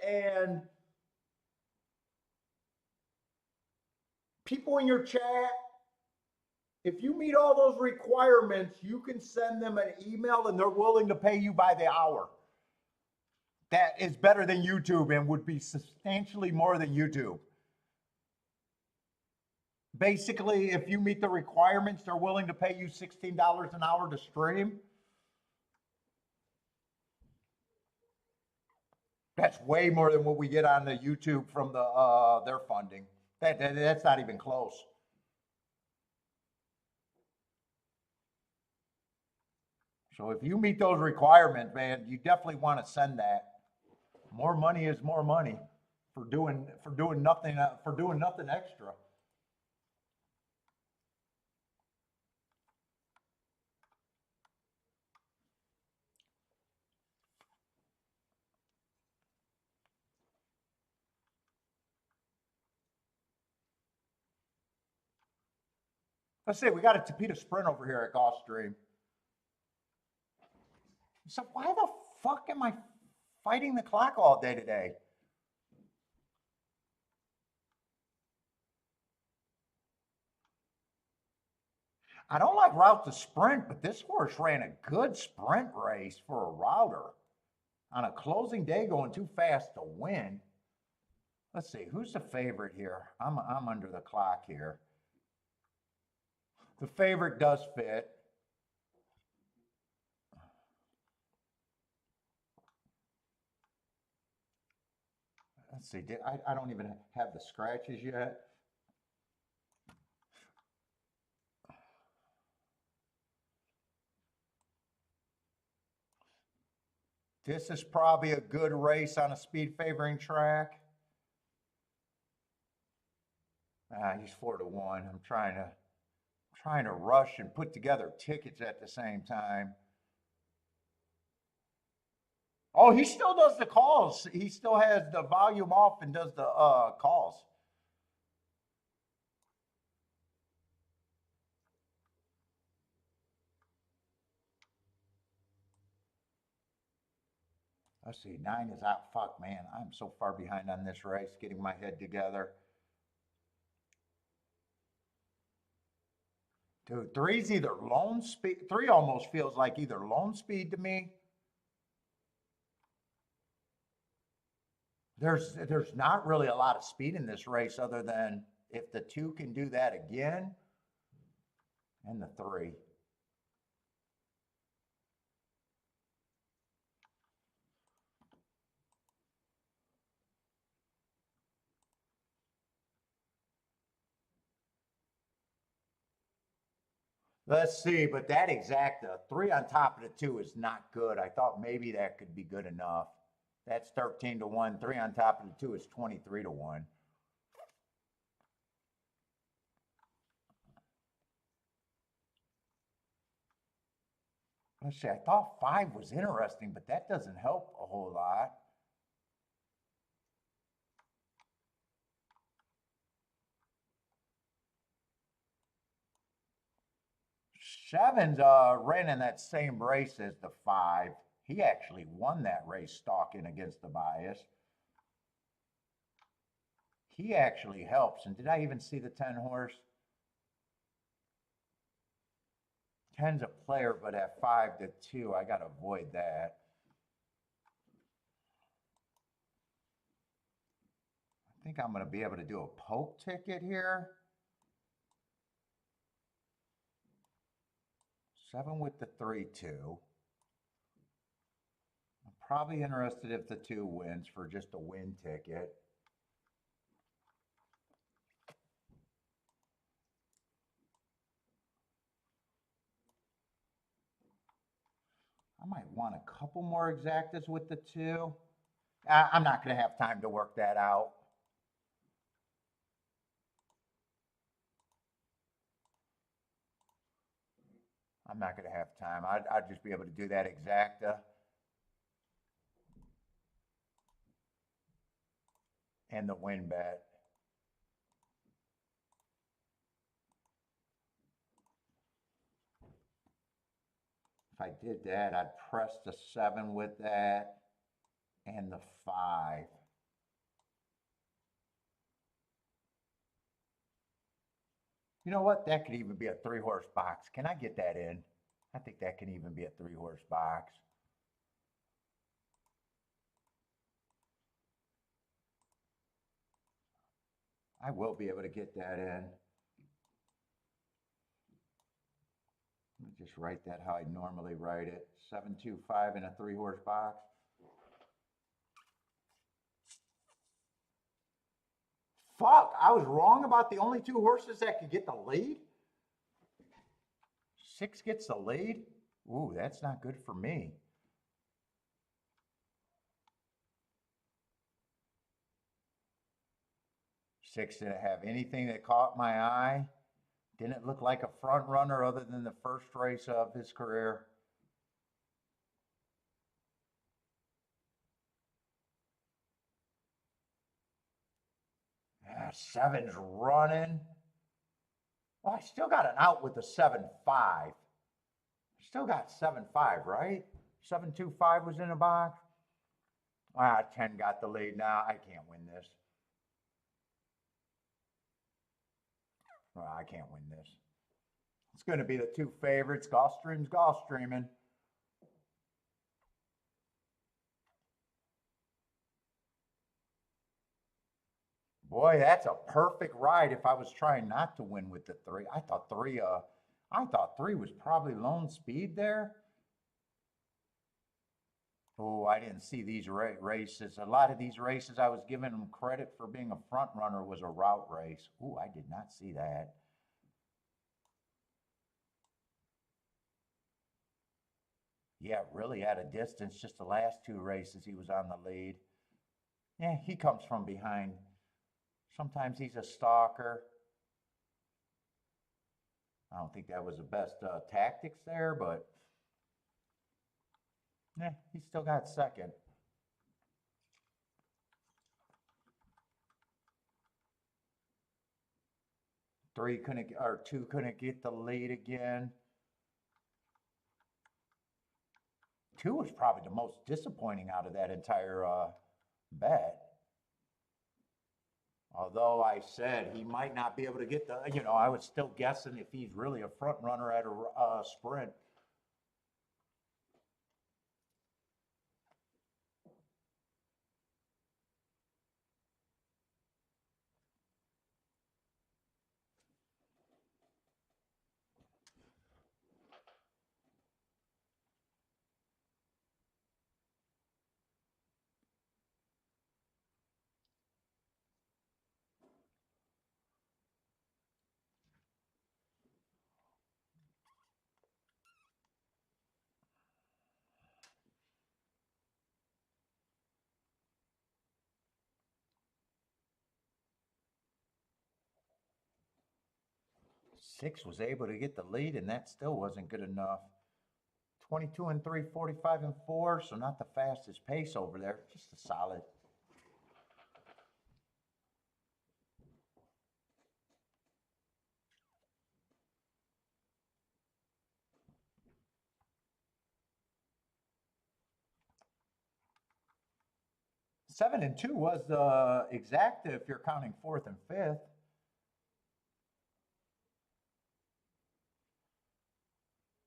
and people in your chat, if you meet all those requirements, you can send them an email and they're willing to pay you by the hour. That is better than YouTube and would be substantially more than YouTube. Basically, if you meet the requirements, they're willing to pay you $16 an hour to stream. That's way more than what we get on the YouTube from their funding. That's not even close. So if you meet those requirements, man, you definitely want to send that. More money is more money for doing nothing extra. Let's see, we got a Tapeta Sprint over here at Gulfstream. So why the fuck am I fighting the clock all day today? I don't like route to sprint, but this horse ran a good sprint race for a router on a closing day going too fast to win. Let's see, who's the favorite here? I'm under the clock here. The favorite does fit. Let's see, I don't even have the scratches yet. This is probably a good race on a speed favoring track. He's 4-1. I'm trying to rush and put together tickets at the same time. Oh, he still does the calls. He still has the volume off and does the calls. Let's see, 9 is out. Fuck, man, I'm so far behind on this race, getting my head together. Dude, 3's either lone speed. 3 almost feels like either lone speed to me. There's not really a lot of speed in this race other than if the 2 can do that again. and the 3. Let's see, but that exacta 3 on top of the 2 is not good. I thought maybe that could be good enough. That's 13 to 1. 3 on top of the 2 is 23 to 1. Let's see, I thought 5 was interesting, but that doesn't help a whole lot. Seven's ran in that same race as the 5. He actually won that race stalking against the bias. He actually helps. And did I even see the 10 horse? 10's a player, but at 5 to 2, I got to avoid that. I think I'm going to be able to do a poke ticket here. 7 with the 3-2. I'm probably interested if the 2 wins for just a win ticket. I might want a couple more exactas with the 2. I'm not going to have time to work that out. I'm not going to have time. I'd just be able to do that exacta. And the win bet. If I did that, I'd press the 7 with that and the 5. You know what? That could even be a 3-horse box. Can I get that in? I think that can even be a 3-horse box. I will be able to get that in. Let me just write that how I normally write it. 725 in a 3-horse box. Fuck, I was wrong about the only 2 horses that could get the lead. 6 gets the lead? Ooh, that's not good for me. Six didn't have anything that caught my eye. Didn't look like a front runner other than the first race of his career. Yeah, 7's running. Well, I still got an out with the 7-5. Still got 7-5, right? 7-2-5 was in a box. 10 got the lead now. I can't win this. I can't win this. It's going to be the 2 favorites. Gulfstreaming. Boy, that's a perfect ride if I was trying not to win with the 3. I thought 3 was probably lone speed there. Oh, I didn't see these races. A lot of these races, I was giving them credit for being a front runner, was a route race. Oh, I did not see that. Yeah, really at a distance. Just the last 2 races, he was on the lead. Yeah, he comes from behind. Sometimes he's a stalker. I don't think that was the best tactics there, but yeah, he still got second. 3 couldn't, or 2 couldn't get the lead again. 2 was probably the most disappointing out of that entire bet. Although I said he might not be able to get the, I was still guessing if he's really a front runner at a sprint. 6 was able to get the lead, and that still wasn't good enough. 22 and 3, 45 and 4, so not the fastest pace over there, just a solid. Seven and 2 was the exacta if you're counting 4th and 5th.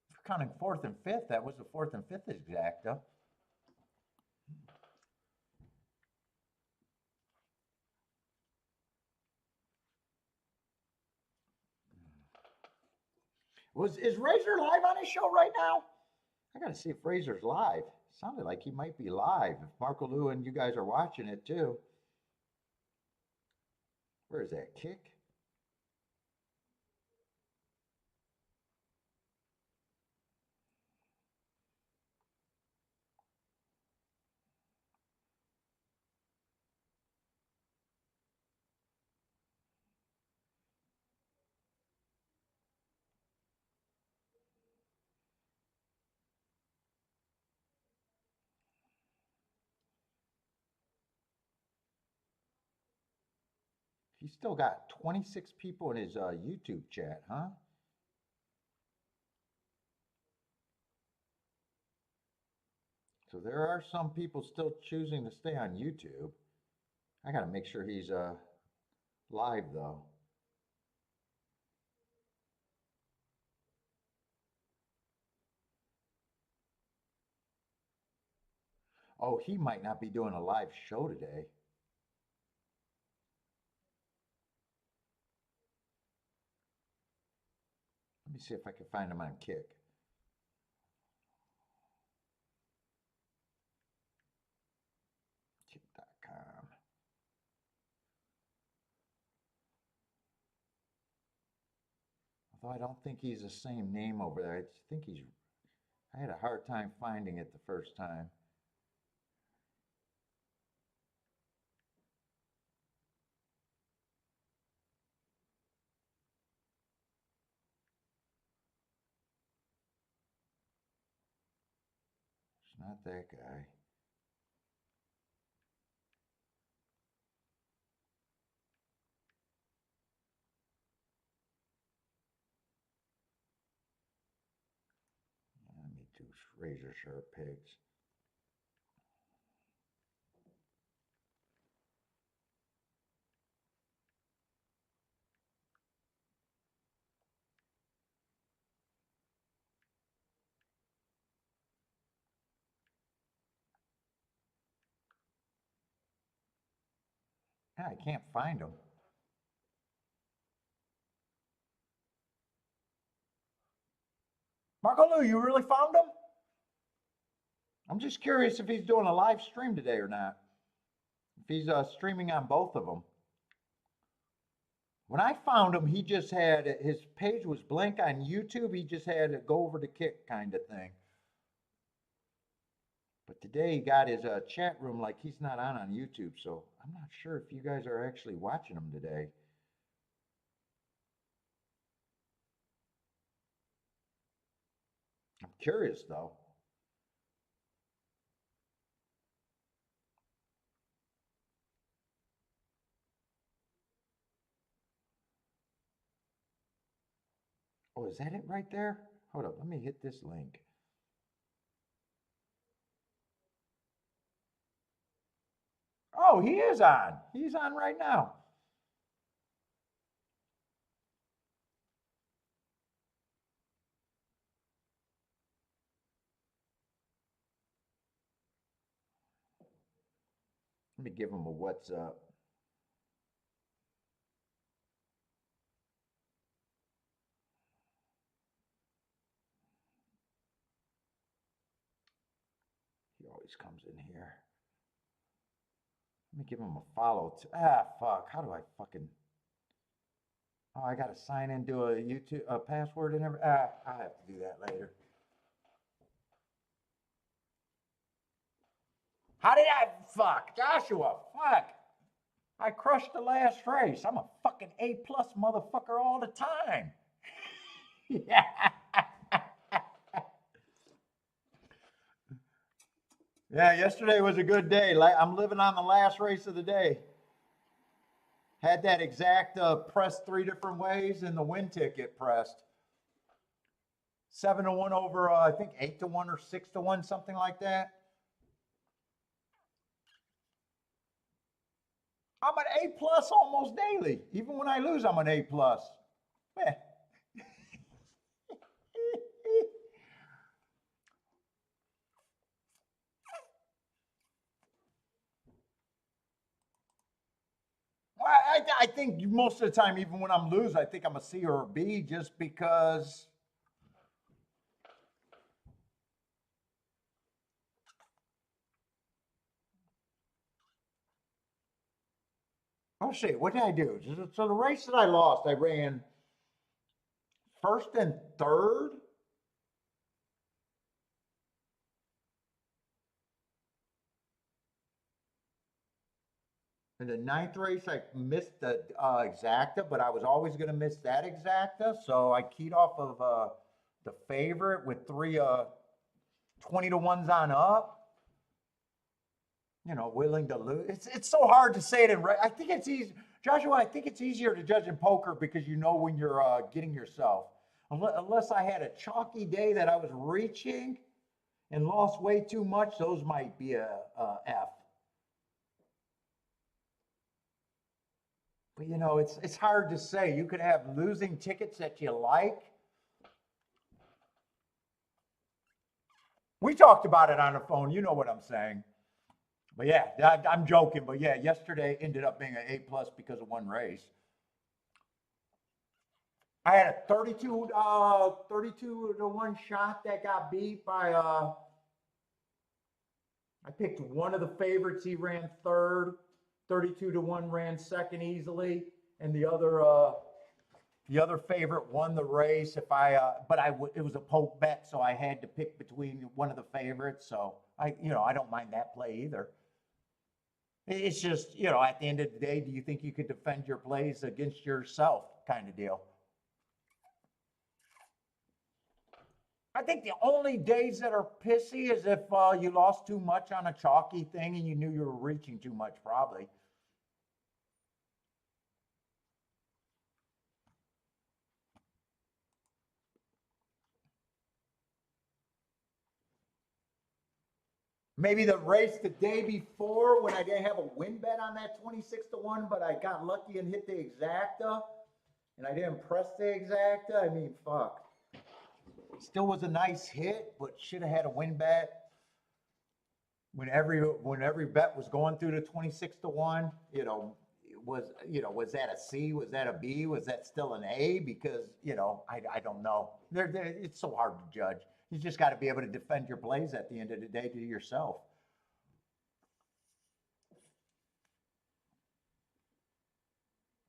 If you're counting 4th and 5th, that was the 4th and 5th exacta. Is Razor live on his show right now? I gotta see if Razor's live. Sounded like he might be live. If Marco Lou and you guys are watching it too. Where is that kick? He's still got 26 people in his YouTube chat, huh? So there are some people still choosing to stay on YouTube. I gotta make sure he's live though. Oh, he might not be doing a live show today. Let me see if I can find him on Kick. Kick.com. Although I don't think he's the same name over there. I had a hard time finding it the first time. It's not that guy. Let me do razor sharp pigs. Yeah, I can't find him. Marco Lou, you really found him? I'm just curious if he's doing a live stream today or not. If he's streaming on both of them. When I found him, he just had, his page was blank on YouTube. He just had a go over to Kick kind of thing. But today he got his chat room like he's not on YouTube. So I'm not sure if you guys are actually watching him today. I'm curious though. Oh, is that it right there? Hold up, let me hit this link. Oh, he is on. He's on right now. Let me give him a what's up. He always comes in here. Let me give him a follow. Fuck. How do I fucking... Oh, I got to sign in, do a YouTube password and everything. I'll have to do that later. How did I... Fuck. Joshua, fuck. I crushed the last race. I'm a fucking A+ motherfucker all the time. Yeah. Yeah, yesterday was a good day. I'm living on the last race of the day. Had that exact pressed three different ways and the win ticket pressed. 7-1 over, I think 8-1 or 6-1, something like that. I'm an A plus almost daily. Even when I lose, I'm an A plus. Man. I think most of the time, even when I'm losing, I think I'm a C or a B just because. Oh shit! What did I do? So the race that I lost, I ran first and third. In the ninth race, I missed the exacta, but I was always going to miss that exacta. So I keyed off of the favorite with three 20 to ones on up. Willing to lose. It's so hard to say it in. I think it's easy, Joshua. I think it's easier to judge in poker because you know when you're getting yourself. Unless I had a chalky day that I was reaching and lost way too much, those might be a F. But it's hard to say. You could have losing tickets that you like. We talked about it on the phone. You know what I'm saying. But yeah, I'm joking. But yeah, yesterday ended up being an A plus because of one race. I had a 32 to 1 shot that got beat by I picked one of the favorites. He ran third. 32 to 1 ran second easily, and the other favorite won the race. It was a poke bet, so I had to pick between one of the favorites. So I don't mind that play either. It's just at the end of the day, do you think you could defend your plays against yourself, kind of deal? I think the only days that are pissy is if you lost too much on a chalky thing and you knew you were reaching too much, probably. Maybe the race the day before when I didn't have a win bet on that 26 to 1, but I got lucky and hit the exacta, and I didn't press the exacta. I mean, fuck. Still was a nice hit, but should have had a win bet. When every bet was going through the 26 to 1, was that a C? Was that a B? Was that still an A? Because I don't know. It's so hard to judge. You just got to be able to defend your plays at the end of the day to yourself.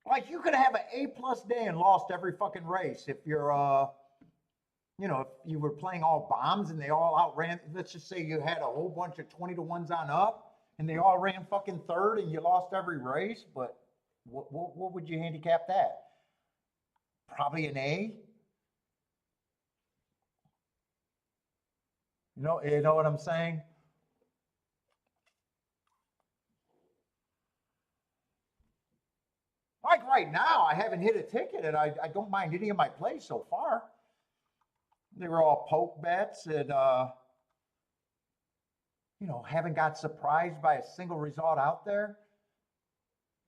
Like you could have an A plus day and lost every fucking race if you're if you were playing all bombs and they all outran. Let's just say you had a whole bunch of 20 to ones on up and they all ran fucking third and you lost every race. But what would you handicap that? Probably an A. You know what I'm saying? Like right now, I haven't hit a ticket, and I don't mind any of my plays so far. They were all poke bets, and haven't got surprised by a single result out there.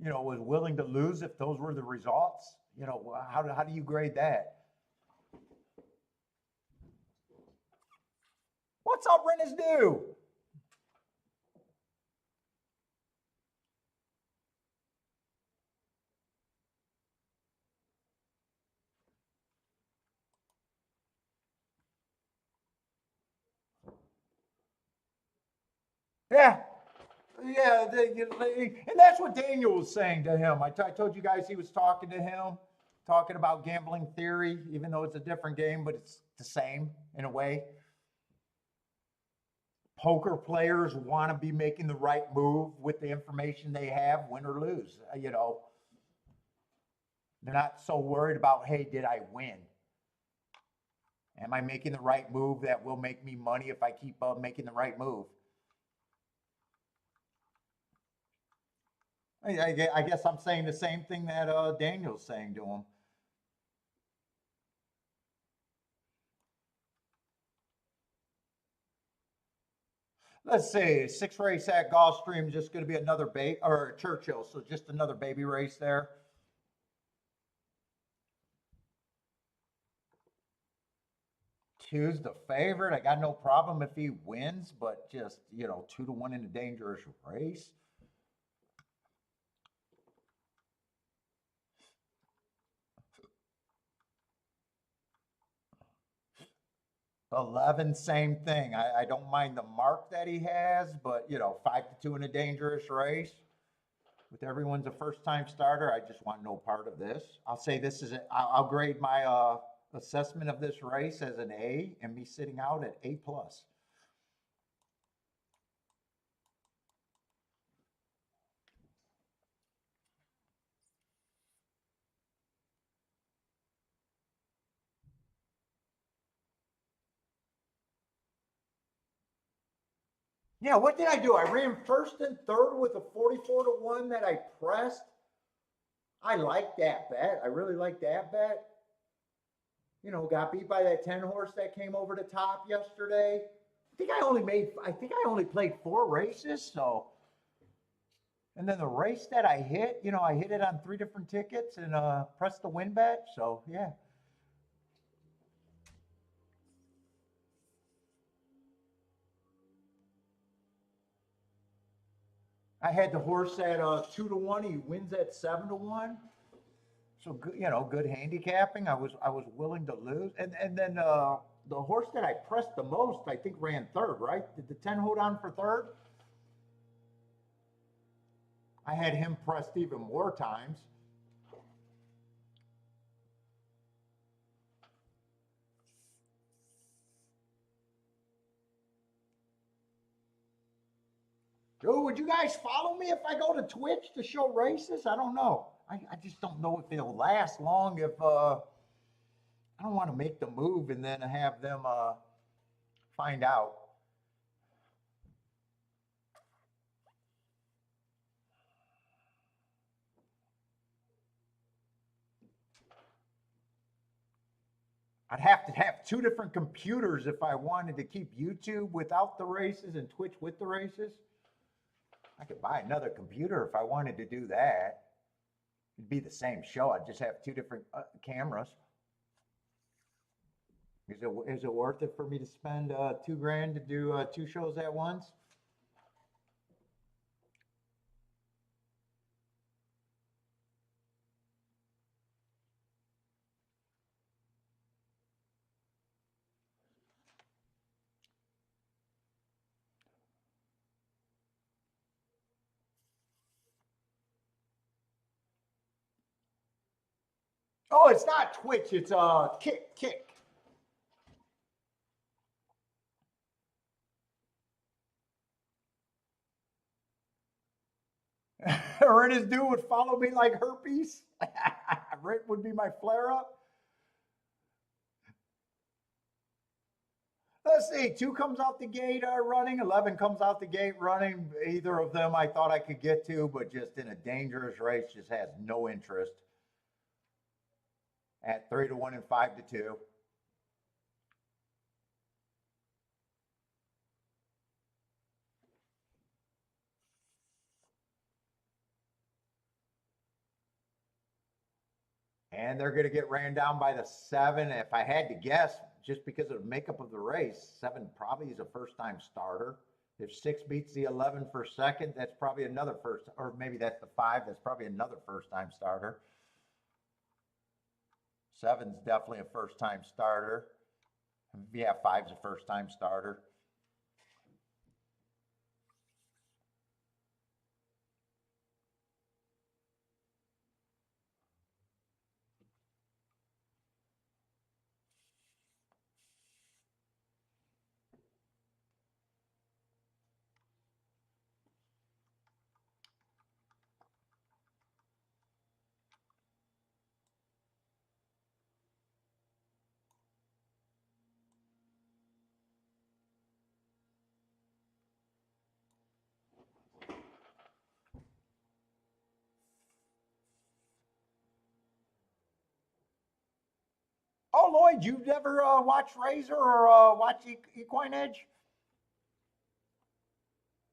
Was willing to lose if those were the results. How do you grade that? What's up, Rennes do? Yeah, yeah, and that's what Daniel was saying to him. I told you guys he was talking to him, talking about gambling theory, even though it's a different game, but it's the same in a way. Poker players want to be making the right move with the information they have, win or lose. They're not so worried about, hey, did I win? Am I making the right move that will make me money if I keep making the right move? I guess I'm saying the same thing that Daniel's saying to him. Let's see, six race at Gulfstream is just going to be another baby, or Churchill, so just another baby race there. Two's the favorite. I got no problem if he wins, but just, 2-1 in a dangerous race. 11, same thing. I don't mind the mark that he has, but 5-2 in a dangerous race. With everyone's a first time starter, I just want no part of this. I'll say this is, I'll grade my assessment of this race as an A and me sitting out at A plus. Yeah, what did I do? I ran first and third with a 44-1 that I pressed. I like that bet. I really like that bet. Got beat by that 10 horse that came over the top yesterday. I think I only played 4 races, so. And then the race that I hit, I hit it on 3 different tickets and pressed the win bet. So yeah. I had the horse at 2-1. He wins at 7-1. So good, good handicapping. I was willing to lose, and then the horse that I pressed the most, I think, ran third. Right? Did the 10 hold on for third? I had him pressed even more times. Dude, would you guys follow me if I go to Twitch to show races? I don't know. I just don't know if it'll last long. If I don't want to make the move and then have them find out. I'd have to have 2 different computers if I wanted to keep YouTube without the races and Twitch with the races. I could buy another computer if I wanted to do that. It'd be the same show. I'd just have 2 different cameras. Is it worth it for me to spend $2,000 to do 2 shows at once? Oh, it's not Twitch. It's Kick. Rena's dude would follow me like herpes. Rick would be my flare up. Let's see. 2 comes out the gate running. 11 comes out the gate running. Either of them I thought I could get to, but just in a dangerous race, just has no interest. At 3-1 and 5-2. And they're going to get ran down by the 7. If I had to guess, just because of the makeup of the race, 7 probably is a first-time starter. If 6 beats the 11 for second, that's probably another first, or maybe that's the 5. That's probably another first-time starter. 7's definitely a first-time starter. Yeah, 5's a first-time starter. Lloyd, you've never watched Razor or watched Equine Edge?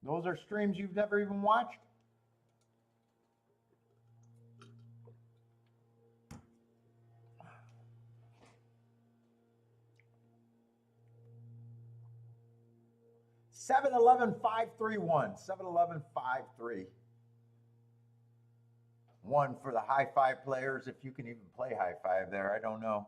Those are streams you've never even watched? Seven 11-5-3-1. 7-11-5-3. One for the high five players, if you can even play high five there. I don't know.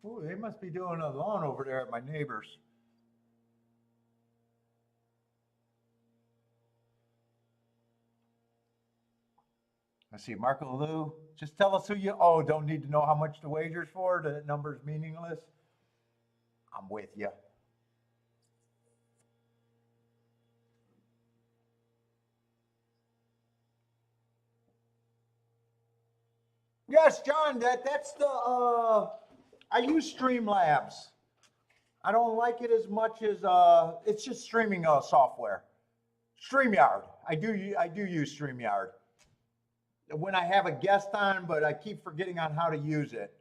Ooh, they must be doing a lawn over there at my neighbor's. Let's see, Marco Lou, just tell us who you, oh, don't need to know how much the wager's for, the number's meaningless. I'm with you. Yes, John, that's the, I use Streamlabs. I don't like it as much as, it's just streaming software. StreamYard, I do use StreamYard. When I have a guest on, but I keep forgetting on how to use it.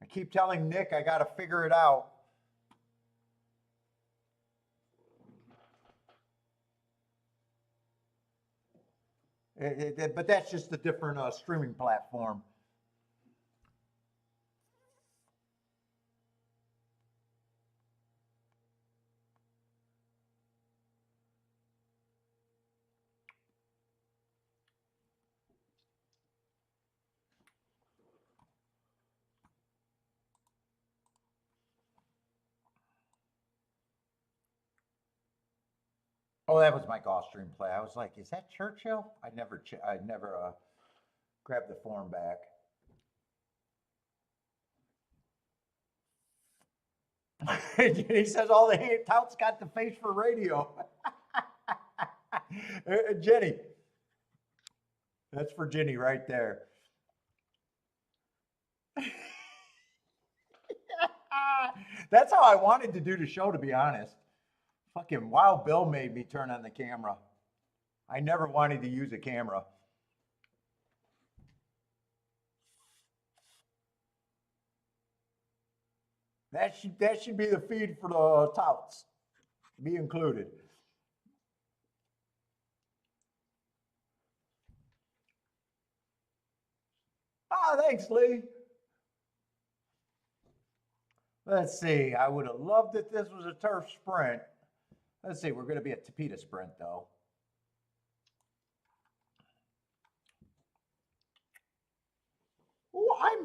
I keep telling Nick I got to figure it out. But that's just a different streaming platform. Oh, that was my Gulfstream play. I was like, is that Churchill? I never grabbed the form back. He says all the touts got the face for radio. Jenny. That's for Jenny right there. That's how I wanted to do the show, to be honest. Fucking Wild Bill made me turn on the camera. I never wanted to use a camera. That should be the feed for the touts. Be included. Ah, thanks, Lee. Let's see. I would have loved if this was a turf sprint. Let's see. We're going to be a Tapeta sprint, though. Oh, I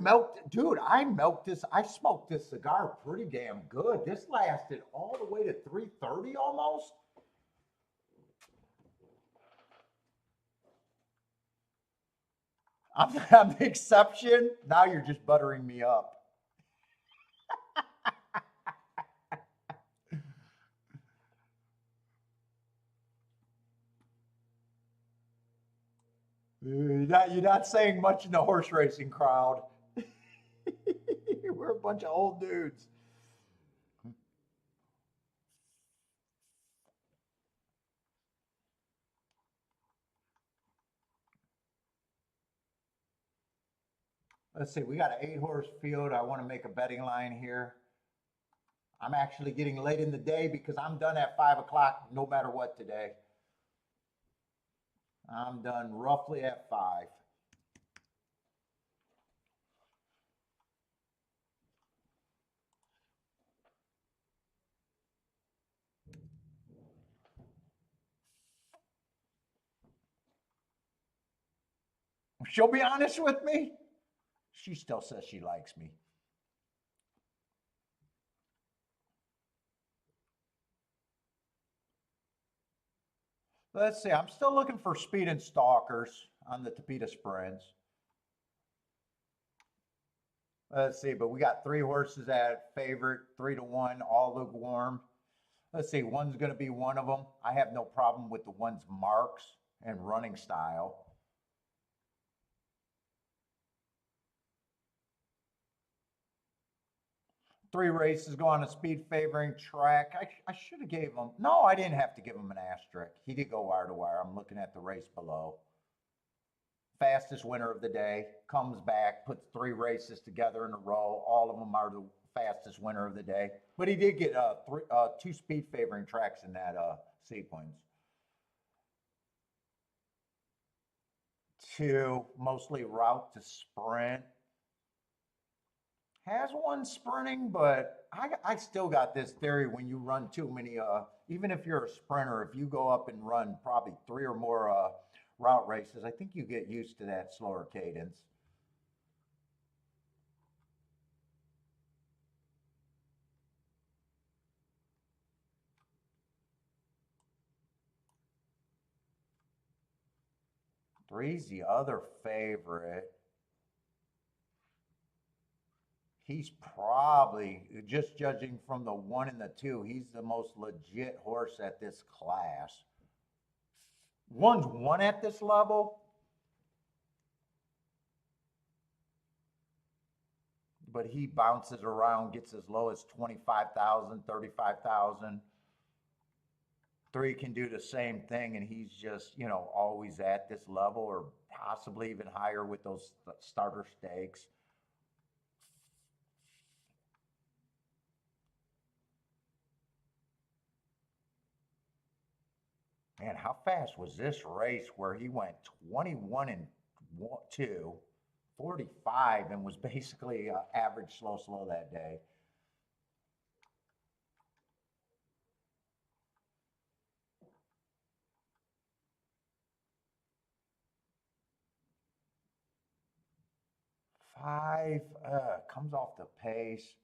milked this. I smoked this cigar pretty damn good. This lasted all the way to 3:30 almost. I'm the exception. Now you're just buttering me up. You're not saying much in the horse racing crowd. We're a bunch of old dudes. Let's see, we got an 8-horse field. I want to make a betting line here. I'm actually getting late in the day because I'm done at 5 o'clock no matter what today. I'm done roughly at 5. She'll be honest with me. She still says she likes me. Let's see. I'm still looking for speed and stalkers on the Tapeta sprints. Let's see, but we got 3 horses at favorite, 3-1, all lukewarm. Let's see, one's going to be one of them. I have no problem with the one's marks and running style. Three races go on a speed favoring track. I should have gave him. No, I didn't have to give him an asterisk. He did go wire to wire. I'm looking at the race below. Fastest winner of the day, comes back, puts 3 races together in a row. All of them are the fastest winner of the day. But he did get 2 speed favoring tracks in that sequence. 2, mostly route to sprint. Has one sprinting, but I still got this theory when you run too many, even if you're a sprinter, if you go up and run probably 3 or more route races, I think you get used to that slower cadence. Three's the other favorite. He's probably, just judging from the 1 and the 2, he's the most legit horse at this class. One's won at this level, but he bounces around, gets as low as 25,000, 35,000. 3 can do the same thing, and he's just, you know, always at this level or possibly even higher with those starter stakes. Man, how fast was this race where he went 21 and 2, 45, and was basically average slow that day? Five comes off the pace.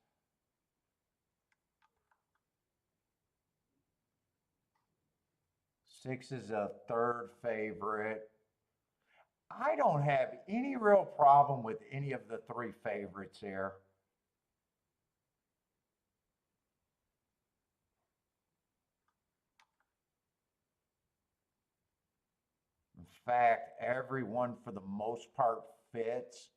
Six is a third favorite. I don't have any real problem with any of the 3 favorites here. In fact, everyone for the most part fits.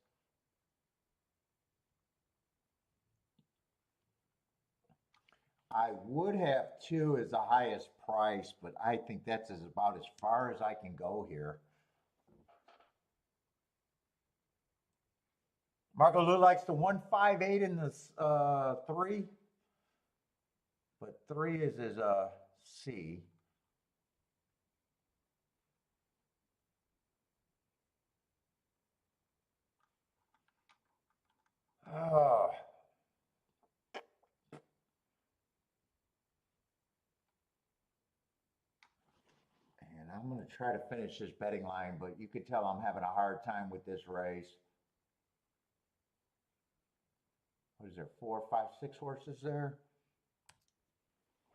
I would have 2 as the highest price, but I think that's about as far as I can go here. Marco Lou likes the 158 in the 3, but 3 is his C. Oh. And I'm going to try to finish this betting line, but you could tell I'm having a hard time with this race. What is there, 4, 5, 6 horses there?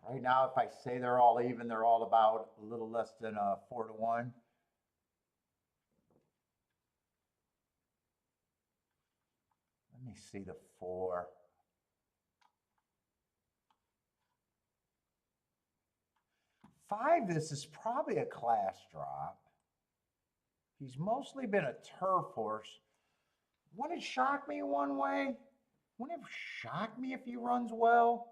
Right now, if I say they're all even, they're all about a little less than 4-1. Let me see the 4. 5, this is probably a class drop. He's mostly been a turf horse. Wouldn't it shock me one way? Wouldn't it shock me if he runs well?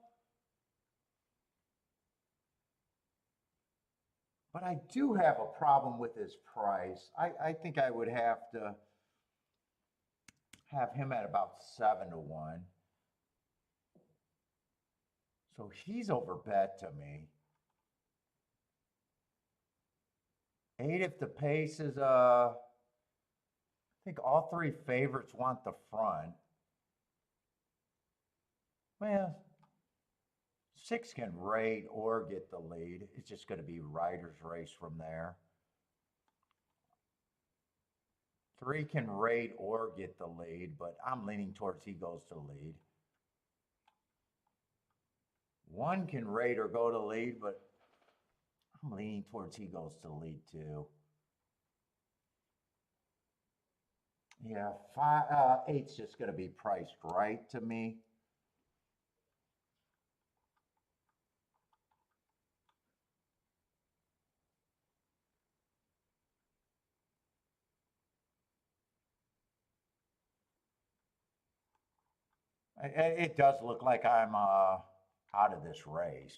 But I do have a problem with his price. I think I would have to have him at about 7-1. So he's overbet to me. 8 if the pace is I think all 3 favorites want the front. Well, 6 can rate or get the lead. It's just going to be rider's race from there. 3 can rate or get the lead, but I'm leaning towards he goes to lead. 1 can rate or go to lead, but I'm leaning towards he goes to the lead too. Yeah, eight's just going to be priced right to me. It does look like I'm out of this race.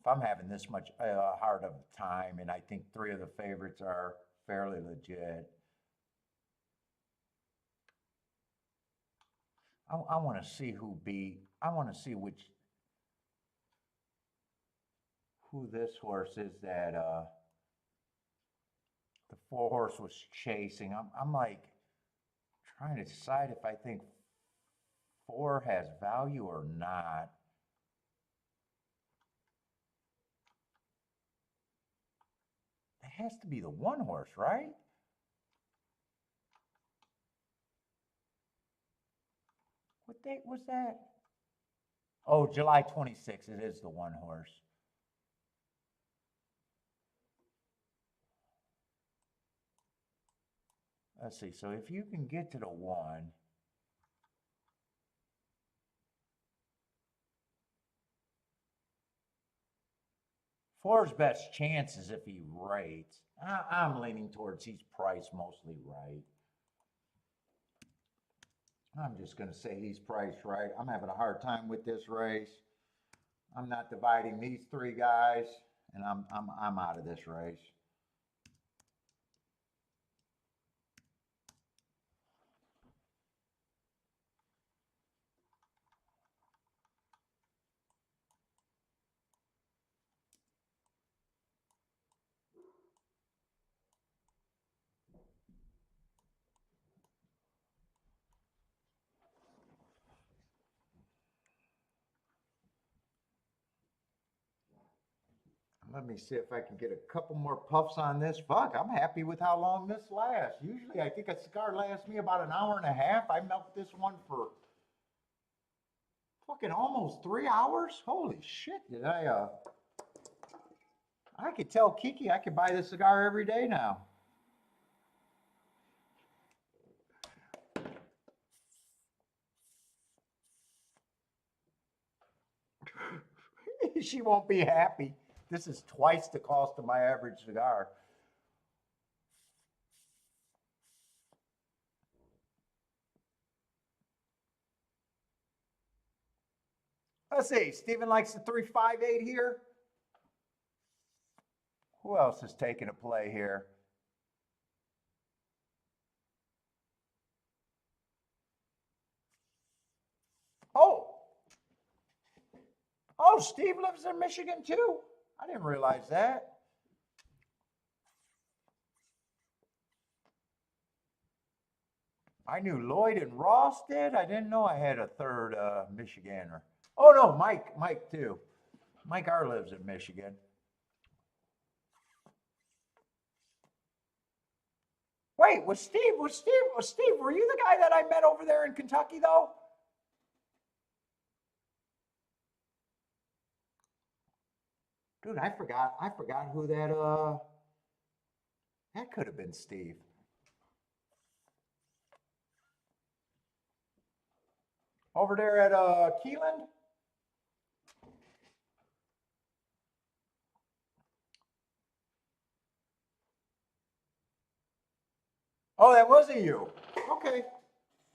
If I'm having this much hard of a time, and I think three of the favorites are fairly legit, I want to see who beat. I want to see who this horse is that the four horse was chasing. I'm like trying to decide if I think four has value or not. It has to be the one horse, right? What date was that? Oh, July 26th. It is the one horse. Let's see. So if you can get to the one, four's best chances if he rates. I'm leaning towards he's priced mostly right. I'm just going to say he's priced right. I'm having a hard time with this race. I'm not dividing these three guys, and I'm out of this race. Let me see if I can get a couple more puffs on this. Fuck, I'm happy with how long this lasts. Usually I think a cigar lasts me about an hour and a half. I milked this one for fucking almost 3 hours. Holy shit, did I could tell Kiki I could buy this cigar every day now. She won't be happy. This is twice the cost of my average cigar. Let's see. Steven likes the 358 here. Who else is taking a play here? Oh, oh, Steve lives in Michigan too. I didn't realize that. I knew Lloyd and Ross did. I didn't know I had a third Michiganer. Oh no, Mike too. Mike R lives in Michigan. Wait, was Steve, were you the guy that I met over there in Kentucky though? Dude, I forgot who that could have been Steve. Over there at Keeland? Oh, that wasn't you. Okay.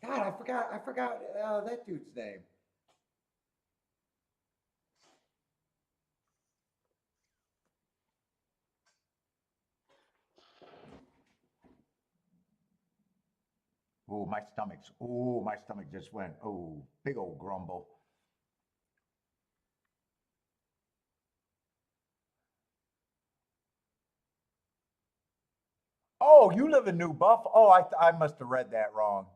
God, I forgot that dude's name. My stomach just went, big old grumble. Oh, you live in New Buffalo. Oh, I must have read that wrong.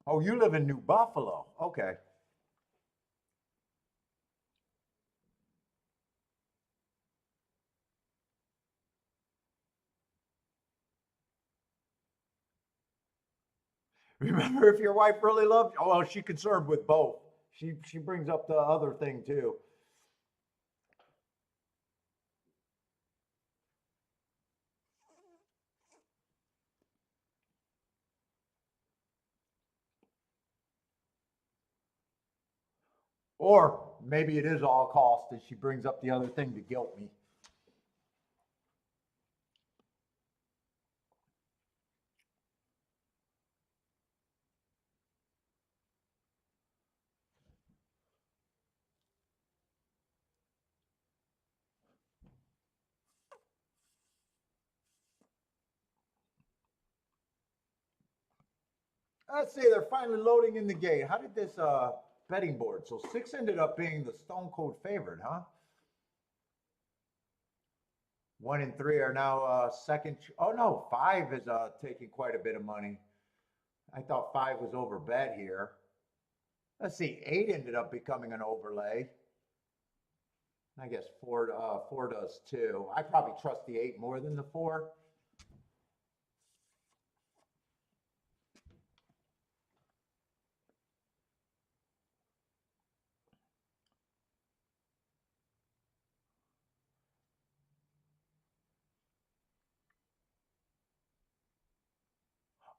Oh, you live in New Buffalo. Okay. Remember, if your wife really loved you, oh, well, she's concerned with both. She brings up the other thing too. Or maybe it is all cost and she brings up the other thing to guilt me. Let's see, they're finally loading in the gate. How did this betting board? So 6 ended up being the stone cold favorite, huh? 1 and 3 are now second. Oh no, 5 is taking quite a bit of money. I thought 5 was over bet here. Let's see, 8 ended up becoming an overlay. I guess 4 does too. I probably trust the 8 more than the 4.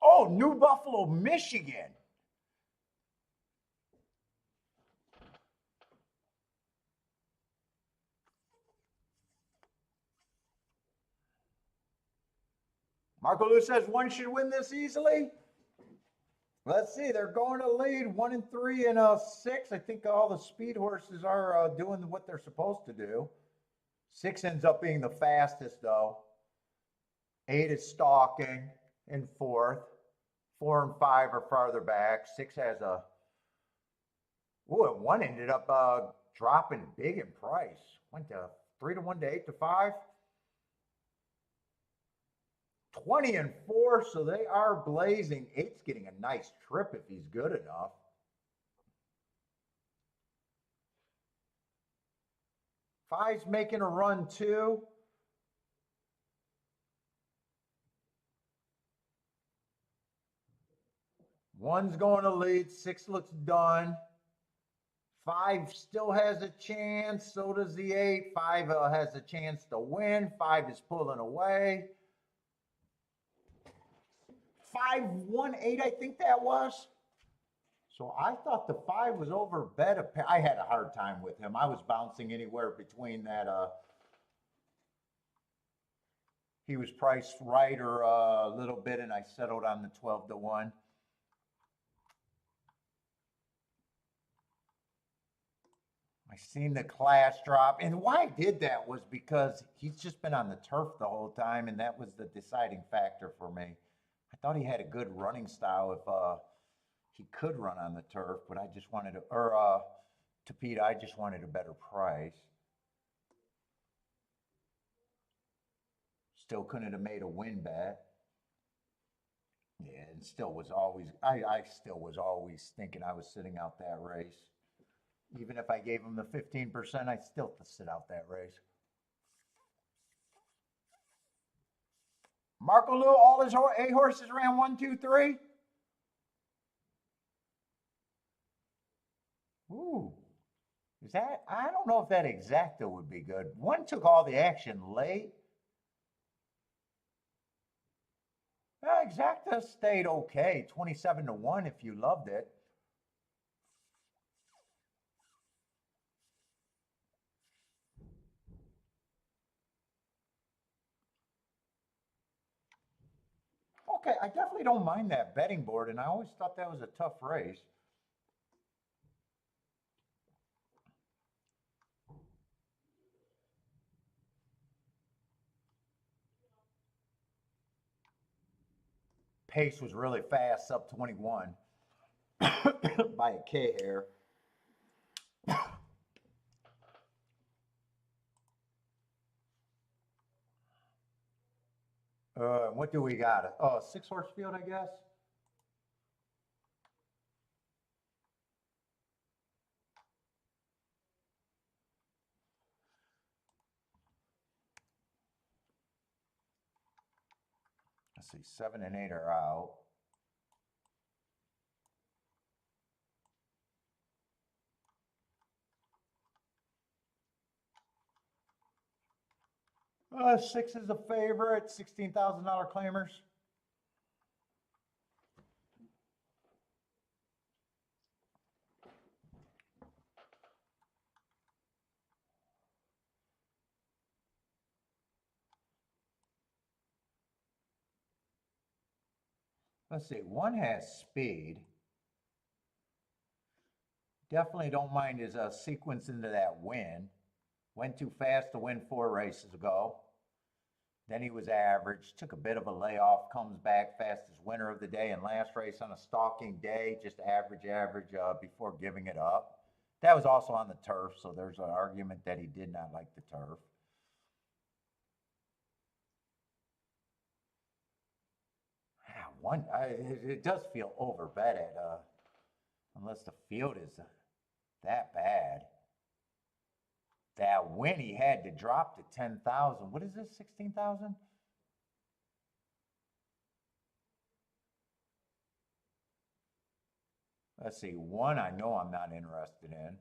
Oh, New Buffalo, Michigan. Marco Lou says one should win this easily. Let's see, they're going to lead 1 and 3 and 6. I think all the speed horses are doing what they're supposed to do. 6 ends up being the fastest though. 8 is stalking in 4th. 4 and 5 are farther back. 6 has a. Ooh, and 1 ended up dropping big in price. Went to 3 to 1 to 8 to 5. 20 and 4, so they are blazing. 8's getting a nice trip if he's good enough. 5's making a run too. One's going to lead. 6 looks done. 5 still has a chance. So does the 8. 5 has a chance to win. 5 is pulling away. 5 1 8, I think that was. So I thought the 5 was over bet. I had a hard time with him. I was bouncing anywhere between that. He was priced right or a little bit, and I settled on the 12 to 1. I seen the class drop, and why I did that was because he's just been on the turf the whole time, and that was the deciding factor for me. I thought he had a good running style if he could run on the turf, but I just wanted to, or to Pete, I just wanted a better price. Still couldn't have made a win bet. Yeah, and still was always, I still was always thinking I was sitting out that race. Even if I gave him the 15%, I'd still sit out that race. Marco Lou, all his A horses ran 1, 2, 3. Ooh, is that? I don't know if that exacta would be good. 1 took all the action late. Exacta stayed okay, 27 to 1 if you loved it. Okay, I definitely don't mind that betting board, and I always thought that was a tough race. Pace was really fast, sub 21 by a K hair. What do we got? Oh, 6-horse field, I guess. Let's see, 7 and 8 are out. Six is a favorite, $16,000 claimers. Let's see, one has speed. Definitely don't mind his sequence into that win. Went too fast to win 4 races ago. Then he was average, took a bit of a layoff, comes back fastest winner of the day, and last race on a stalking day, just average before giving it up. That was also on the turf, so there's an argument that he did not like the turf. It does feel overbet at, unless the field is that bad. That win he had to drop to 10,000. What is this, 16,000? Let's see, one I know I'm not interested in.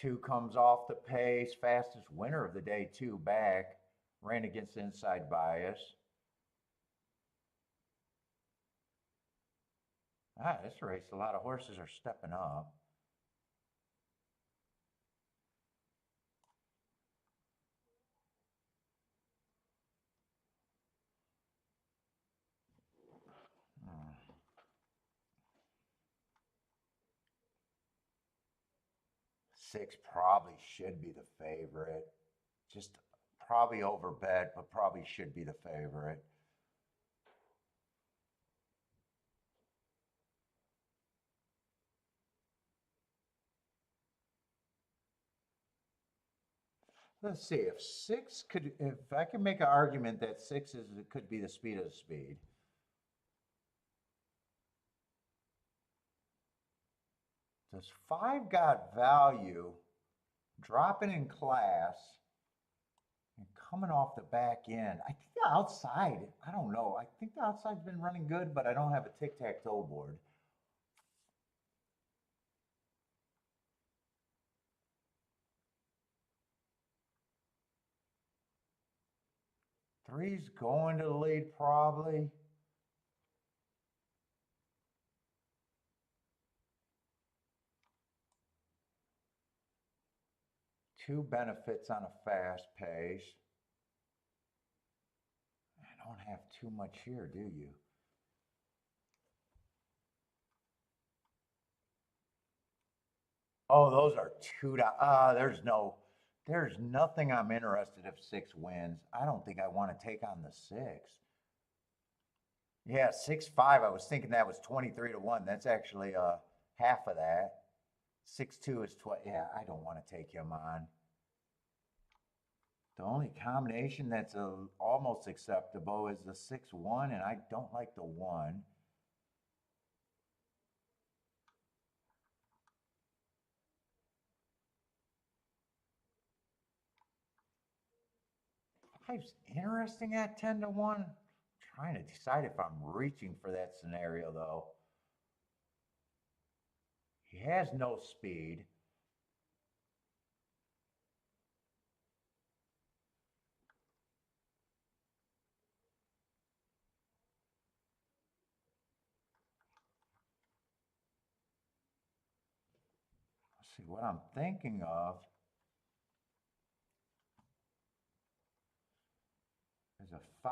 Two comes off the pace, fastest winner of the day, two back, ran against inside bias. This race, a lot of horses are stepping up. Six probably should be the favorite. Just probably overbet, but probably should be the favorite. Let's see if if I can make an argument that could be the speed of the speed. Does five got value dropping in class and coming off the back end? I think the outside, I don't know. I think the outside's been running good, but I don't have a tic-tac-toe board. Three's going to the lead probably. Two benefits on a fast pace. I don't have too much here, do you? Oh, those are there's nothing I'm interested if six wins. I don't think I want to take on the six. Yeah, 6-5. I was thinking that was 23 to 1. That's actually half of that. 6-2 is 12. Yeah, I don't want to take him on. The only combination that's almost acceptable is the 6-1, and I don't like the 1. Five's interesting at 10 to 1. I'm trying to decide if I'm reaching for that scenario, though. He has no speed. Let's see what I'm thinking of. There's a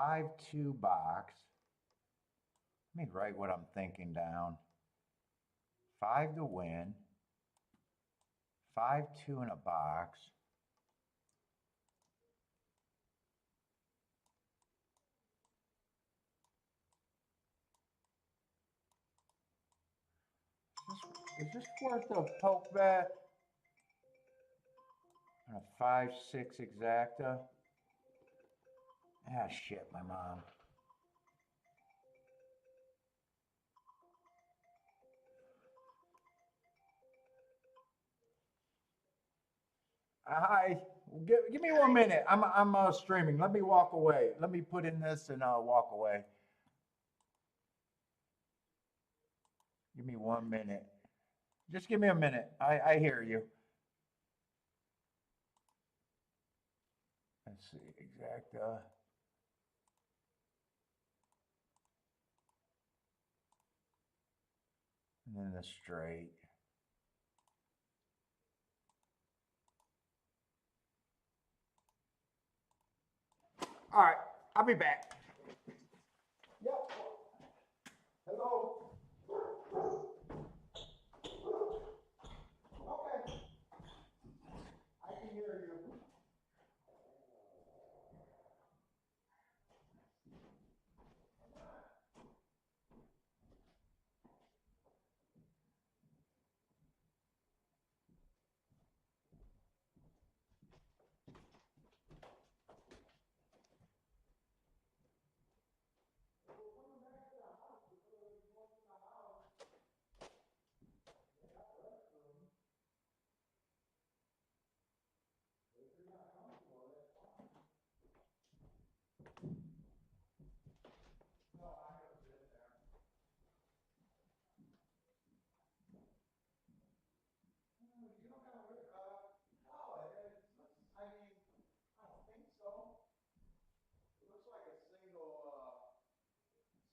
5-2 box. Let me write what I'm thinking down. 5 to win. 5-2 in a box. Is this worth a poke bet? On a 5-6 exacta? Ah, shit, my mom. Hi, give me 1 minute. I'm streaming. Let me walk away. Let me put in this and walk away. Give me 1 minute. Just give me a minute. I hear you. Let's see, exact. And then the straight. All right, I'll be back. Yep. Hello. Okay. I can hear you.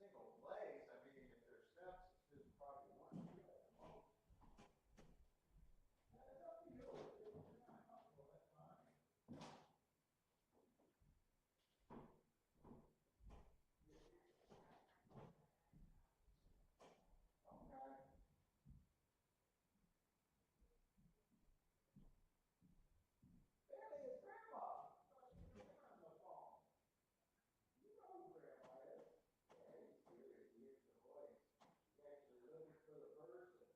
Single place. I mean, if there's steps, it's just probably one or two at the most. It's up to you. If you're not comfortable, that's fine. Okay. Bailey, it's Grandma. You're on the phone. You know who Grandma is. Yeah, he's serious. He hears the voice. He's actually looking for the person.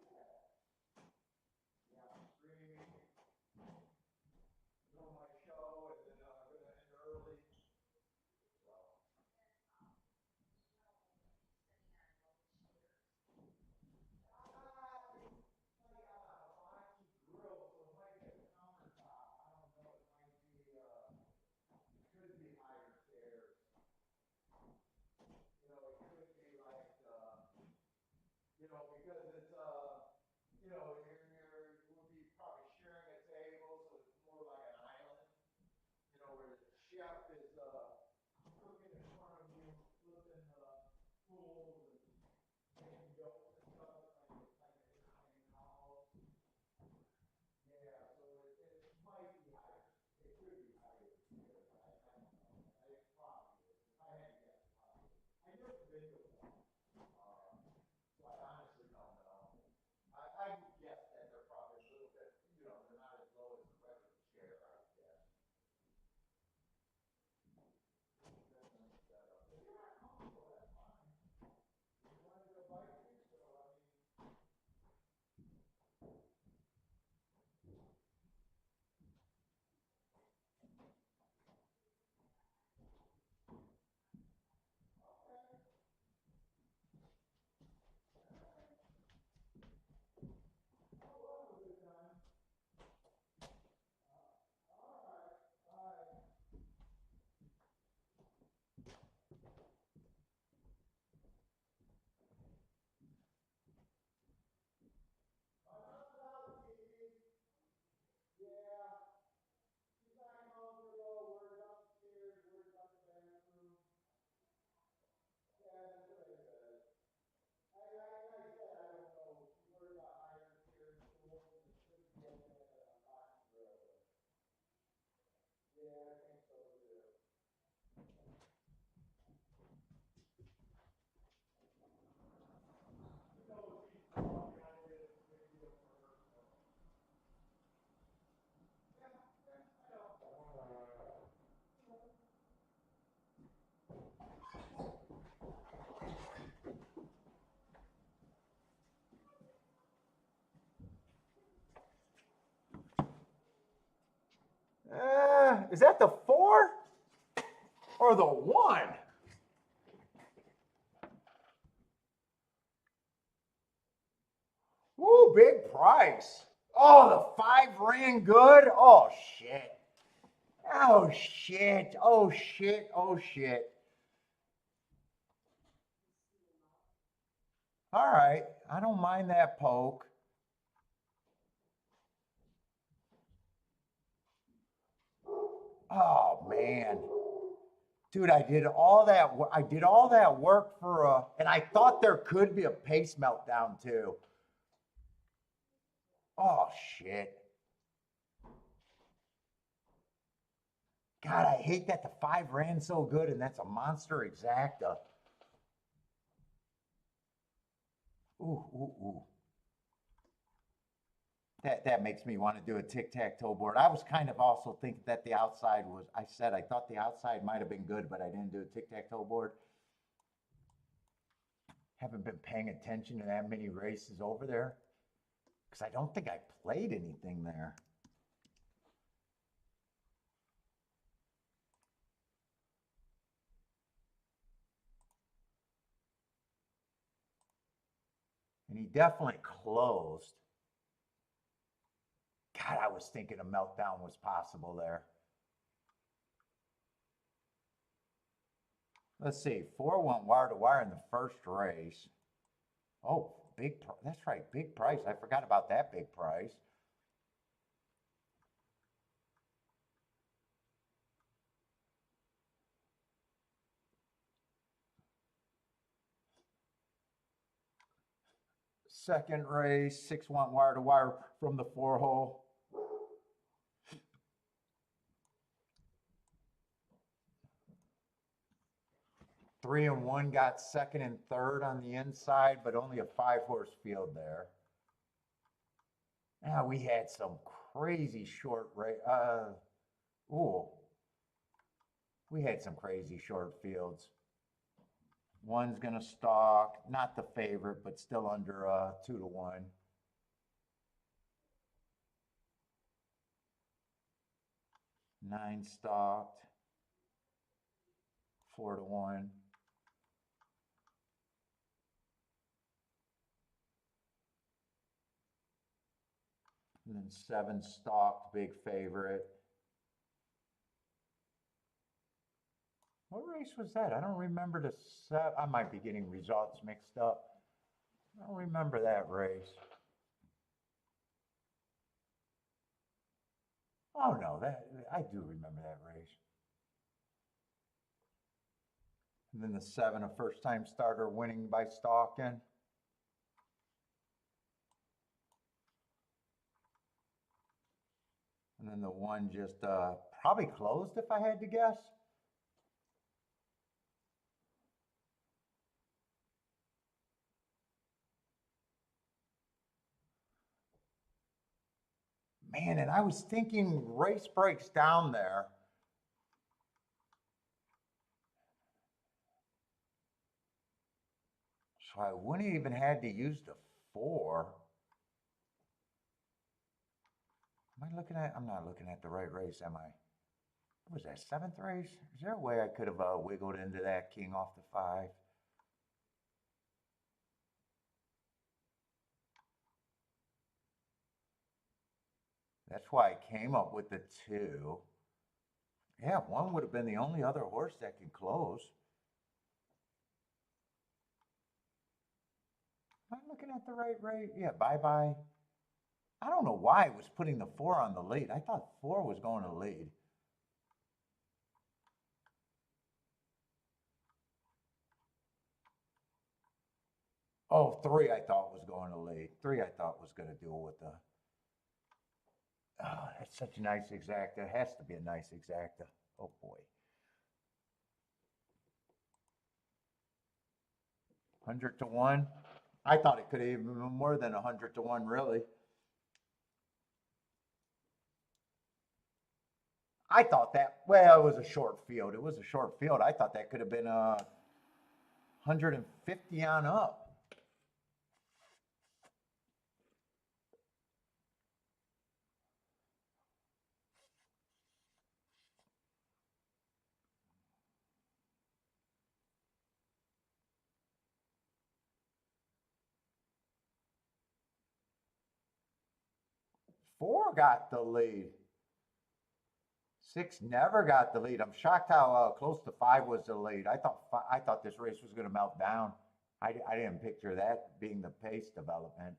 Yeah. Yeah, I'm screaming. Doing my show, and then I'm going to end early. So. Grill, so it might be a countertop. I don't know. It might be, could be higher stairs. You know, it could be like, you know, because it's, you know, we'll be probably sharing a table, so it's more like an island. You know, where the chef is cooking in front of you, flipping fools and making jokes and stuff, like it's like an entertainment hall. Yeah, so it might be higher. It could be higher stairs. I don't know. It probably is. If I had to guess, probably. I never been to one. So I honestly don't know. I would guess that they're probably a little bit, you know, they're not as low as a regular chair, I would guess. Definitely set up. If you're not comfortable, that's fine. You wanted to bite me, so I mean. Is that the 4 or the 1? Woo, big price. Oh, the 5 ran good. Oh shit. Oh shit. Oh shit. Oh shit. All right, I don't mind that poke. Oh man, dude, I did all that work for and I thought there could be a pace meltdown too. Oh shit. God, I hate that the 5 ran so good and that's a monster exacta. Ooh, ooh, ooh. That makes me want to do a tic-tac-toe board. I was kind of also thinking that the outside was, I said I thought the outside might have been good, but I didn't do a tic-tac-toe board. Haven't been paying attention to that many races over there because I don't think I played anything there. And he definitely closed. God, I was thinking a meltdown was possible there. Let's see, 4 went wire to wire in the first race. Oh, that's right, big price. I forgot about that big price. Second race, 6 went wire to wire from the 4 hole. Three and one got second and third on the inside, but only a 5-horse field there. Now we had some crazy short race. Ooh, we had some crazy short fields. One's gonna stalk, not the favorite, but still under 2 to 1. Nine stalked, 4 to 1. And then 7 stalked, big favorite. What race was that? I don't remember the set. I might be getting results mixed up. I don't remember that race. Oh no, that I do remember that race. And then the 7, a first-time starter winning by stalking. And then the 1 just probably closed if I had to guess. Man, and I was thinking race breaks down there. So I wouldn't even had to use the 4. Am I looking at, I'm not looking at the right race, am I? What was that, 7th race? Is there a way I could have wiggled into that king off the 5? That's why I came up with the 2. Yeah, 1 would have been the only other horse that could close. Am I looking at the right rate? Yeah, bye-bye. I don't know why it was putting the 4 on the lead. I thought 4 was going to lead. Oh, 3 I thought was going to lead. 3 I thought was going to deal with the... Oh, that's such a nice exacta. It has to be a nice exacta. Oh, boy. 100 to 1. I thought it could have even been more than 100 to 1, really. I thought that, well, it was a short field. It was a short field. I thought that could have been 150 on up. Four got the lead. 6 never got the lead. I'm shocked how close to 5 was the lead. I thought this race was going to melt down. I didn't picture that being the pace development.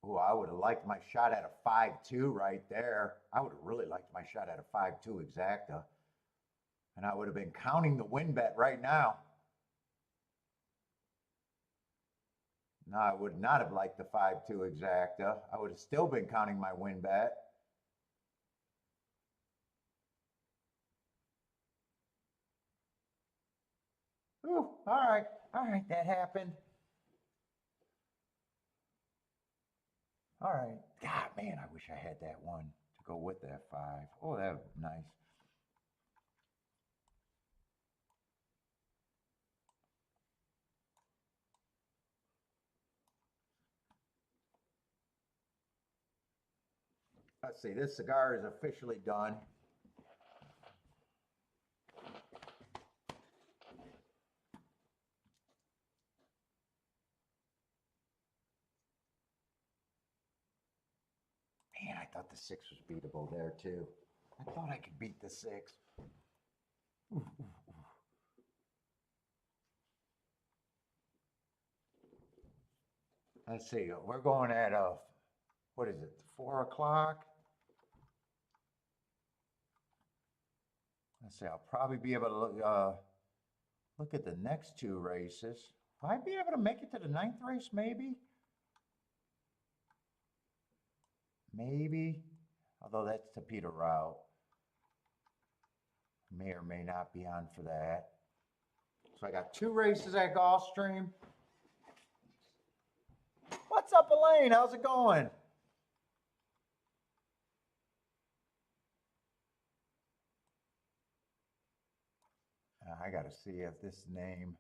Oh, I would have liked my shot at a 5.2 right there. I would have really liked my shot at a 5.2 exacta. And I would have been counting the win bet right now. No, I would not have liked the 5.2 exacta. I would have still been counting my win bet. Ooh, all right, that happened. All right. God, man, I wish I had that one to go with that 5. Oh, that was nice. Let's see, this cigar is officially done. Man, I thought the 6 was beatable there too. I thought I could beat the 6. Ooh, ooh, ooh. Let's see, we're going at what is it, 4 o'clock? Let's see, I'll probably be able to look at the next 2 races. Will I be able to make it to the 9th race, maybe? Maybe, although that's the Peter route. May or may not be on for that. So I got 2 races at Gulfstream. What's up, Elaine? How's it going? I got to see if this name.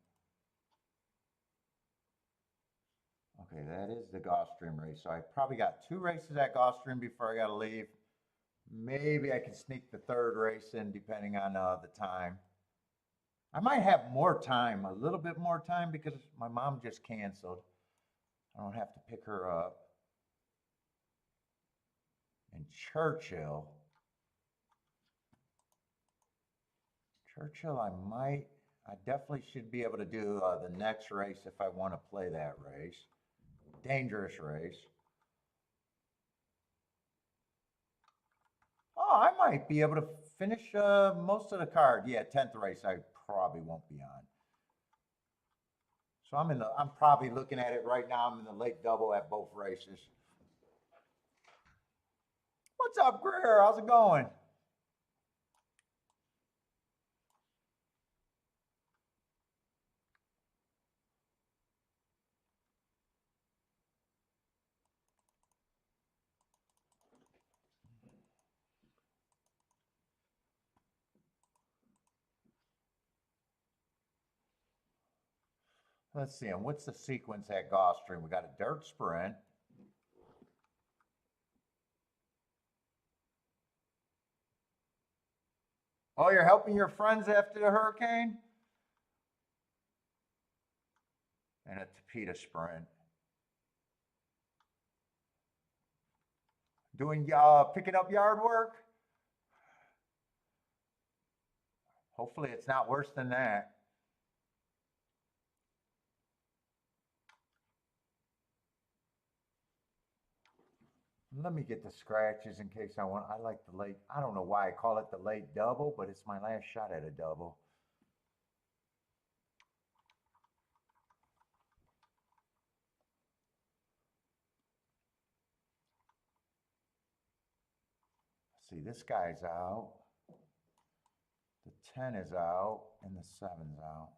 Okay, that is the Gulfstream race. So I probably got 2 races at Gulfstream before I got to leave. Maybe I can sneak the 3rd race in depending on the time. I might have more time, a little bit more time, because my mom just canceled. I don't have to pick her up. And Churchill. I definitely should be able to do the next race if I want to play that race. Dangerous race. Oh, I might be able to finish most of the card. Yeah, 10th race I probably won't be on. So I'm probably looking at it right now. I'm in the late double at both races. What's up, Greer? How's it going? Let's see. And what's the sequence at Gulfstream? We got a dirt sprint. Oh, you're helping your friends after the hurricane? And a Tapeta sprint. Doing picking up yard work? Hopefully it's not worse than that. Let me get the scratches in case I want. I like the late. I don't know why I call it the late double, but it's my last shot at a double. See, this guy's out. The 10 is out, and the 7's out.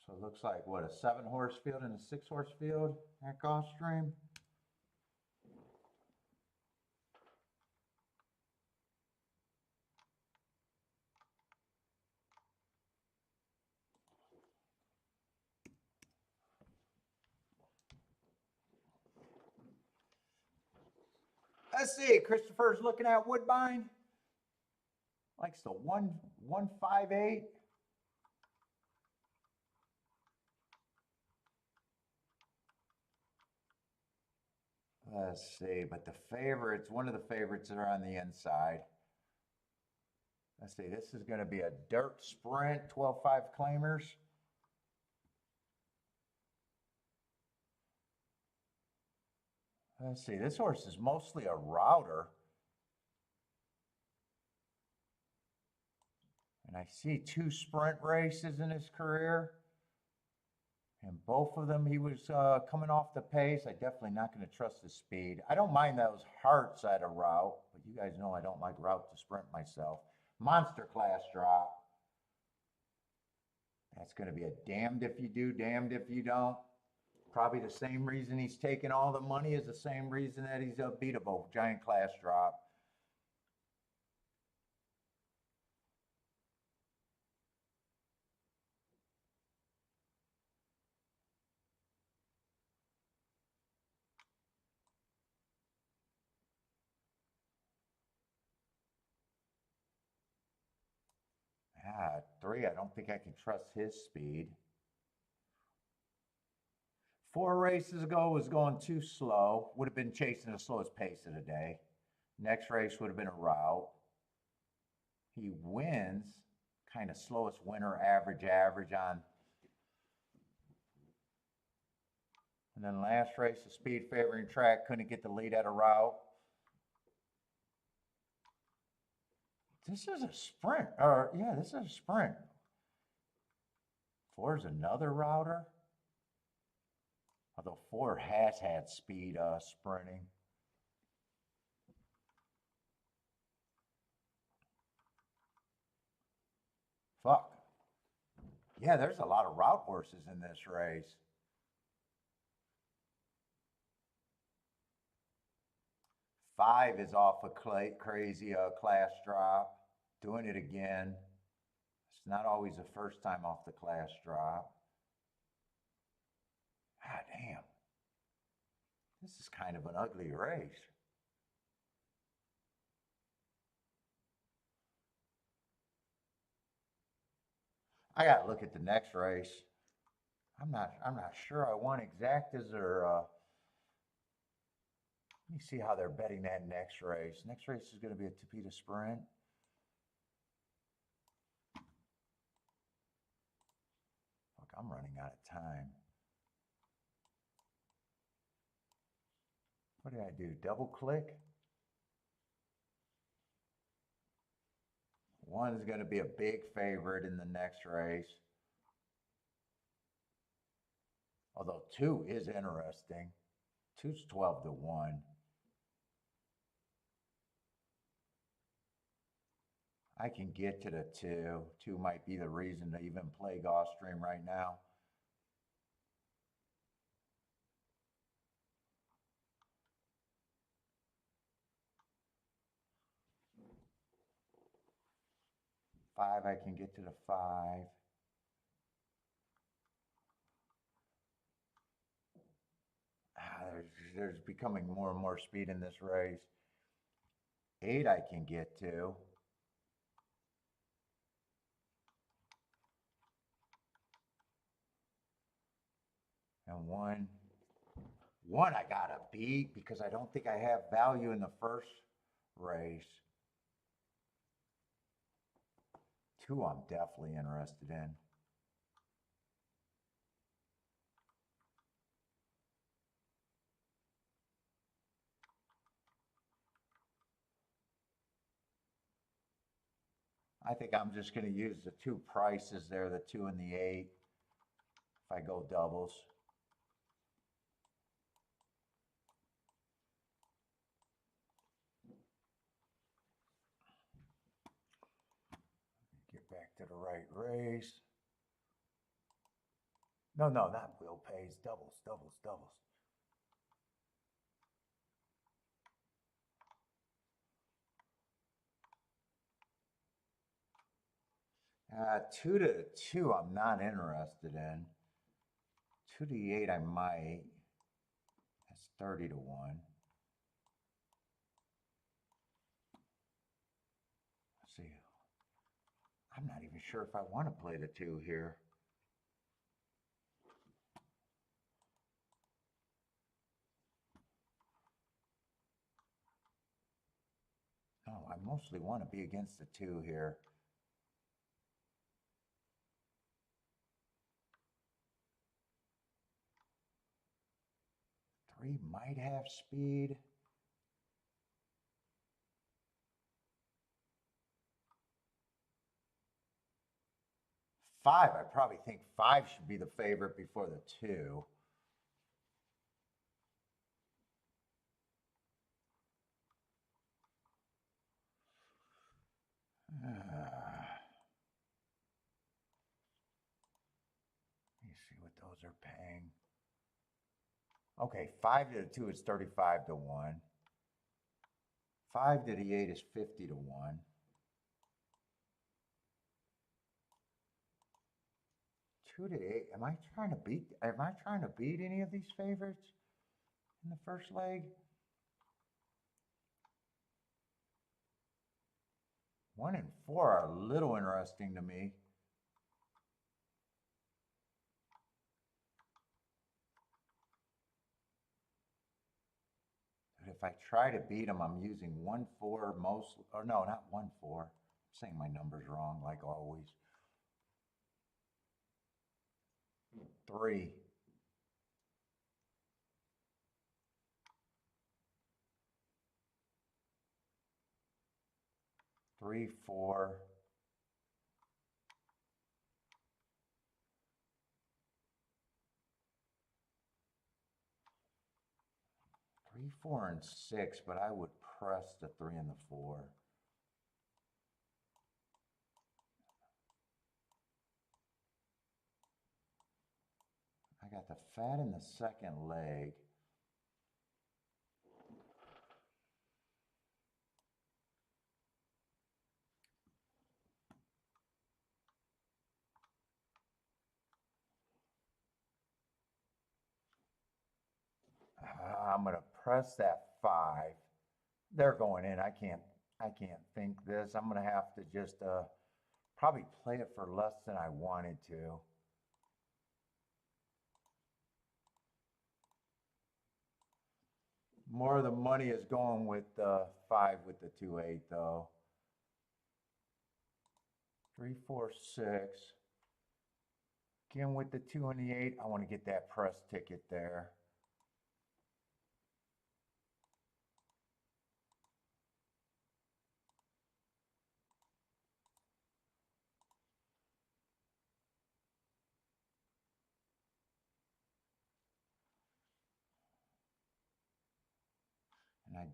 So it looks like, what, a 7-horse field and a 6-horse field at Gulfstream? Let's see. Christopher's looking at Woodbine. Likes the 158. Let's see, but the favorites, one of the favorites are on the inside. Let's see, this is going to be a dirt sprint, 12.5 claimers. Let's see, this horse is mostly a router. And I see 2 sprint races in his career. And both of them, he was coming off the pace. I'm definitely not going to trust his speed. I don't mind those hearts at a route, but you guys know I don't like route to sprint myself. Monster class drop. That's going to be a damned if you do, damned if you don't. Probably the same reason he's taking all the money is the same reason that he's unbeatable. Giant class drop. Ah, 3, I don't think I can trust his speed. 4 races ago was going too slow. Would have been chasing the slowest pace of the day. Next race would have been a route. He wins, kind of slowest winner, average on. And then last race, the speed favoring track, couldn't get the lead at a route. This is a sprint, or yeah, this is a sprint. 4 is another router. Although 4 has had speed sprinting. Fuck. Yeah, there's a lot of route horses in this race. 5 is off a crazy class drop. Doing it again. It's not always the first time off the class drop. Ah, damn. This is kind of an ugly race. I gotta look at the next race. I'm not sure I want exactas or let me see how they're betting that next race. Next race is going to be a Tapeta Sprint. Fuck, I'm running out of time. What did I do? Double click? 1 is going to be a big favorite in the next race. Although 2 is interesting. 2's 12 to 1. I can get to the 2. 2 might be the reason to even play Gulfstream right now. Five, I can get to the 5. There's becoming more and more speed in this race. 8 I can get to. And 1 I gotta beat because I don't think I have value in the first race. 2 I'm definitely interested in. I think I'm just going to use the 2 prices there, the 2 and the 8, if I go doubles. Get back to the right race. No, not wheel pays, doubles. Uh, 2 to 2 I'm not interested in. 2 to the 8 I might. That's 30 to 1. see. I'm not even sure if I want to play the 2 here. No, I mostly want to be against the 2 here. Three might have speed. Five, I probably think 5 should be the favorite before the 2. Let me see what those are paying. Okay, 5 to the 2 is 35 to 1. 5 to the 8 is 50 to 1. Two to 8. Am I trying to beat any of these favorites in the first leg? 1 and 4 are a little interesting to me. But if I try to beat them, I'm using 1-4 most, or no, not 1-4. I'm saying my numbers wrong, like always. 3. 3, 4. 3, 4, and 6, but I would press the 3 and the 4. I got the fat in the second leg. I'm going to press that 5. They're going in. I can't think this. I'm going to have to just probably play it for less than I wanted to. More of the money is going with 5 with the 2-8 though. 3, 4, 6. Again with the 2 and the 8, I want to get that press ticket there.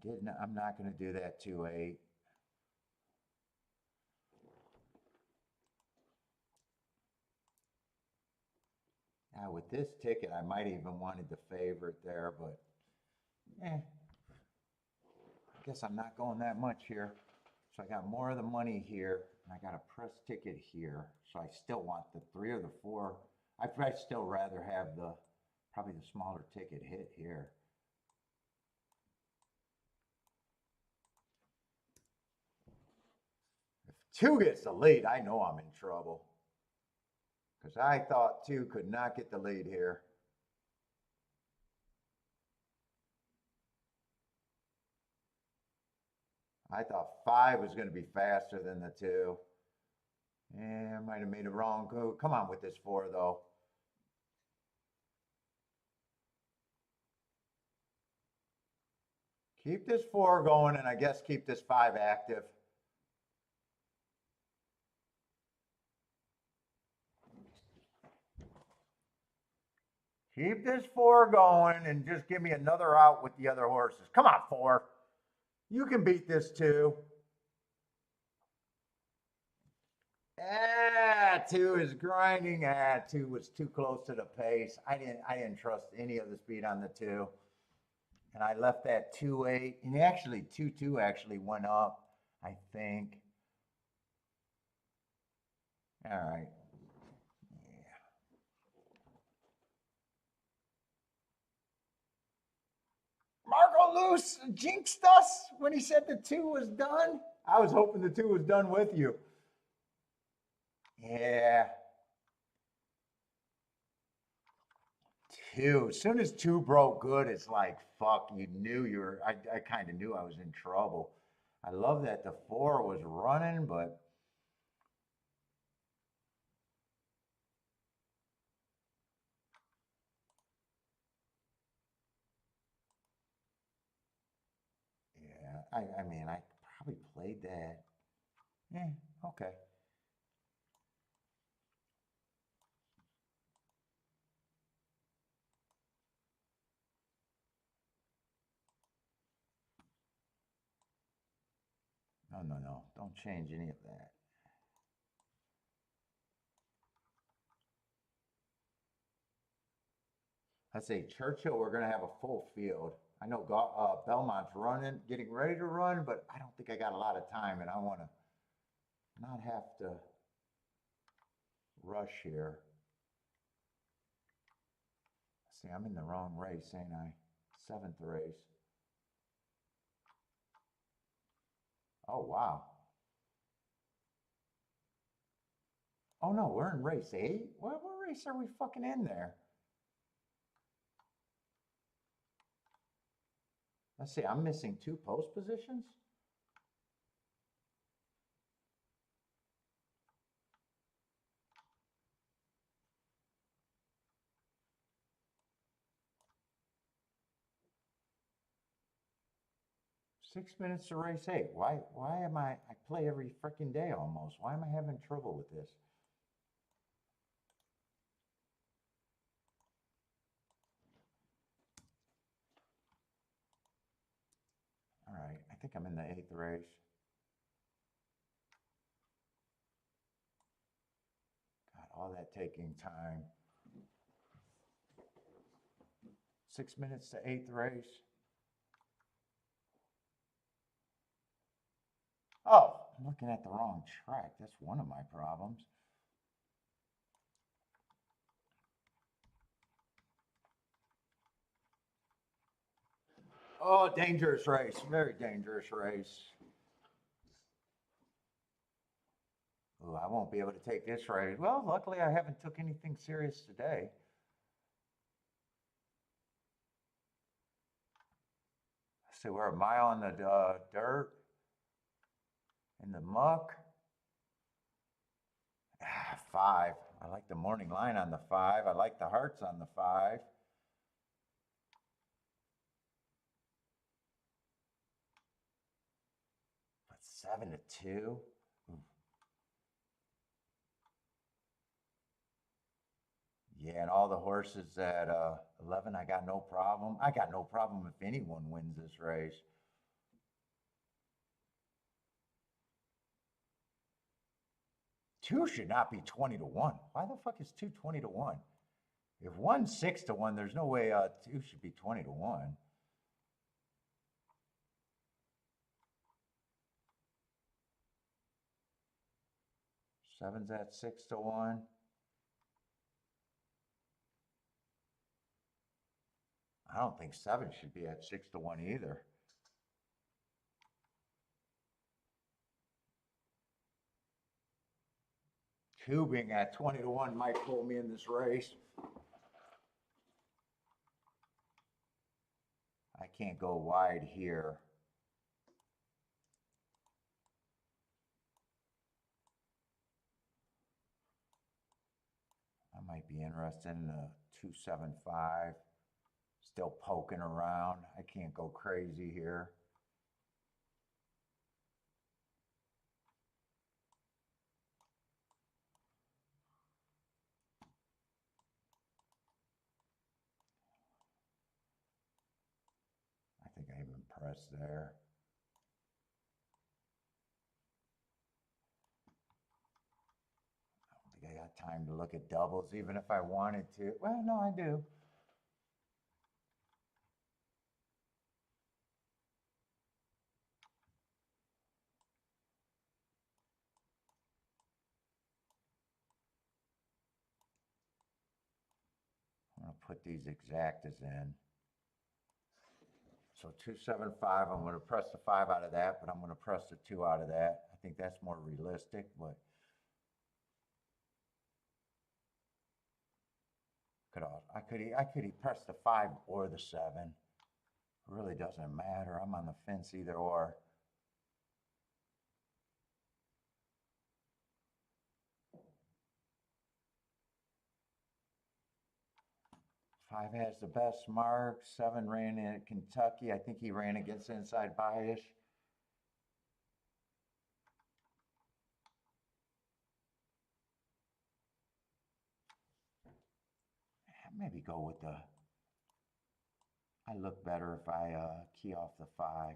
And I'm not going to do that 2-8. Now with this ticket, I might even wanted the favorite there, but I guess I'm not going that much here. So I got more of the money here, and I got a press ticket here. So I still want the 3 or the 4. I'd still rather have probably the smaller ticket hit here. If 2 gets the lead, I know I'm in trouble. Because I thought 2 could not get the lead here. I thought 5 was going to be faster than the 2. Yeah, I might have made a wrong go. Come on with this 4, though. Keep this 4 going, and I guess keep this 5 active. Keep this 4 going, and just give me another out with the other horses. Come on, 4. You can beat this 2. 2 is grinding. 2 was too close to the pace. I didn't trust any of the speed on the 2. And I left that 2-8. And actually, 2-2 actually went up, I think. All right. Yeah. Marco Luce jinxed us when he said the 2 was done. I was hoping the 2 was done with you. Yeah. 2. As soon as 2 broke good, it's like, fuck, you knew you were, I kind of knew I was in trouble. I love that the 4 was running, but yeah, I mean, I probably played that. Yeah, okay. No, no, no. Don't change any of that. I say Churchill, we're going to have a full field. I know Belmont's running, getting ready to run, but I don't think I got a lot of time, and I want to not have to rush here. See, I'm in the wrong race, ain't I? 7th race. Oh, wow. Oh, no, we're in race 8? What race are we fucking in there? Let's see, I'm missing 2 post positions? 6 minutes to race 8. Why am I play every freaking day almost. Why am I having trouble with this? All right, I think I'm in the 8th race. God, all that taking time. 6 minutes to 8th race. Oh, I'm looking at the wrong track. That's one of my problems. Oh, dangerous race. Very dangerous race. Ooh, I won't be able to take this race. Well, luckily I haven't took anything serious today. So we're a mile on the dirt, in the muck. 5. I like the morning line on the 5. I like the hearts on the 5. But 7-2. Yeah, and all the horses at 11, I got no problem. I got no problem if anyone wins this race. 2 should not be 20-1. Why the fuck is 2 20-1? If 1's 6-1, there's no way 2 should be 20-1. Seven's at 6-1. I don't think 7 should be at 6-1 either. Two being at 20-1 might pull me in this race. I can't go wide here. I might be interested in a 275. Still poking around. I can't go crazy here. I think I'm impressed there. I don't think I got time to look at doubles, even if I wanted to. Well, no, I do. I'm going to put these exactas in. So 275, I'm going to press the 5 out of that, but I'm going to press the 2 out of that. I think that's more realistic, but I could press the 5 or the 7. It really doesn't matter. I'm on the fence either or. Five has the best mark. 7 ran in Kentucky. I think he ran against inside bias. Maybe go with the, I look better if I key off the 5.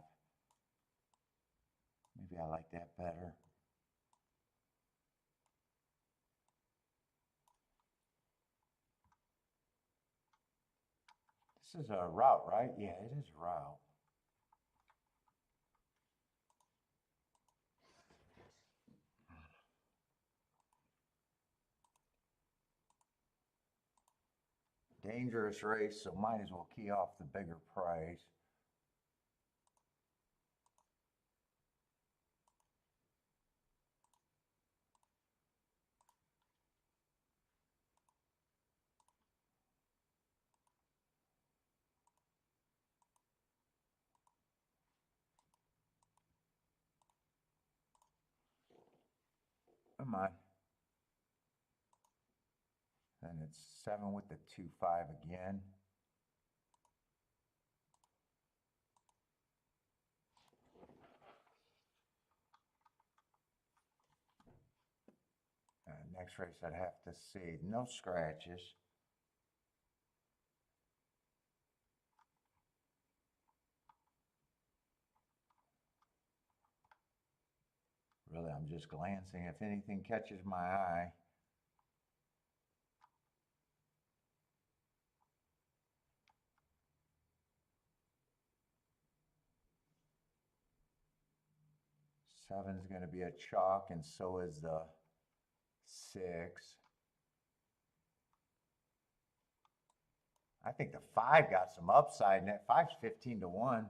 Maybe I like that better. This is a route, right? Yeah, it is a route. Dangerous race, so might as well key off the bigger prize. Come on. Then it's 7 with the 2-5 again. Next race I'd have to see. No scratches. Really, I'm just glancing. If anything catches my eye. Seven's going to be a chalk, and so is the 6. I think the 5 got some upside in it. 5's 15 to 1.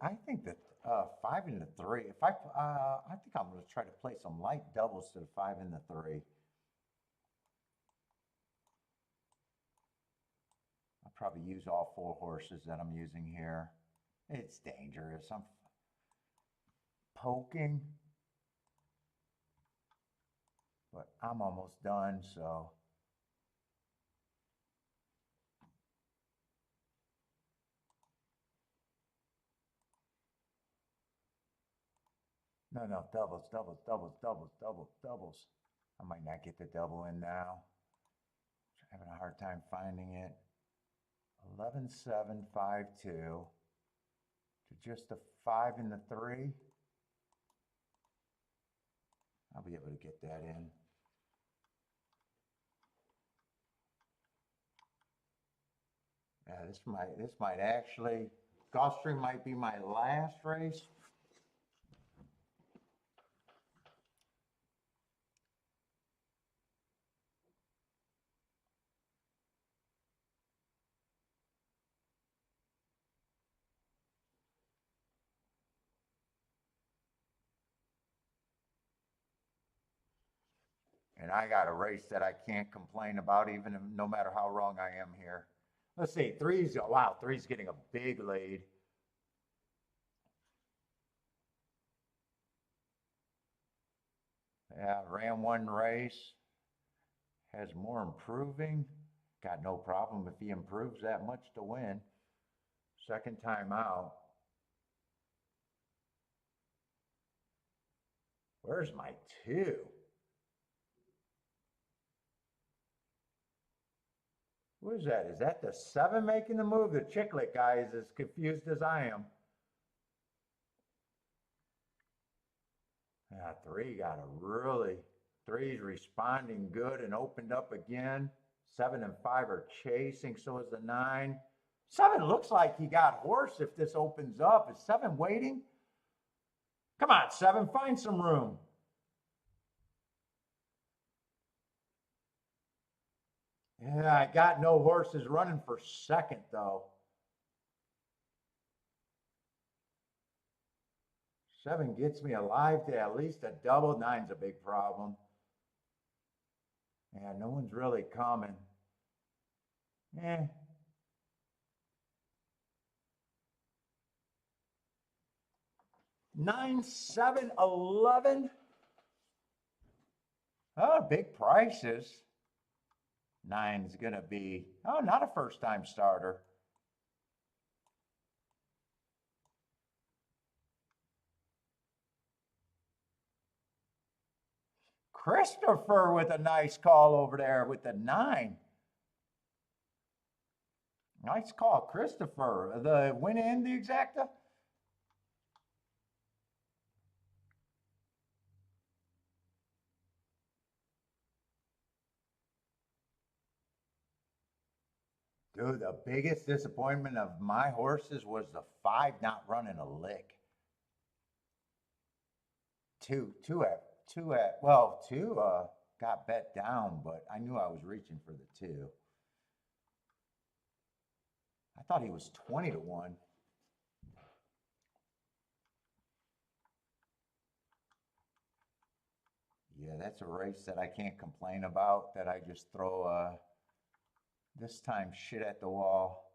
I think that 5 and the 3. If I think I'm going to try to play some light doubles to the 5 and the 3. I'll probably use all 4 horses that I'm using here. It's dangerous. I'm poking, but I'm almost done, so. No, doubles, doubles, doubles, doubles, doubles, doubles. I might not get the double in now. I'm having a hard time finding it. 11, 7, 5, 2 to just the 5 and the 3. I'll be able to get that in. Yeah, this might actually, Gulfstream might be my last race. And I got a race that I can't complain about, even if, no matter how wrong I am here. Let's see, 3's, wow, 3's getting a big lead. Yeah, ran one race, has more improving. Got no problem if he improves that much to win. Second time out. Where's my 2? What is that? Is that the 7 making the move? The Chicklet guy is as confused as I am. Yeah, 3 got a really, 3's responding good and opened up again. 7 and 5 are chasing, so is the 9. 7 looks like he got horse if this opens up. Is 7 waiting? Come on, 7, find some room. Yeah, I got no horses running for second, though. 7 gets me alive to at least a double. 9's a big problem. Yeah, no one's really coming. 9, 7, 11. Oh, big prices. 9's going to be, oh, not a first-time starter. Christopher with a nice call over there with the 9. Nice call, Christopher. The win in the exacta? Dude, the biggest disappointment of my horses was the 5 not running a lick. 2 got bet down, but I knew I was reaching for the 2. I thought he was 20 to 1. Yeah, that's a race that I can't complain about, that I just throw this time shit at the wall.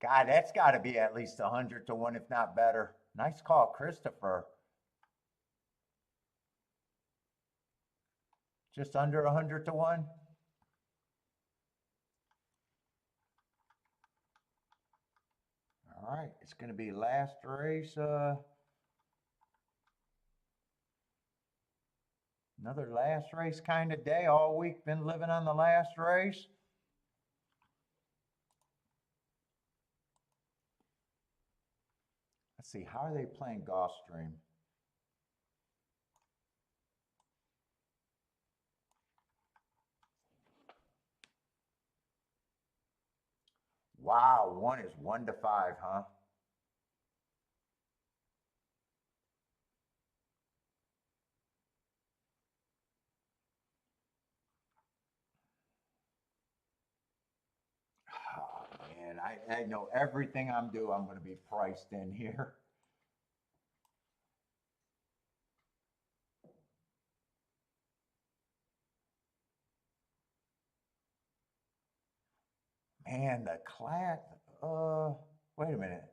God, that's got to be at least 100 to 1, if not better. Nice call, Christopher. Just under 100 to 1. All right, it's going to be last race. Another last race kind of day. All week been living on the last race. Let's see, how are they playing Gulfstream? Wow, 1 is 1 to 5, huh? Oh, man, I know everything I'm doing, I'm going to be priced in here. Man, the class, wait a minute.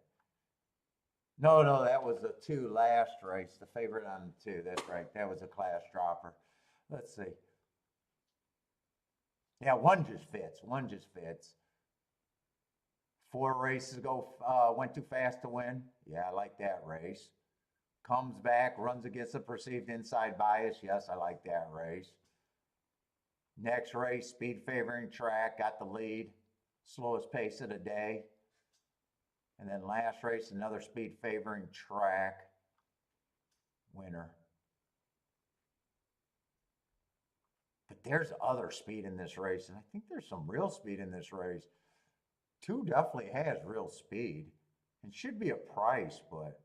No, that was the 2 last race, the favorite on the 2. That's right, that was a class dropper. Let's see. Yeah, 1 just fits. 1 just fits. 4 races ago, went too fast to win. Yeah, I like that race. Comes back, runs against the perceived inside bias. Yes, I like that race. Next race, speed favoring track, got the lead. Slowest pace of the day. And then last race, another speed favoring track. Winner. But there's other speed in this race, and I think there's some real speed in this race. 2 definitely has real speed and should be a price, but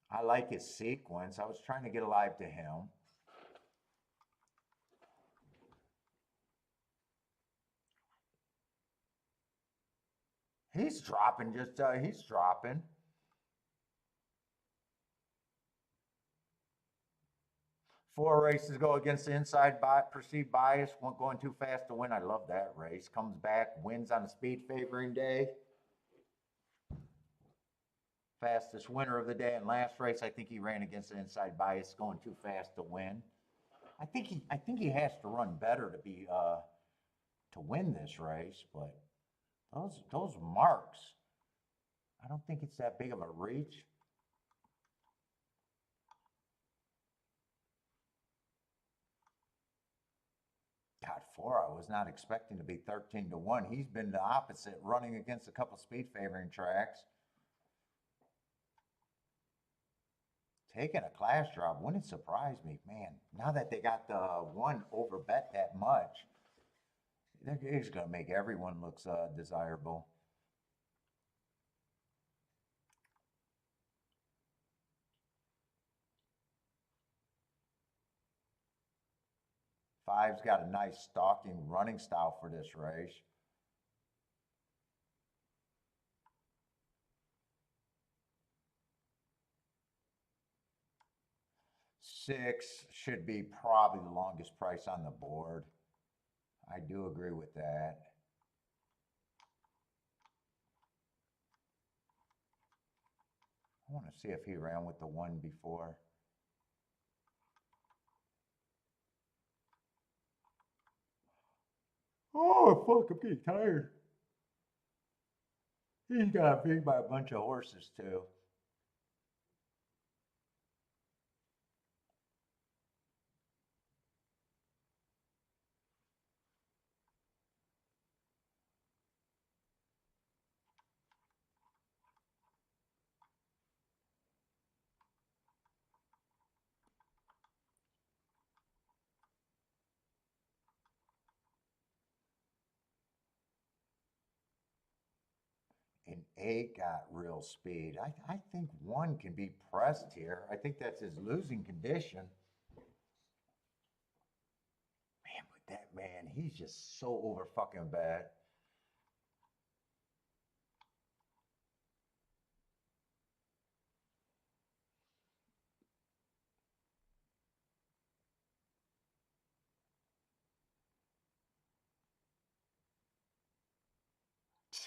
I like his sequence. I was trying to get alive to him. He's dropping, he's dropping. Four races go against the inside perceived bias. One going too fast to win. I love that race. Comes back, wins on a speed favoring day. Fastest winner of the day. And last race, I think he ran against the inside bias, going too fast to win. I think he has to run better to be to win this race, but those marks, I don't think it's that big of a reach. God, 4, I was not expecting to be 13 to 1. He's been the opposite, running against a couple speed favoring tracks. taking a class drop wouldn't surprise me, man. Now that they got the one over bet that much, it's going to make everyone looks desirable. Five's got a nice stalking running style for this race. Six should be probably the longest price on the board. I do agree with that. I want to see if he ran with the one before. Oh, fuck, I'm getting tired. He got beat by a bunch of horses, too. And eight got real speed. I think one can be pressed here. I think that's his losing condition. Man, but that man, he's just so over fucking bad.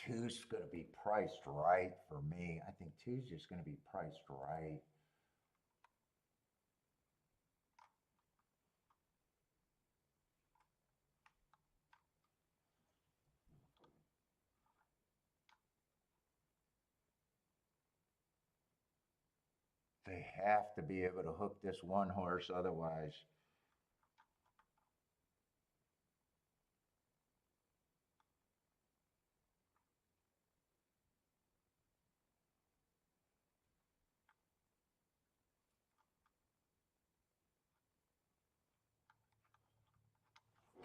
Two's going to be priced right for me. I think two's just going to be priced right. They have to be able to hook this one horse, otherwise.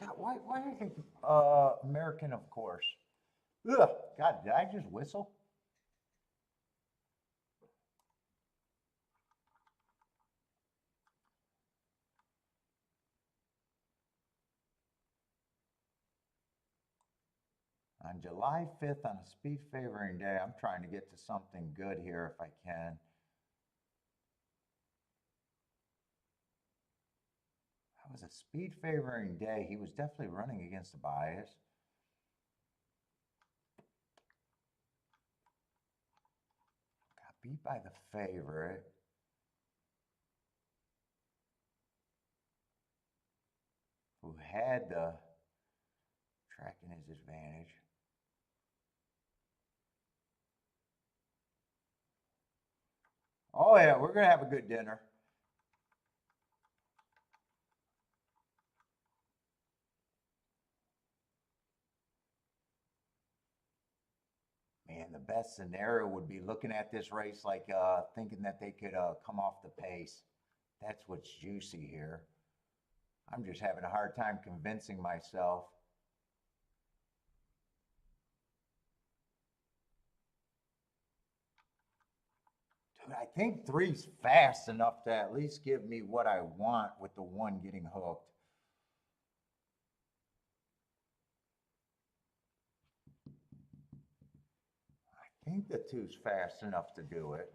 God, why do you think American, of course? Ugh, God, did I just whistle? On July 5th, on a speed favoring day, I'm trying to get to something good here if I can. That was a speed favoring day. He was definitely running against the bias. Got beat by the favorite. Who had the track in his advantage. Oh yeah, we're gonna have a good dinner. Man, the best scenario would be looking at this race like thinking that they could come off the pace. That's what's juicy here. I'm just having a hard time convincing myself. Dude, I think three's fast enough to at least give me what I want with the one getting hooked. I think the two's fast enough to do it.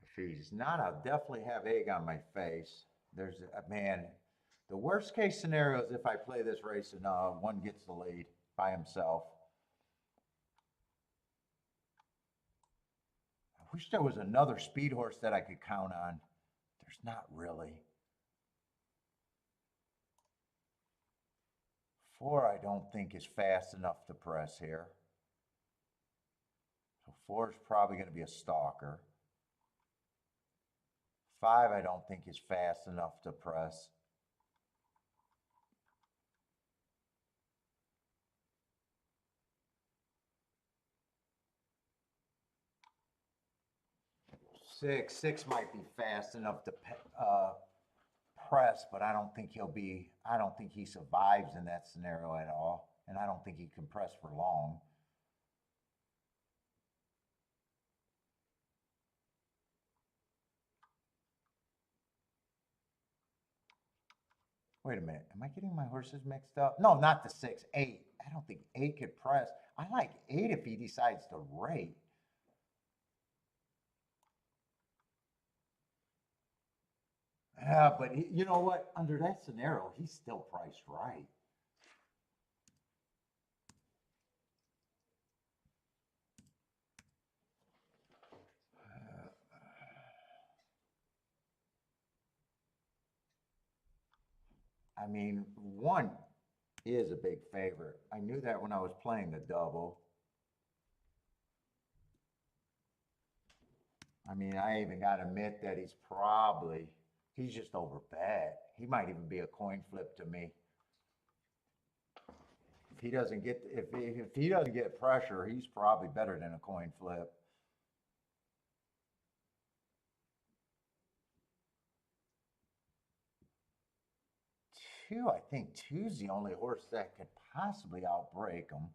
If he's not, I'll definitely have egg on my face. There's a man. The worst case scenario is if I play this race and one gets the lead by himself. I wish there was another speed horse that I could count on. There's not really. Four, I don't think is fast enough to press here. So four is probably going to be a stalker. 5, I don't think is fast enough to press. Six might be fast enough to press, but I don't think I don't think he survives in that scenario at all. And I don't think he can press for long. Wait a minute. Am I getting my horses mixed up? No, not the 6, 8. I don't think 8 could press. I like 8 if he decides to rate. Yeah, but you know what? Under that scenario, he's still priced right. I mean, 1 is a big favorite. I knew that when I was playing the double. I mean, I even got to admit that he's just over bet. He might even be a coin flip to me. If he doesn't get pressure, he's probably better than a coin flip. I think 2's the only horse that could possibly outbreak him.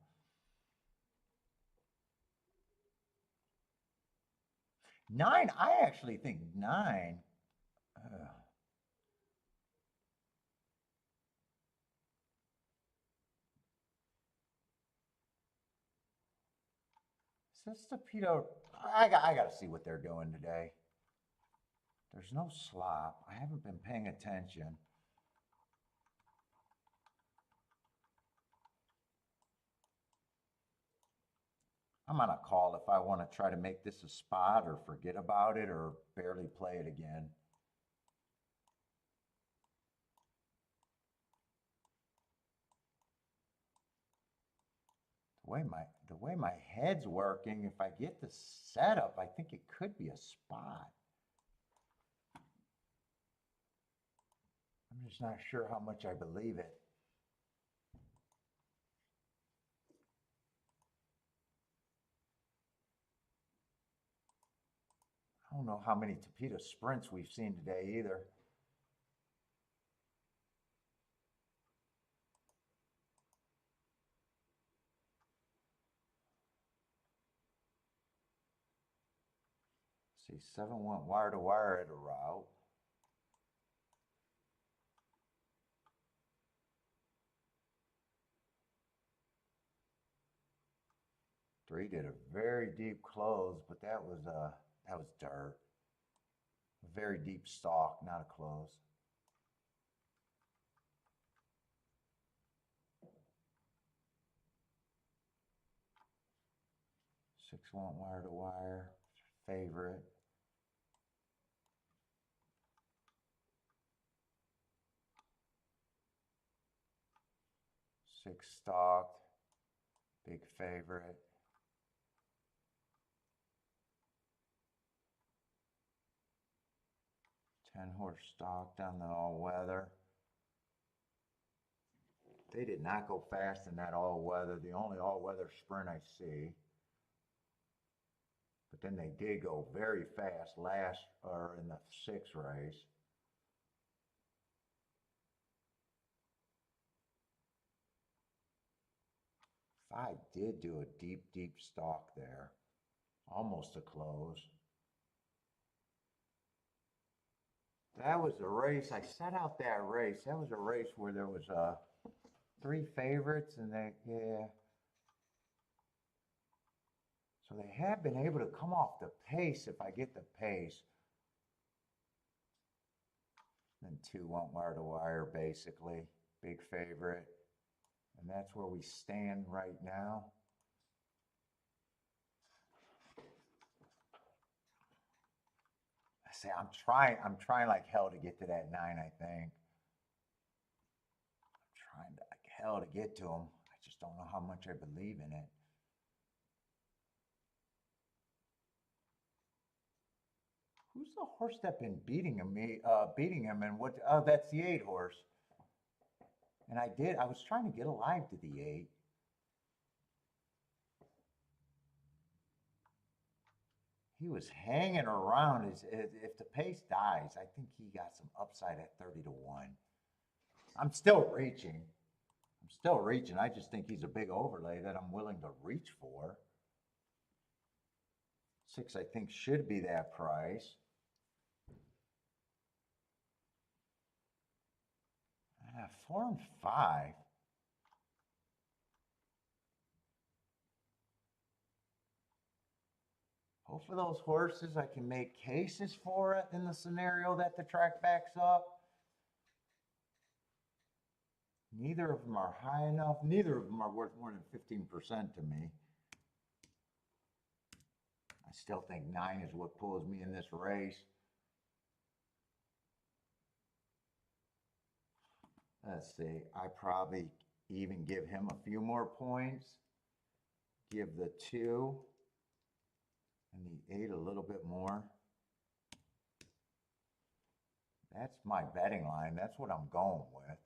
9, I actually think 9. Is this Torpedo? I got to see what they're doing today. There's no slop. I haven't been paying attention. I'm on a call if I want to try to make this a spot or forget about it or barely play it again. The way my head's working, if I get the setup, I think it could be a spot. I'm just not sure how much I believe it. I don't know how many Torpedo sprints we've seen today either. See, 7 went wire to wire at a route. Three did a very deep close, but that was dirt. A very deep stalk, not a close. Six went wire to wire. Favorite. Six stalked. Big favorite. 10 horse stalked on the all weather. They did not go fast in that all weather. The only all weather sprint I see. But then they did go very fast in the 6 race. Five did do a deep, deep stalk there. Almost a close. That was a race. I set out that race. That was a race where there was 3 favorites and yeah. So they have been able to come off the pace if I get the pace. Then 2 went wire to wire, basically. Big favorite. And that's where we stand right now. I say I'm trying like hell to get to that 9, I think. I'm trying like hell to get to him. I just don't know how much I believe in it. Who's the horse that been beating him? Beating him, and what? Oh, that's the 8 horse. And I was trying to get alive to the 8. He was hanging around. If the pace dies, I think he got some upside at 30 to 1. I'm still reaching. I'm still reaching. I just think he's a big overlay that I'm willing to reach for. 6, I think, should be that price. 4 and 5. Both of those horses, I can make cases for it in the scenario that the track backs up. Neither of them are high enough. Neither of them are worth more than 15% to me. I still think 9 is what pulls me in this race. Let's see. I probably even give him a few more points. Give the 2 and the 8 a little bit more. That's my betting line. That's what I'm going with.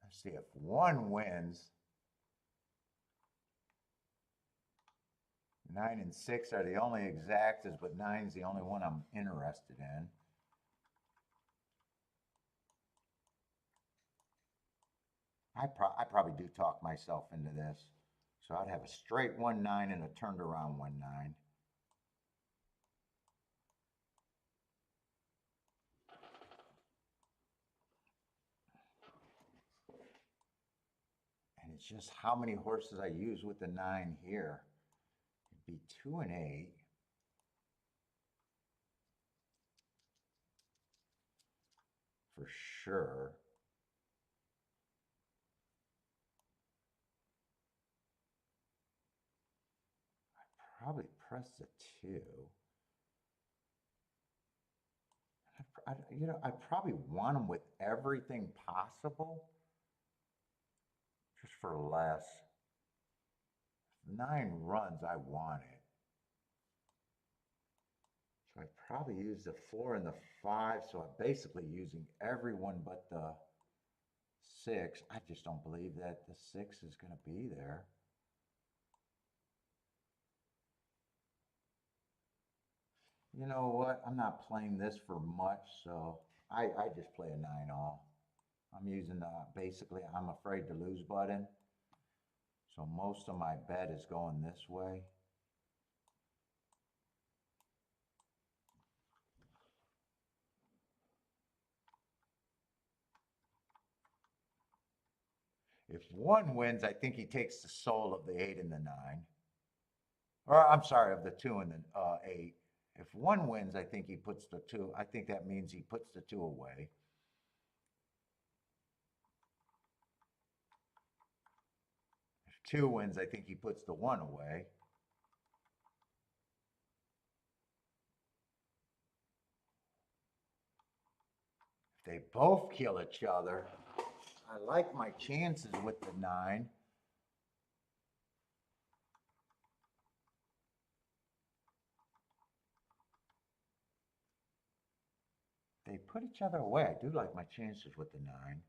Let's see if 1 wins. 9 and 6 are the only exactas, but 9's the only one I'm interested in. I probably do talk myself into this. So I'd have a straight 1-9 and a turned around 1-9. And it's just how many horses I use with the 9 here. It'd be 2 and 8. For sure. I'd probably press the 2. I probably want them with everything possible, just for less. 9 runs, I want it. So I probably use the 4 and the 5, so I'm basically using everyone but the 6. I just don't believe that the 6 is going to be there. You know what? I'm not playing this for much, so I just play a 9 all. I'm using basically I'm afraid to lose button. So most of my bet is going this way. If 1 wins, I think he takes the soul of the 8 and the 9. Or I'm sorry, of the 2 and the 8. If 1 wins, I think he puts the 2. I think that means he puts the 2 away. If 2 wins, I think he puts the 1 away. If they both kill each other, I like my chances with the 9. They put each other away. I do like my chances with the 9.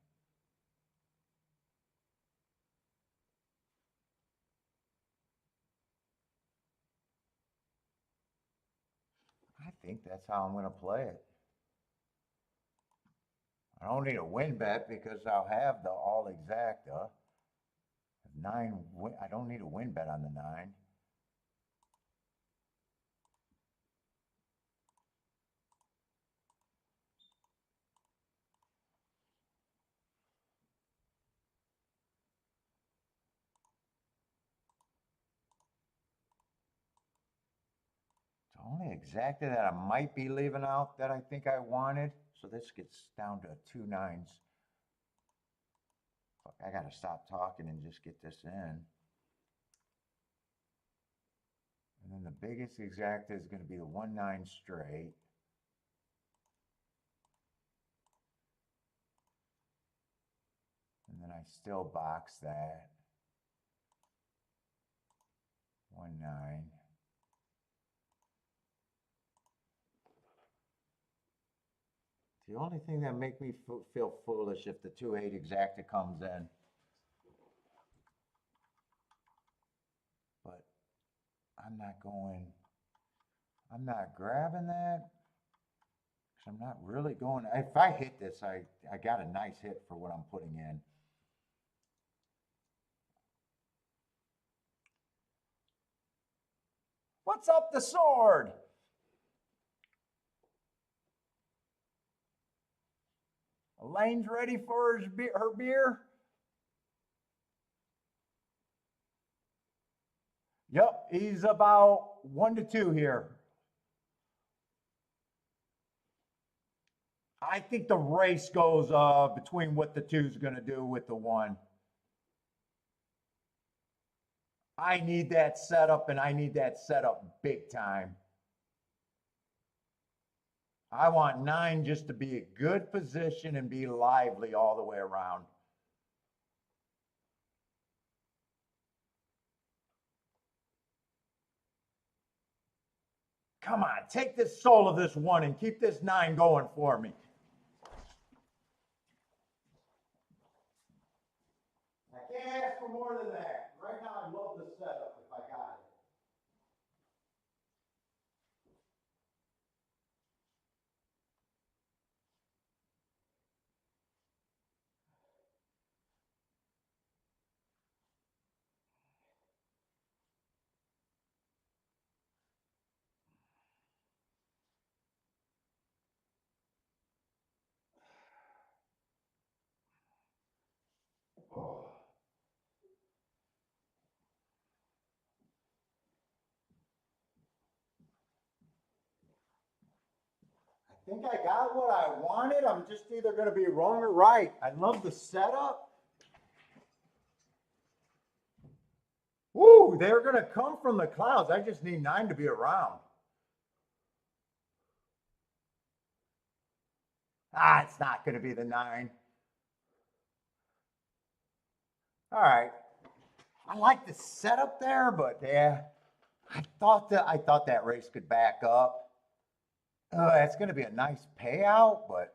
I think that's how I'm going to play it. I don't need a win bet because I'll have the all exacta. If 9, I don't need a win bet on the 9. The only exacta that I might be leaving out that I think I wanted. So this gets down to 2 9s. Fuck, I gotta stop talking and just get this in. And then the biggest exacta is going to be the 1-9 straight. And then I still box that. 1-9. The only thing that make me feel foolish if the 2-8 exacta comes in. But I'm not grabbing that. I'm not really going, if I hit this, I got a nice hit for what I'm putting in. What's up the sword? Elaine's ready for her beer? Yep, he's about 1 to 2 here. I think the race goes between what the 2's going to do with the 1. I need that setup, and I need that setup big time. I want 9 just to be a good position and be lively all the way around. Come on, take this soul of this 1 and keep this 9 going for me. I can't ask for more than that. Right now, I love the setup if I got it. I think I got what I wanted. I'm just either going to be wrong or right. I love the setup. Woo, they're going to come from the clouds. I just need 9 to be around. Ah, it's not going to be the 9. All right. I like the setup there, but yeah, I thought that race could back up. It's going to be a nice payout, but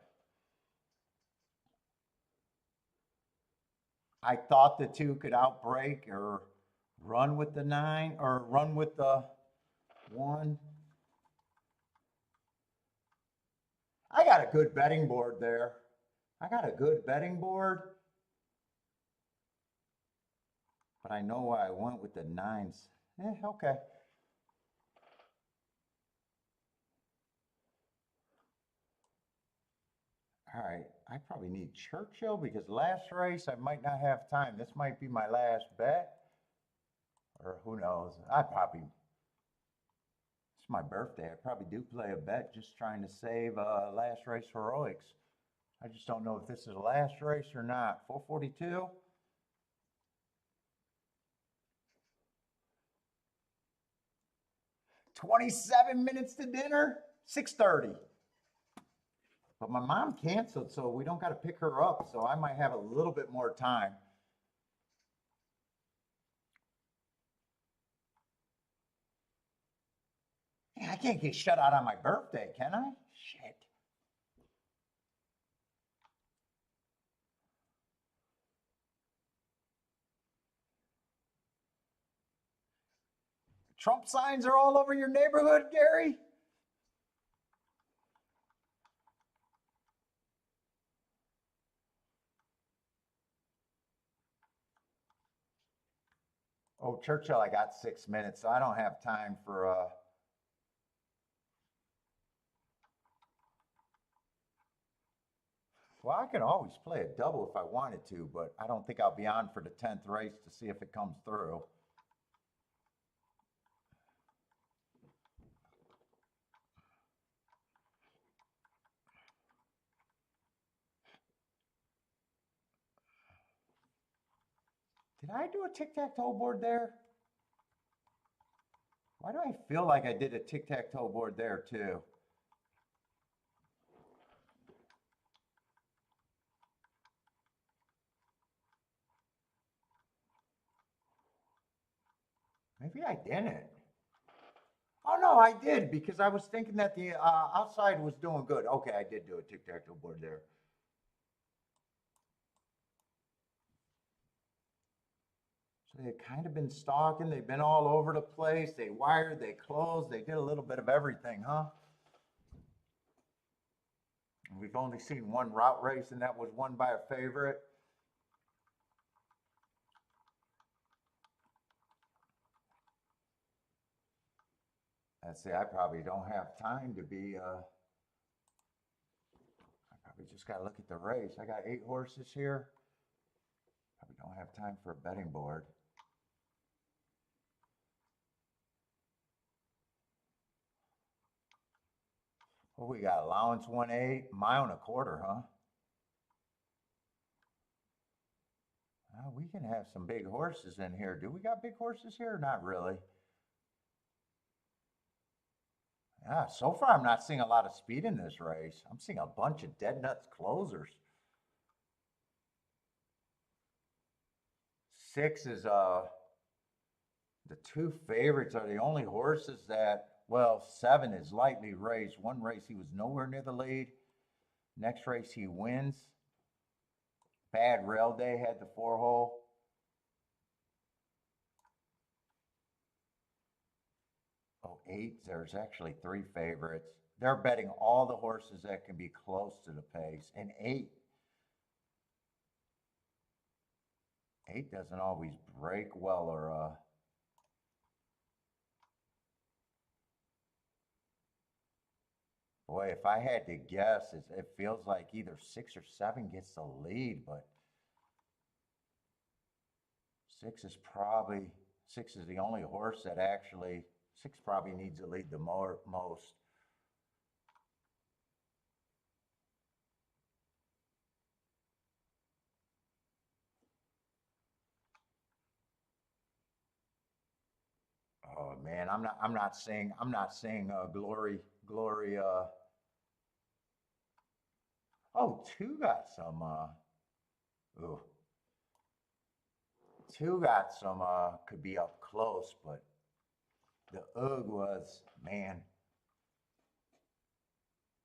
I thought the 2 could outbreak or run with the 9 or run with the 1. I got a good betting board there. I got a good betting board. But I know why I went with the 9s. Okay. All right, I probably need Churchill because last race I might not have time. This might be my last bet. Or who knows? It's my birthday. I probably do play a bet just trying to save last race heroics. I just don't know if this is the last race or not. 442. "27 minutes to dinner, 6:30. But my mom canceled, so we don't got to pick her up. So I might have a little bit more time. Yeah, I can't get shut out on my birthday, can I? Shit. Trump signs are all over your neighborhood, Gary? Oh, Churchill, I got 6 minutes, so I don't have time for well, I can always play a double if I wanted to, but I don't think I'll be on for the 10th race to see if it comes through. Did I do a tic-tac-toe board there? Why do I feel like I did a tic-tac-toe board there too? Maybe I didn't. Oh no, I did because I was thinking that the outside was doing good. Okay, I did do a tic-tac-toe board there. So they've kind of been stalking. They've been all over the place. They wired, they closed, they did a little bit of everything, huh? We've only seen one route race, and that was won by a favorite. Let's see, I probably don't have time to be, I probably just got to look at the race. I got 8 horses here. Probably don't have time for a betting board. What we got? Allowance 1-8, mile and a quarter, huh? We can have some big horses in here. Do we got big horses here? Not really. Yeah, so far I'm not seeing a lot of speed in this race. I'm seeing a bunch of dead nuts closers. 6 is the 2 favorites are the only horses that, well, 7 is lightly raced. One race he was nowhere near the lead. Next race he wins. Bad Rail Day had the 4-hole. Oh, 8, there's actually 3 favorites. They're betting all the horses that can be close to the pace. And 8 doesn't always break well or boy, if I had to guess, it feels like either 6 or 7 gets the lead, but 6 is the only horse that actually 6 probably needs to lead the most. Oh man, I'm not saying glory. Oh, 2 got some. Ooh, 2 got some. Could be up close, but the UG was, man.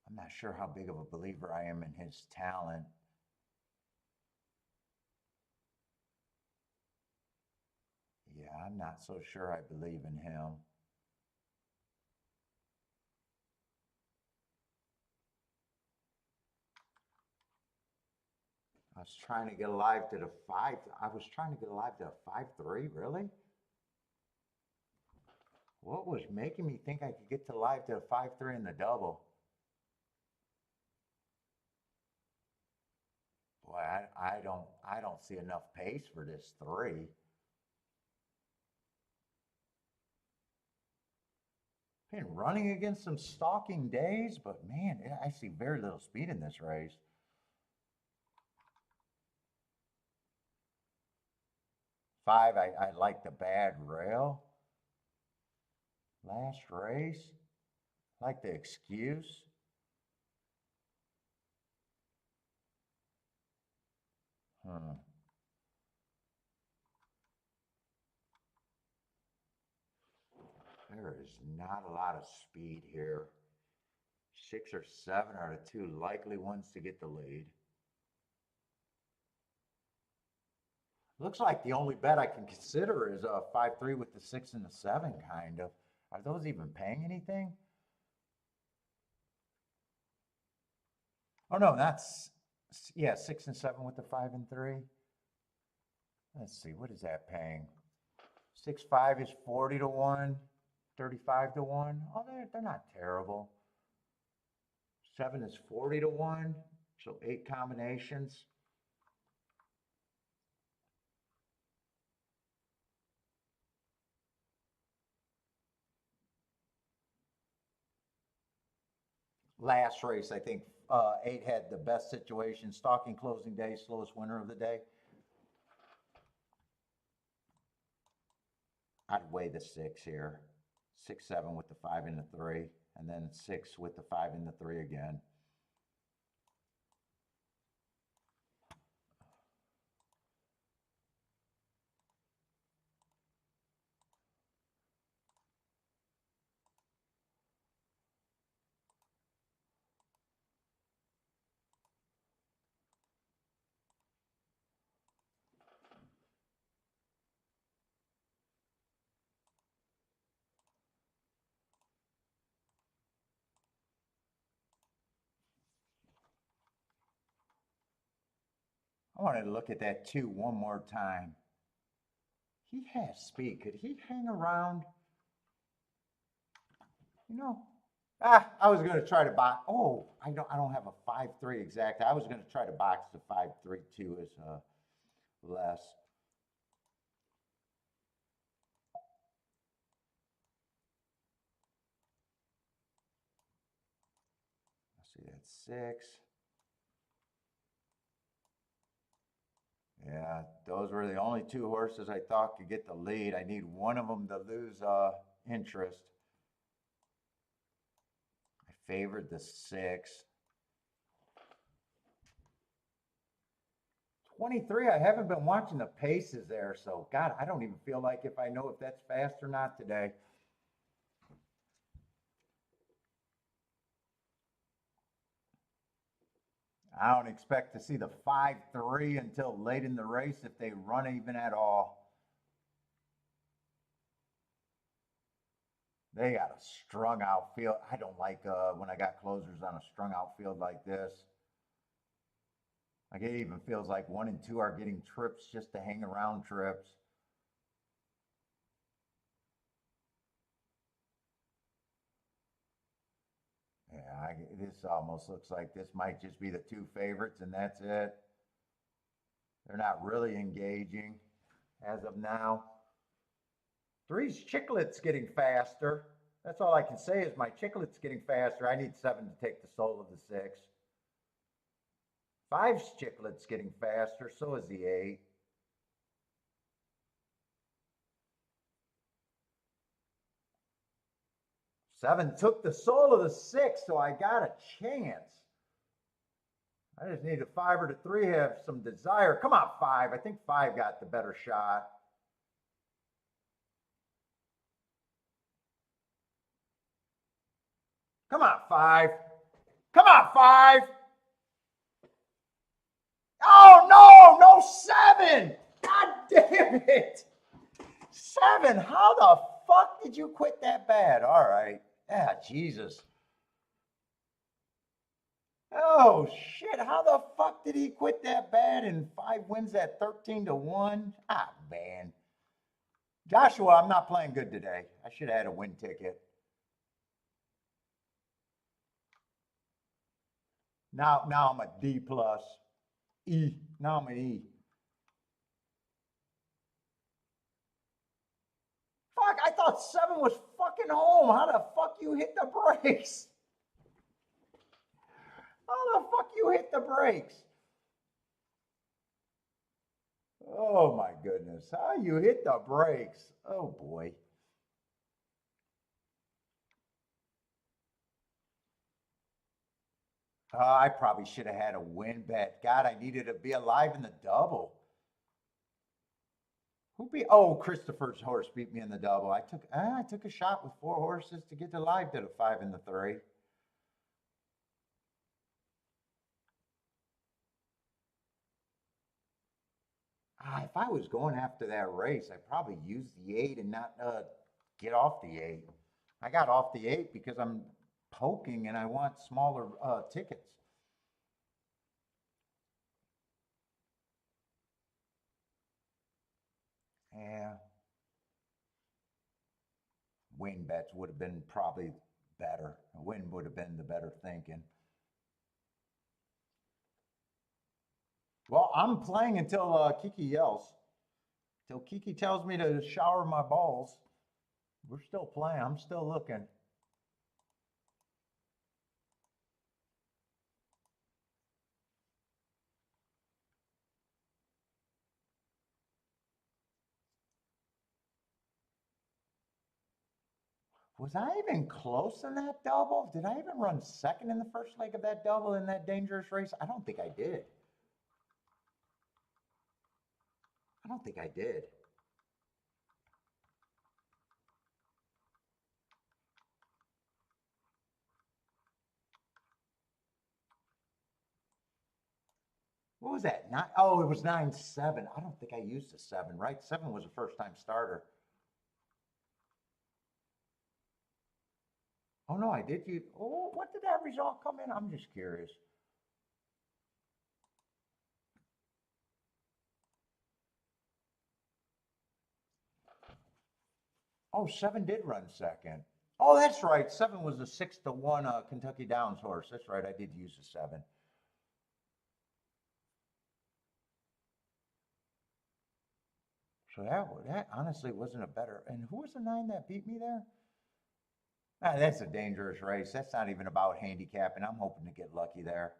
I'm not sure how big of a believer I am in his talent. Yeah, I'm not so sure I believe in him. I was trying to get alive to the 5. I was trying to get alive to a 5-3, really? What was making me think I could get to live to a 5-3 in the double? Boy, I don't see enough pace for this 3. Been running against some stalking days, but man, I see very little speed in this race. 5, I like the bad rail. Last race, like the excuse. Hmm. There is not a lot of speed here. 6 or 7 are the 2 likely ones to get the lead. Looks like the only bet I can consider is a 5-3 with the 6 and the 7, kind of. Are those even paying anything? Oh no, that's yeah, 6 and 7 with the 5 and 3. Let's see, what is that paying? 6-5 is 40 to 1, 35 to 1. Oh, they're not terrible. 7 is 40 to 1, so 8 combinations. Last race, I think 8 had the best situation. Stalking closing day, slowest winner of the day. I'd weigh the 6 here. 6-7 with the 5 and the 3, and then 6 with the 5 and the 3 again. I wanted to look at that 2 one more time. He has speed. Could he hang around? You know, I was going to try to box. Oh, I don't have a 5.3 exact. I was going to try to box the 5.32 as less. Let's see, that's 6. Yeah, those were the only 2 horses I thought could get the lead. I need one of them to lose interest. I favored the 6. 23, I haven't been watching the paces there, so God, I don't even feel like if I know if that's fast or not today. I don't expect to see the 5.3 until late in the race if they run even at all. They got a strung out field. I don't like when I got closers on a strung out field like this. Like it even feels like 1 and 2 are getting trips just to hang around trips. Yeah, this almost looks like this might just be the 2 favorites and that's it. They're not really engaging as of now. 3's Chiclet's getting faster. That's all I can say is my Chiclet's getting faster. I need 7 to take the soul of the 6. 5's Chiclet's getting faster. So is the 8. 7 took the soul of the 6, so I got a chance. I just need a 5 or the 3 have some desire. Come on, 5. I think 5 got the better shot. Come on, 5. Come on, 5. Oh, no, no, 7. God damn it. 7. How the fuck did you quit that bad? All right. Yeah, Jesus. Oh, shit. How the fuck did he quit that bad and 5 wins at 13-1? Ah, man. Joshua, I'm not playing good today. I should have had a win ticket. Now I'm a D plus. E. Now I'm an E. Fuck, I thought 7 was fucking home. How the fuck you hit the brakes? How the fuck you hit the brakes? Oh my goodness. How you hit the brakes? Oh boy. I probably should have had a win bet. God, I needed to be alive in the double. Who beat? Oh, Christopher's horse beat me in the double. I took a shot with 4 horses to get to live to the 5 and the 3. If I was going after that race, I probably use the 8 and not get off the 8. I got off the 8 because I'm poking and I want smaller tickets. Yeah, win bets would have been probably better. A win would have been the better thinking. Well, I'm playing until Kiki yells. Till Kiki tells me to shower my balls. We're still playing. I'm still looking. Was I even close in that double? Did I even run second in the first leg of that double in that dangerous race? I don't think I did. I don't think I did. What was that? Oh, it was 9-7. I don't think I used a 7, right? 7 was a first time starter. Oh, no, I did use. Oh, what did that result come in? I'm just curious. Oh, 7 did run second. Oh, that's right. 7 was a 6-1 Kentucky Downs horse. That's right. I did use a 7. So that honestly wasn't a better. And who was the 9 that beat me there? Ah, that's a dangerous race. That's not even about handicapping. I'm hoping to get lucky there.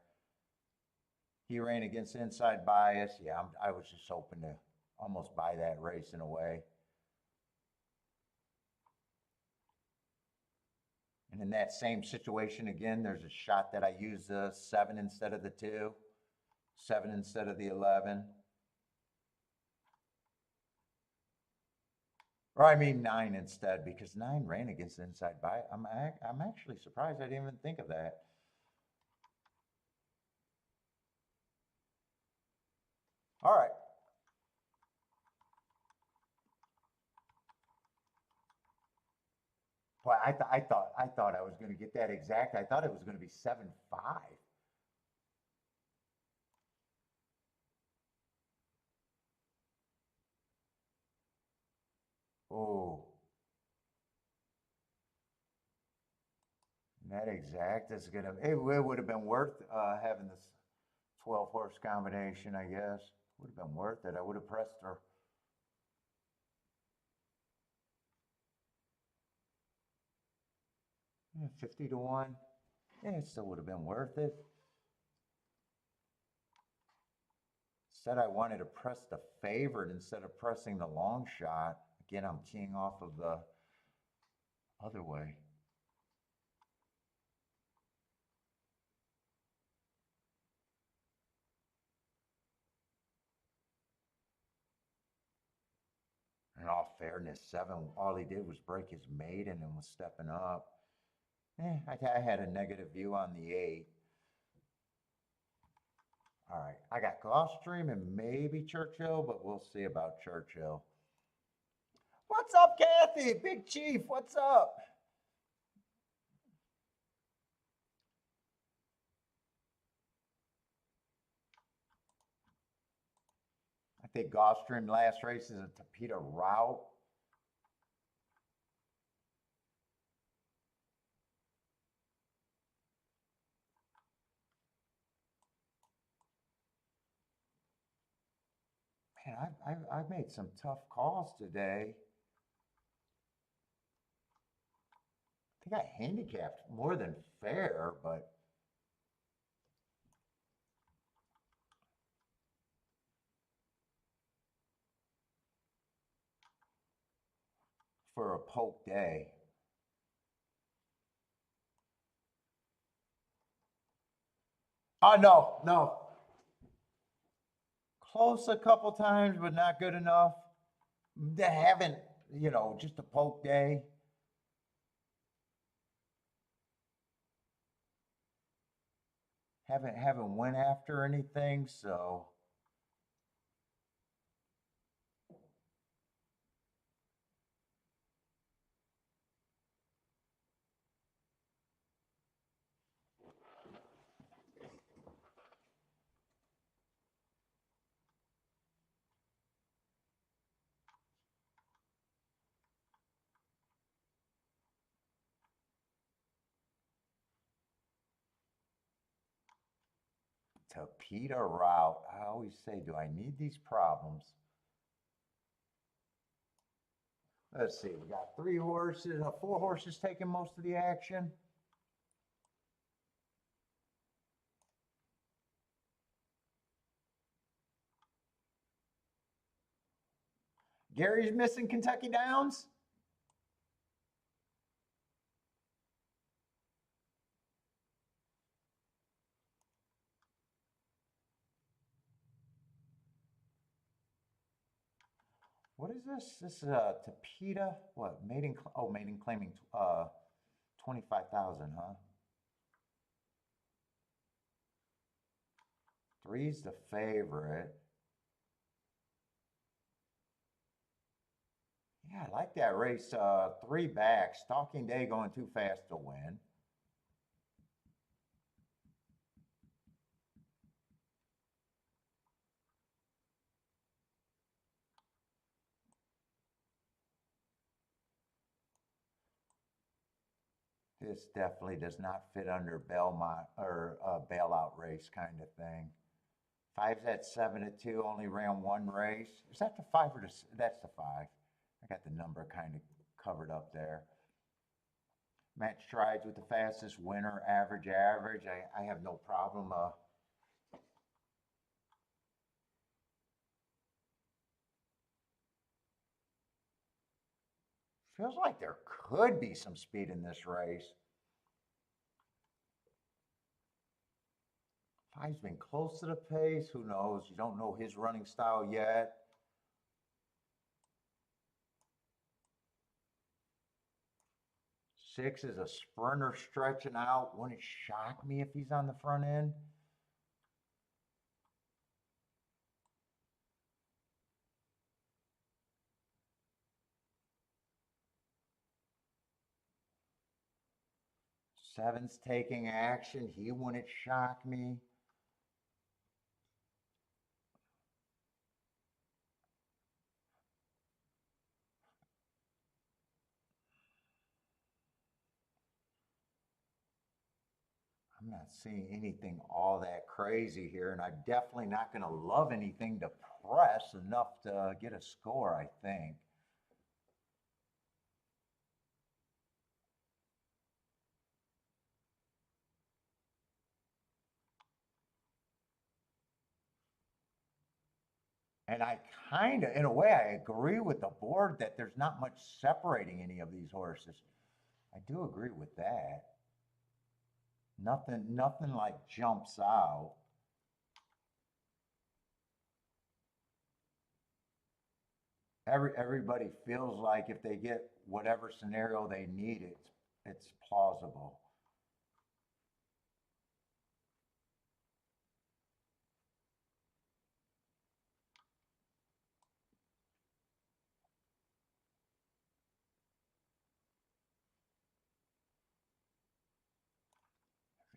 He ran against inside bias. Yeah, I was just hoping to almost buy that race in a way. And in that same situation again, there's a shot that I use the 7 instead of the 2, 7 instead of the 11. Or I mean 9 instead, because 9 ran against the inside bias. I'm actually surprised I didn't even think of that. All right. Boy, I thought I was going to get that exact. I thought it was going to be 7-5. Oh, that exact is going to. It would have been worth having this 12 horse combination, I guess. Would have been worth it. I would have pressed her. Yeah, 50-1. Yeah, it still would have been worth it. Said I wanted to press the favorite instead of pressing the long shot. Again, I'm teeing off of the other way. In all fairness, 7, all he did was break his maiden and was stepping up. I had a negative view on the 8. All right, I got Gulfstream and maybe Churchill, but we'll see about Churchill. What's up, Kathy? Big Chief, what's up? I think Gulfstream last race is a Tapeta route. Man, I've made some tough calls today. I think I handicapped more than fair, but for a poke day. Oh, no, no. Close a couple times, but not good enough. They haven't, just a poke day. Haven't went after anything, so Tapeta route. I always say, do I need these problems? Let's see, we got 3 horses, 4 horses taking most of the action. Gary's missing Kentucky Downs. What is this? This is a Tapeta. What? Maiden claiming 25,000, huh? 3's the favorite. Yeah, I like that race. 3 back. Stalking Day going too fast to win. This definitely does not fit under Belmont or bailout race kind of thing. Five's at 7-2, only ran one race. Is that the five or that's the five? I got the number kind of covered up there. Matt Strides with the fastest winner, average. I have no problem. Feels like there could be some speed in this race. Five's been close to the pace. Who knows? You don't know his running style yet. Six is a sprinter stretching out. Wouldn't it shock me if he's on the front end? Seven's taking action. He wouldn't shock me. I'm not seeing anything all that crazy here, and I'm definitely not going to love anything to press enough to get a score, I think. And I kind of, in a way, I agree with the board that there's not much separating any of these horses. I do agree with that. Nothing like jumps out. Everybody feels like if they get whatever scenario they need, it's plausible.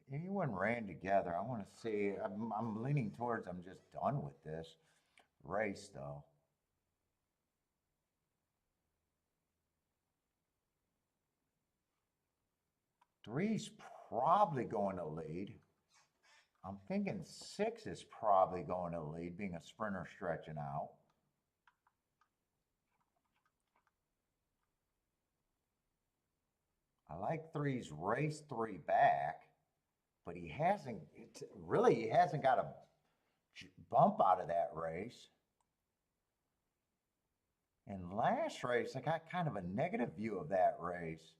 If anyone ran together, I want to see. I'm leaning towards I'm just done with this race though. Three's probably going to lead. I'm thinking six is probably going to lead, being a sprinter stretching out. I like three's race three back, but he hasn't got a bump out of that race. And last race, I got kind of a negative view of that race.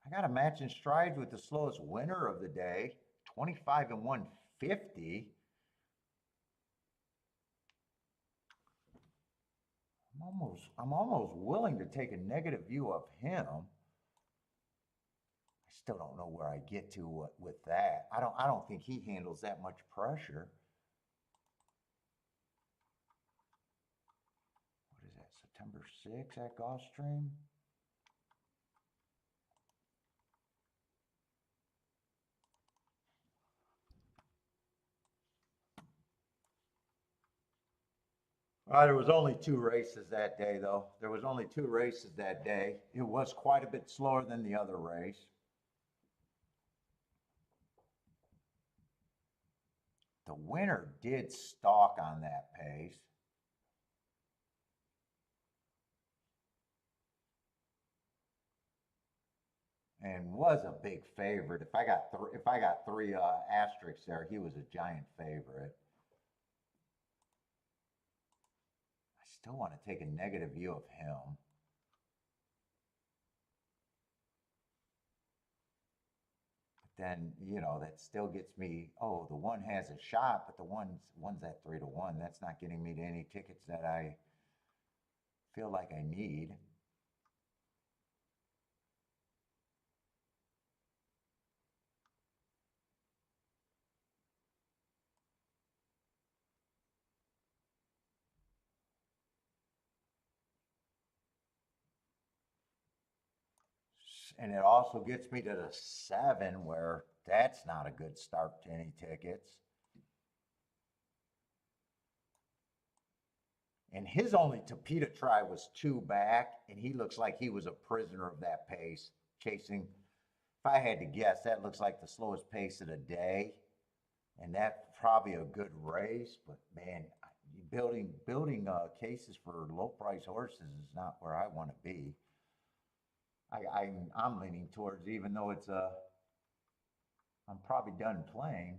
I got a match in strides with the slowest winner of the day, 25 and 150. I'm almost willing to take a negative view of him. I still don't know where I get to with that. I don't think he handles that much pressure. What is that? September 6th at Gulfstream? There was only two races that day, though. There was only two races that day. It was quite a bit slower than the other race. The winner did stalk on that pace. And was a big favorite. If I got three asterisks there, he was a giant favorite. I still want to take a negative view of him. But then, that still gets me, oh, the one has a shot, but the one's at 3-1. That's not getting me to any tickets that I feel like I need. And it also gets me to the 7, where that's not a good start to any tickets. And his only Tapeta try was 2 back, and he looks like he was a prisoner of that pace, chasing If I had to guess, that looks like the slowest pace of the day, and that's probably a good race. But man, building cases for low price horses is not where I want to be. I'm leaning towards, even though I'm probably done playing,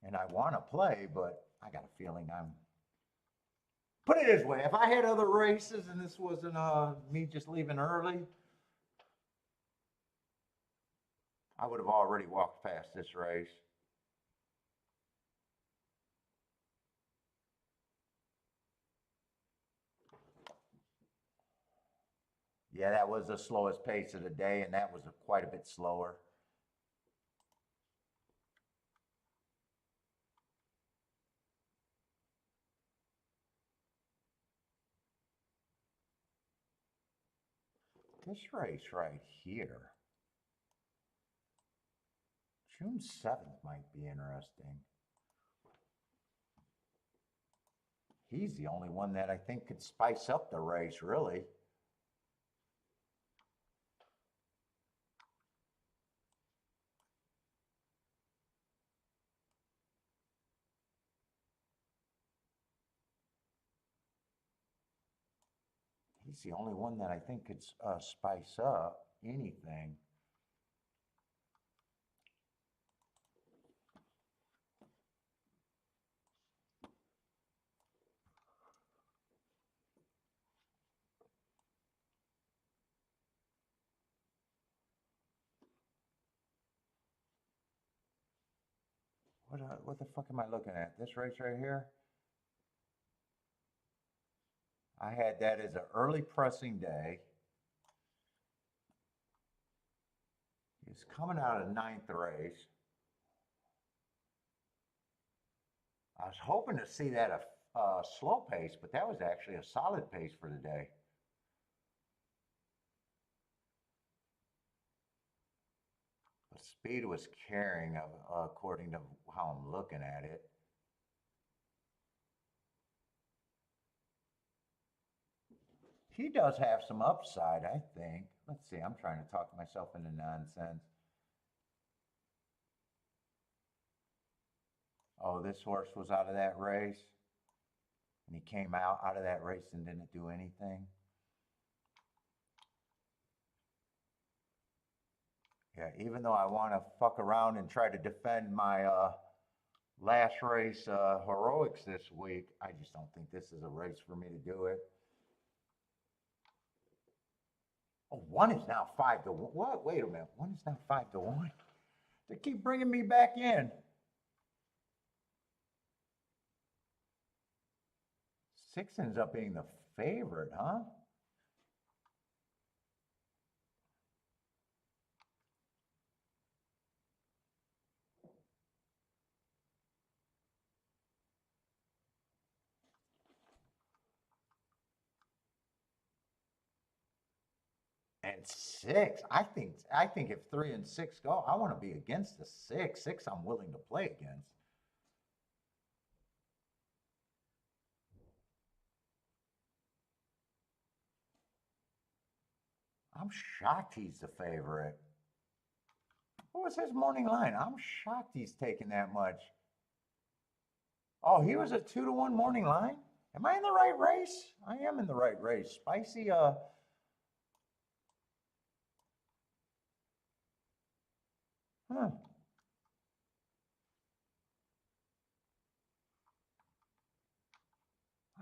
and I want to play, but I got a feeling I'm. Put it this way: if I had other races and this wasn't me just leaving early, I would have already walked past this race. Yeah, that was the slowest pace of the day, and that was quite a bit slower. This race right here, June 7th, might be interesting. He's the only one that I think could spice up the race, really. He's the only one that I think could spice up anything. What the fuck am I looking at? This race right here? I had that as an early pressing day. He's coming out of the 9th race. I was hoping to see that a slow pace, but that was actually a solid pace for the day. The speed was carrying, according to how I'm looking at it. He does have some upside, I think. Let's see, I'm trying to talk myself into nonsense. Oh, this horse was out of that race, and he came out of that race and didn't do anything. Yeah, even though I want to fuck around and try to defend my last race heroics this week, I just don't think this is a race for me to do it. Oh, one is now 5-1. What? Wait a minute. One is now 5-1. They keep bringing me back in. 6 ends up being the favorite, huh? And 6, I think if 3 and 6 go, I want to be against the 6. 6, I'm willing to play against. I'm shocked he's the favorite. What was his morning line? I'm shocked he's taking that much. Oh, he was a 2-1 morning line? Am I in the right race? I am in the right race. Spicy, huh.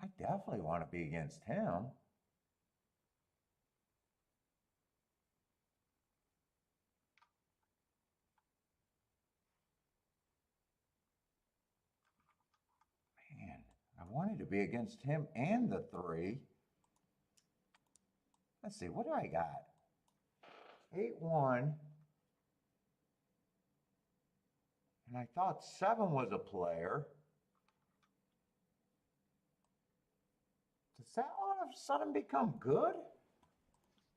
I definitely want to be against him. Man, I wanted to be against him and the 3. Let's see, what do I got? 8-1. And I thought 7 was a player. Does that all of a sudden become good?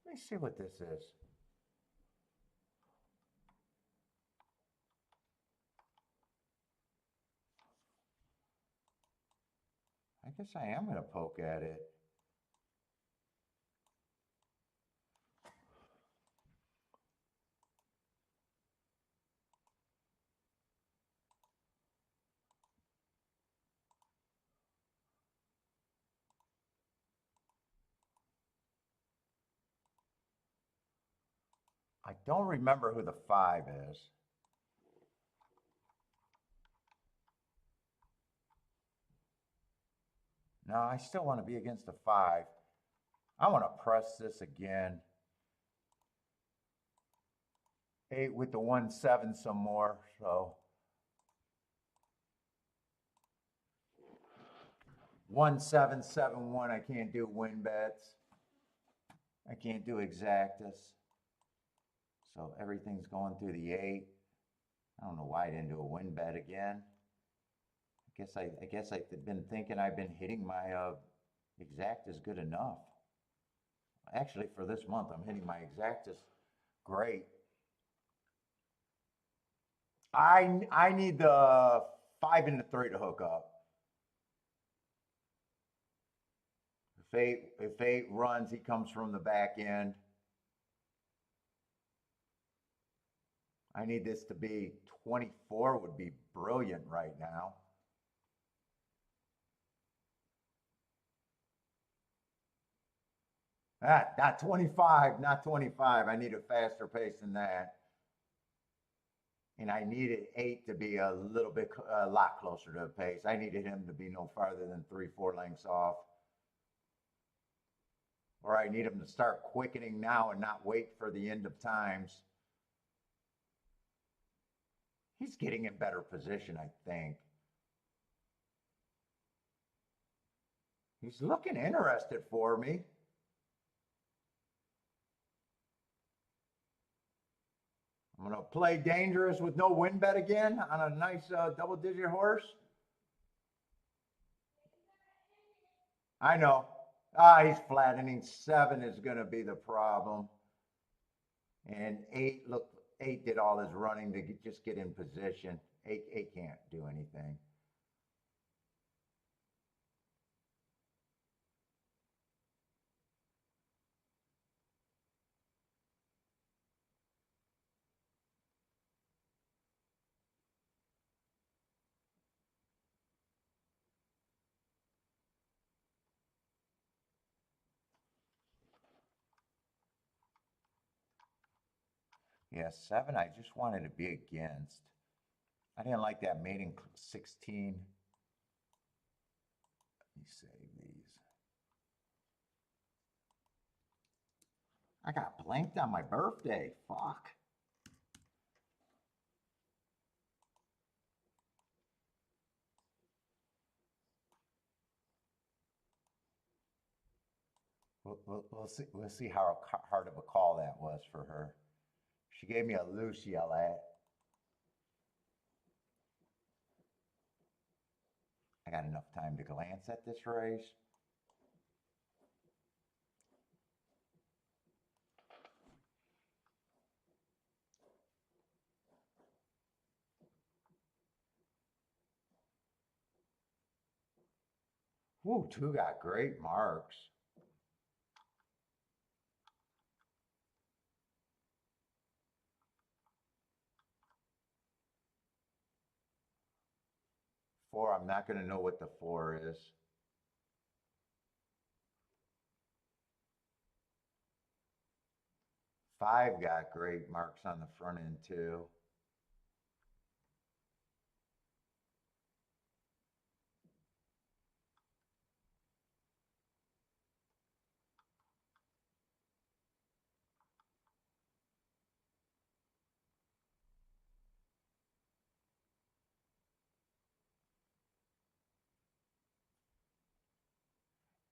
Let me see what this is. I guess I am going to poke at it. I don't remember who the 5 is. No, I still want to be against the 5. I want to press this again. 8 with the 1-7 some more, so 1-7-7-1. I can't do win bets. I can't do exactus. So everything's going through the 8. I don't know why I didn't do a win bet again. I guess I've been thinking I've been hitting my exactus good enough. Actually, for this month, I'm hitting my exactus great. I need the 5 and the 3 to hook up. If 8 runs, he comes from the back end. I need this to be 24 would be brilliant right now. Not 25, not 25. I need a faster pace than that. And I needed 8 to be a lot closer to the pace. I needed him to be no farther than 3-4 lengths off. Or I need him to start quickening now and not wait for the end of times. He's getting in better position, I think. He's looking interested for me. I'm going to play dangerous with no win bet again on a nice double-digit horse. I know. He's flattening. 7 is going to be the problem. And 8, look, 8 did all his running to just get in position. 8 can't do anything. Yeah, 7, I just wanted to be against. I didn't like that mating 16. Let me save these. I got blanked on my birthday. Fuck. We'll see how hard of a call that was for her. She gave me a loose yell at. I got enough time to glance at this race. Ooh, 2 got great marks. Four, I'm not going to know what the 4 is. Five got great marks on the front end too.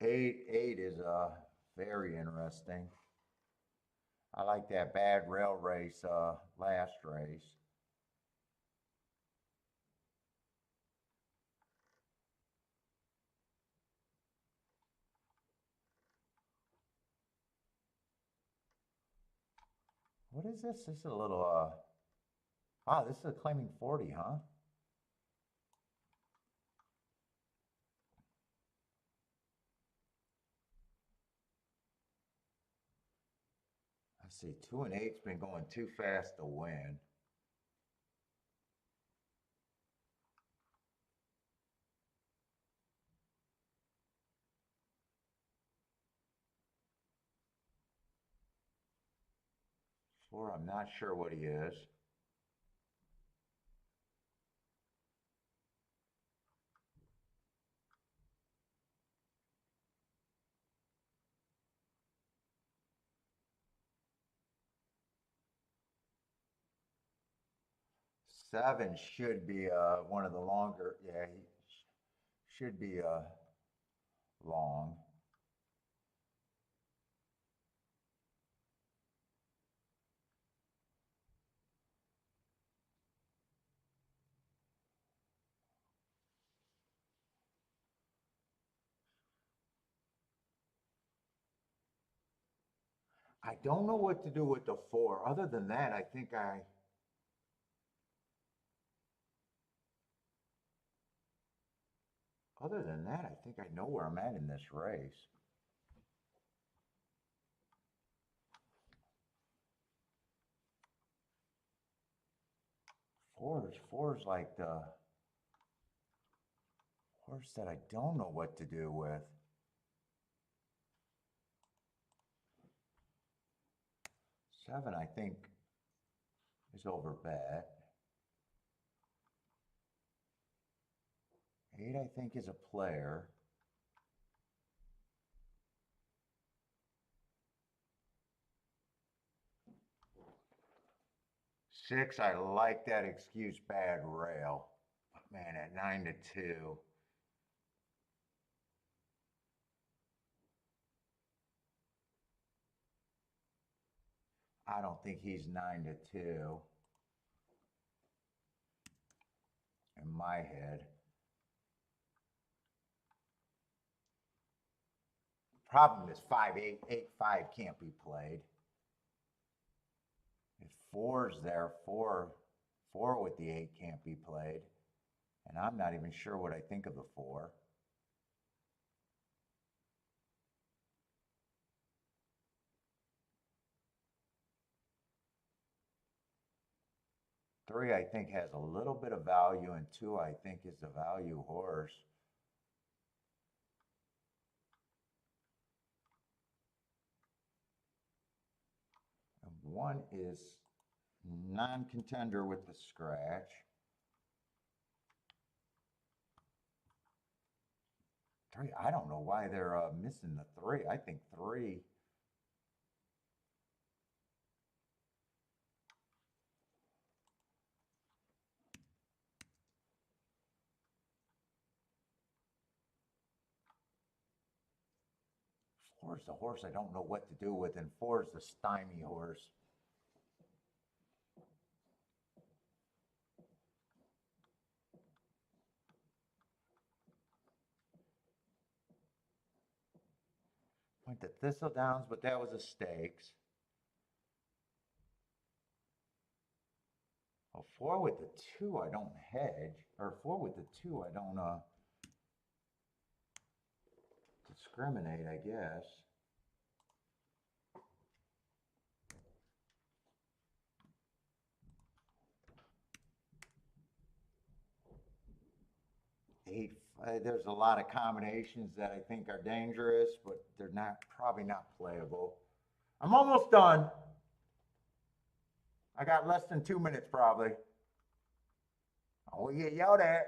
Eight is very interesting. I like that bad rail race last race. What is this? This is a little this is a claiming 40, huh? I see 2 and 8's been going too fast to win. 4, I'm not sure what he is. Seven should be one of the longer. Yeah, he should be long. I don't know what to do with the 4. Other than that, I think other than that, I think I know where I'm at in this race. Four's like the horse that I don't know what to do with. 7, I think, is over bet. 8, I think, is a player. 6, I like that excuse, bad rail. But man, at 9-2. I don't think he's 9-2 in my head. Problem is 5-8, 8-5 can't be played. If 4's there, 4 with the 8 can't be played. And I'm not even sure what I think of the 4. Three, I think, has a little bit of value, and 2, I think, is the value horse. And 1 is non-contender with the scratch. 3, I don't know why they're missing the 3. I think 3. Four's the horse I don't know what to do with, and 4's the stymie horse. Went to Thistledowns, but that was a stakes. Oh, 4 with the 2, I don't hedge. Or 4 with the 2, I don't discriminate, I guess. Eight, there's a lot of combinations that I think are dangerous, but they're probably not playable. I'm almost done. I got less than 2 minutes probably. I will get yelled at.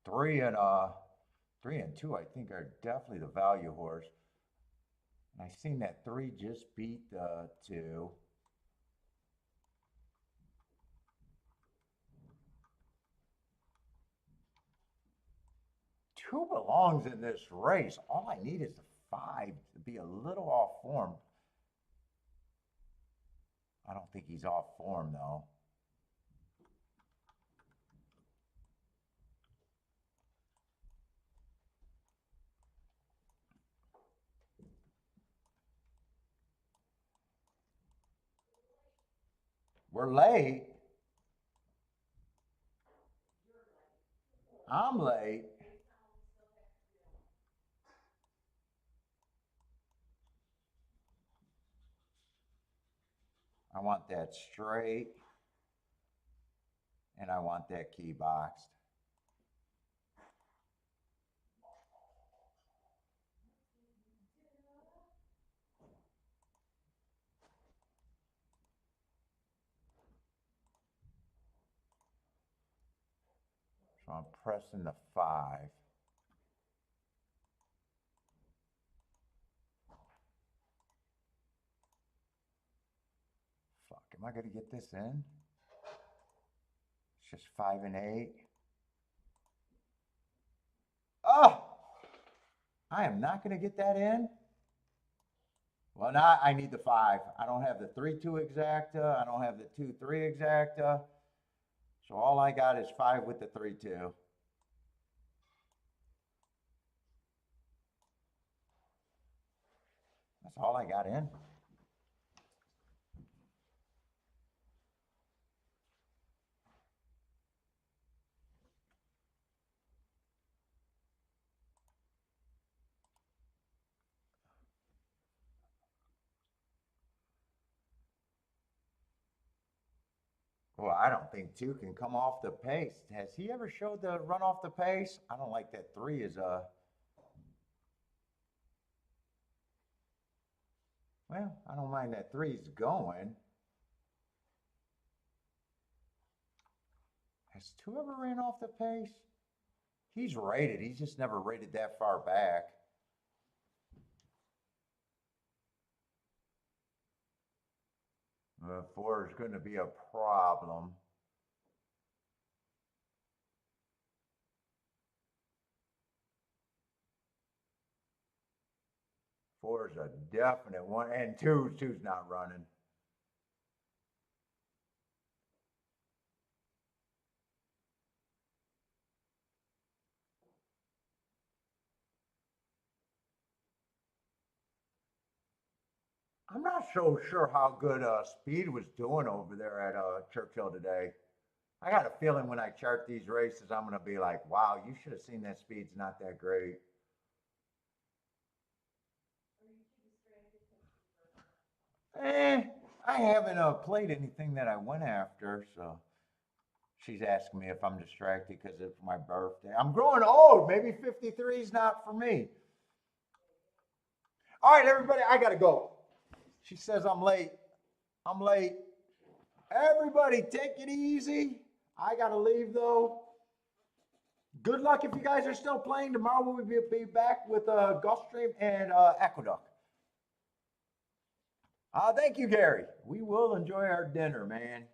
3 and 2, I think, are definitely the value horse. And I seen that 3 just beat the 2. 2 belongs in this race. All I need is the 5 to be a little off form. I don't think he's off form though. We're late. I'm late. I want that straight, and I want that key boxed. I'm pressing the 5. Fuck, am I going to get this in? It's just 5 and 8. Oh! I am not going to get that in. Well, now I need the 5. I don't have the 3-2 exacta. I don't have the 2-3 exacta. So all I got is 5 with the 3-2. That's all I got in. Well, I don't think 2 can come off the pace. Has he ever showed the run off the pace? I don't like that 3 is a... Well, I don't mind that 3's going. Has 2 ever ran off the pace? He's rated. He's just never rated that far back. The 4 is going to be a problem. Four is a definite one, and two's not running. I'm not so sure how good Speed was doing over there at Churchill today. I got a feeling when I chart these races, I'm going to be like, wow, you should have seen that Speed's not that great. I haven't played anything that I went after, so she's asking me if I'm distracted because it's my birthday. I'm growing old. Maybe 53 is not for me. All right, everybody, I got to go. She says I'm late. I'm late. Everybody, take it easy. I got to leave, though. Good luck if you guys are still playing. Tomorrow we'll be back with Gulfstream and Aqueduct. Thank you, Gary. We will enjoy our dinner, man.